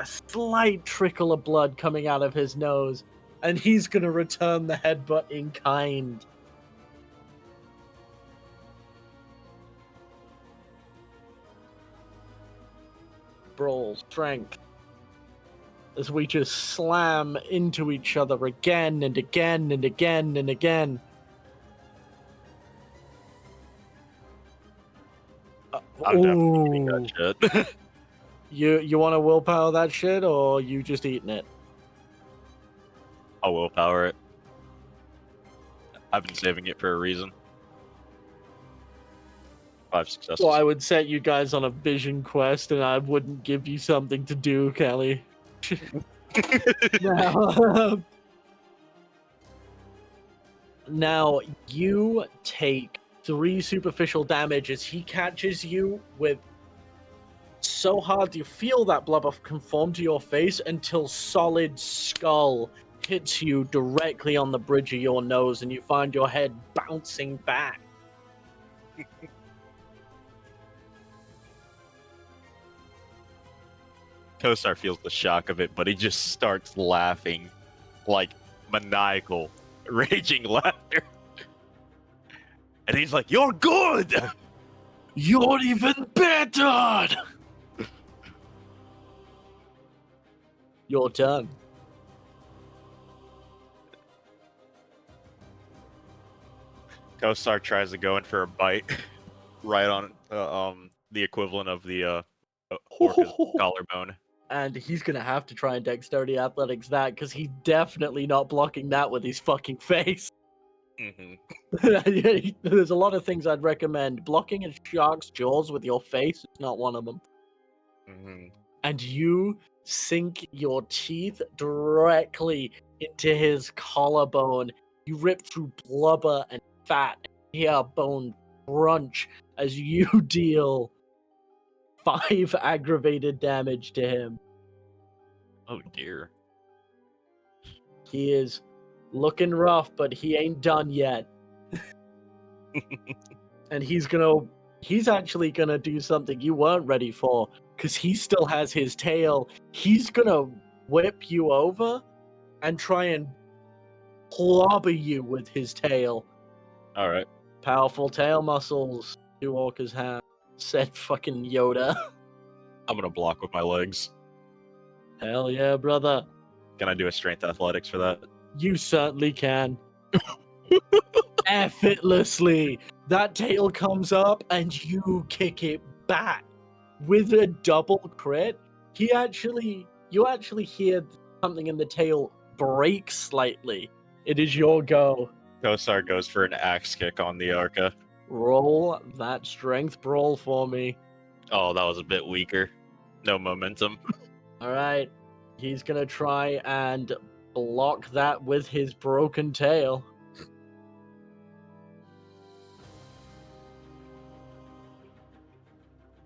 slight trickle of blood coming out of his nose, and he's gonna return the headbutt in kind. Brawl, strength. As we just slam into each other again and again and again and again. I'm definitely eating that shit. You want to willpower that shit, or you just eating it? I'll willpower it. I've been saving it for a reason. 5 successes. Well, I would set you guys on a vision quest, and I wouldn't give you something to do, Kelly. Now, now you take 3 superficial damage as he catches you with so hard you feel that blubber conform to your face until solid skull hits you directly on the bridge of your nose, and you find your head bouncing back. Kosar feels the shock of it, but he just starts laughing like maniacal, raging laughter. And he's like, "You're good! You're even better! Your turn. Kosar tries to go in for a bite, right on the equivalent of the orca's collarbone. And he's gonna have to try and dexterity athletics that, because he's definitely not blocking that with his fucking face. Mm-hmm. There's a lot of things I'd recommend. Blocking a shark's jaws with your face is not one of them. Mm-hmm. And you sink your teeth directly into his collarbone. You rip through blubber and fat and hear bone crunch as you deal 5 aggravated damage to him. Oh dear. He is looking rough, but he ain't done yet. And he's actually gonna do something you weren't ready for, because he still has his tail. He's gonna whip you over and try and clobber you with his tail. All right. Powerful tail muscles, 2 orcas have, said fucking Yoda. I'm gonna block with my legs. Hell yeah, brother. Can I do a strength athletics for that? You certainly can. Effortlessly. That tail comes up and you kick it back with a double crit. You actually hear something in the tail break slightly. It is your go. Kosar goes for an axe kick on the orca. Roll that strength brawl for me. Oh, that was a bit weaker. No momentum. All right. He's going to try and block that with his broken tail.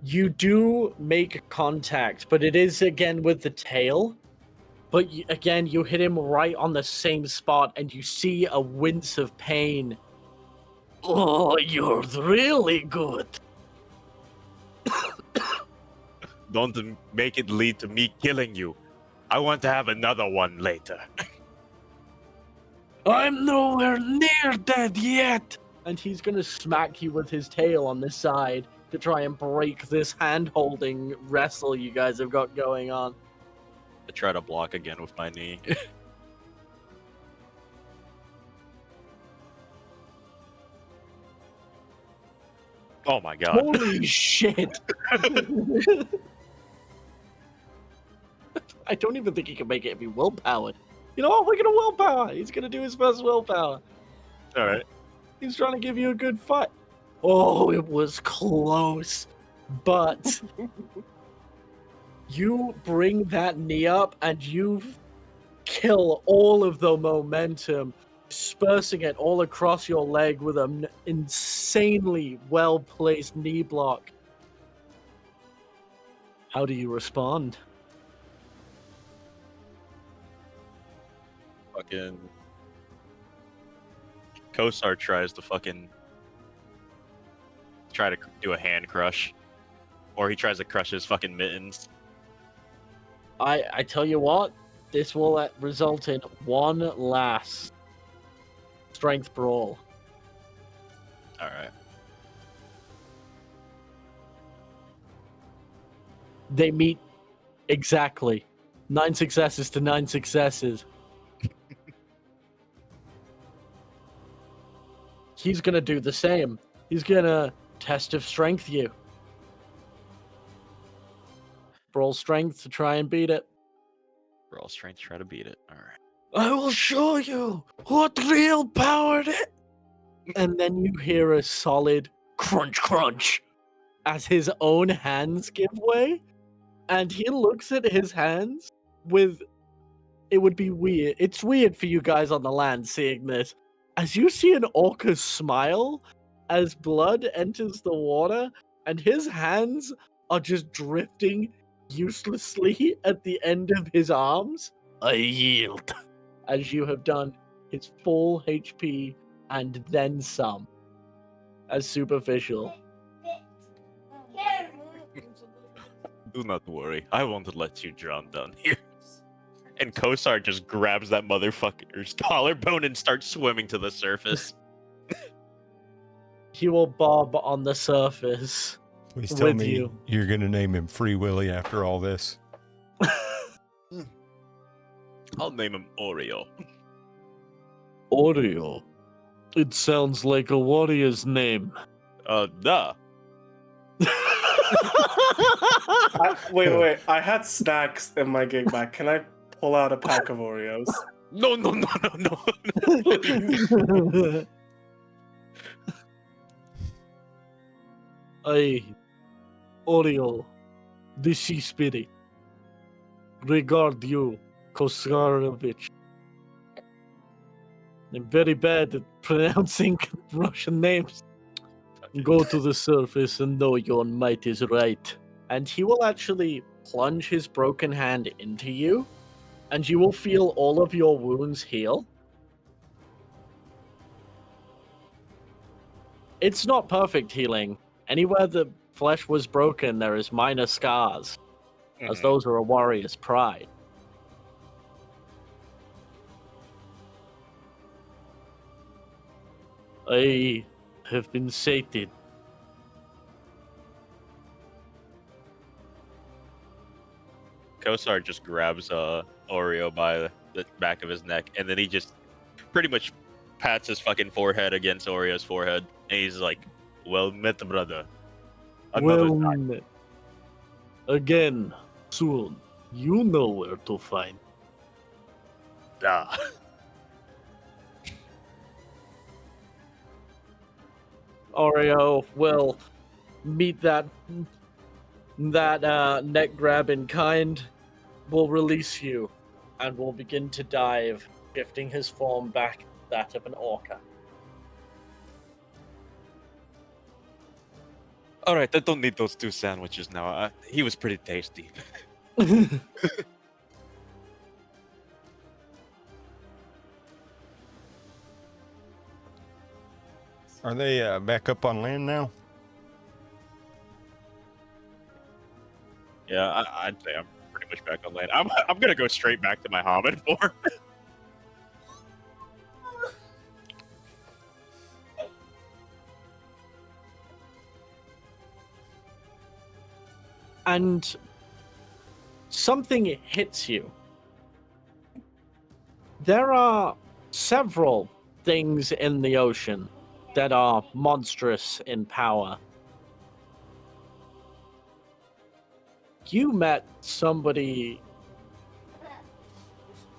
You do make contact, but it is again with the tail. But again, you hit him right on the same spot, and you see a wince of pain. Oh, you're really good. Don't make it lead to me killing you. I want to have another one later. I'm nowhere near dead yet. And he's gonna smack you with his tail on this side to try and break this hand-holding wrestle you guys have got going on. I try to block again with my knee. Oh my god. Holy shit! I don't even think he can make it if he willpowered. You know what? We're gonna willpower. He's gonna do his first willpower. Alright. He's trying to give you a good fight. Oh, it was close. But you bring that knee up and you kill all of the momentum, dispersing it all across your leg with an insanely well-placed knee block. How do you respond? Fucking Kosar tries to try to do a hand crush. Or he tries to crush his fucking mittens. I tell you what, this will result in one last strength brawl. Alright. They meet exactly. 9 successes to 9 successes. He's gonna do the same. He's gonna test of strength you. Brawl strength to try and beat it. Roll strength, try to beat it. Alright. I will show you what real power is. And then you hear a solid crunch, crunch as his own hands give way. And he looks at his hands with. It would be weird. It's weird for you guys on the land seeing this. As you see an orca smile as blood enters the water, and his hands are just drifting uselessly at the end of his arms. I yield. As you have done his full HP and then some. As superficial. Do not worry. I won't let you drown down here. And Kosar just grabs that motherfucker's collarbone and starts swimming to the surface. He will bob on the surface. Please tell with me you. you're going to name him Free Willy after all this. I'll name him Oreo. Oreo. It sounds like a warrior's name. Duh. Wait. I had snacks in my gig bag. Can I pull out a pack of Oreos? No. I, Oreo, the sea spirit, regard you, Kosarovich. I'm very bad at pronouncing Russian names. Go to the surface and know your might is right. And he will actually plunge his broken hand into you, and you will feel all of your wounds heal. It's not perfect healing. Anywhere the flesh was broken, there is minor scars, as those are a warrior's pride. I have been sated. Kosar just grabs Oreo by the back of his neck, and then he just pretty much pats his fucking forehead against Oreo's forehead, and he's like, "Well met, brother. Another Well time." met. Again, soon. You know where to find. Ah. Oreo will meet that neck grab in kind, will release you, and will begin to dive, shifting his form back that of an orca. All right, I don't need those 2 sandwiches now. He was pretty tasty. Are they back up on land now? Yeah, I'd say I'm pretty much back on land. I'm gonna go straight back to my hobbit form. And something hits you. There are several things in the ocean that are monstrous in power. You met somebody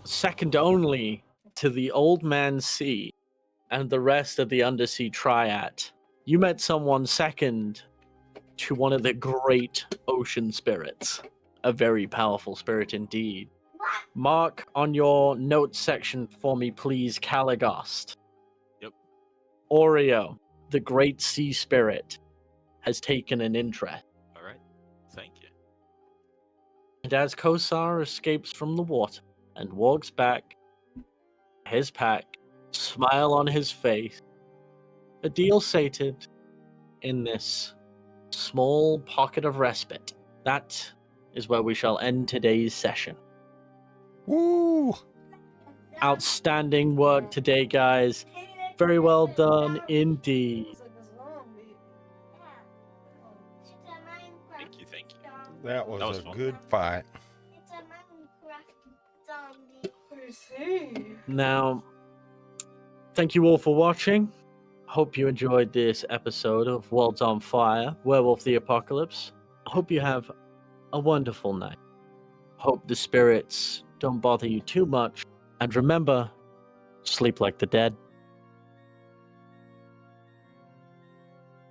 second only to the Old Man Sea and the rest of the Undersea Triad. You met someone second to one of the great ocean spirits. A very powerful spirit indeed. Mark on your notes section for me, please, Caligost. Yep. Oreo, the great sea spirit, has taken an interest. All right, thank you. And as Kosar escapes from the water and walks back, his pack, smile on his face, a deal sated in this small pocket of respite. That is where we shall end today's session. Woo! Outstanding work today, guys. Very well done indeed. Thank you. That was was a fun. good fight. Now, thank you all for watching. Hope you enjoyed this episode of Worlds on Fire, Werewolf the Apocalypse. Hope you have a wonderful night. Hope the spirits don't bother you too much. And remember, sleep like the dead.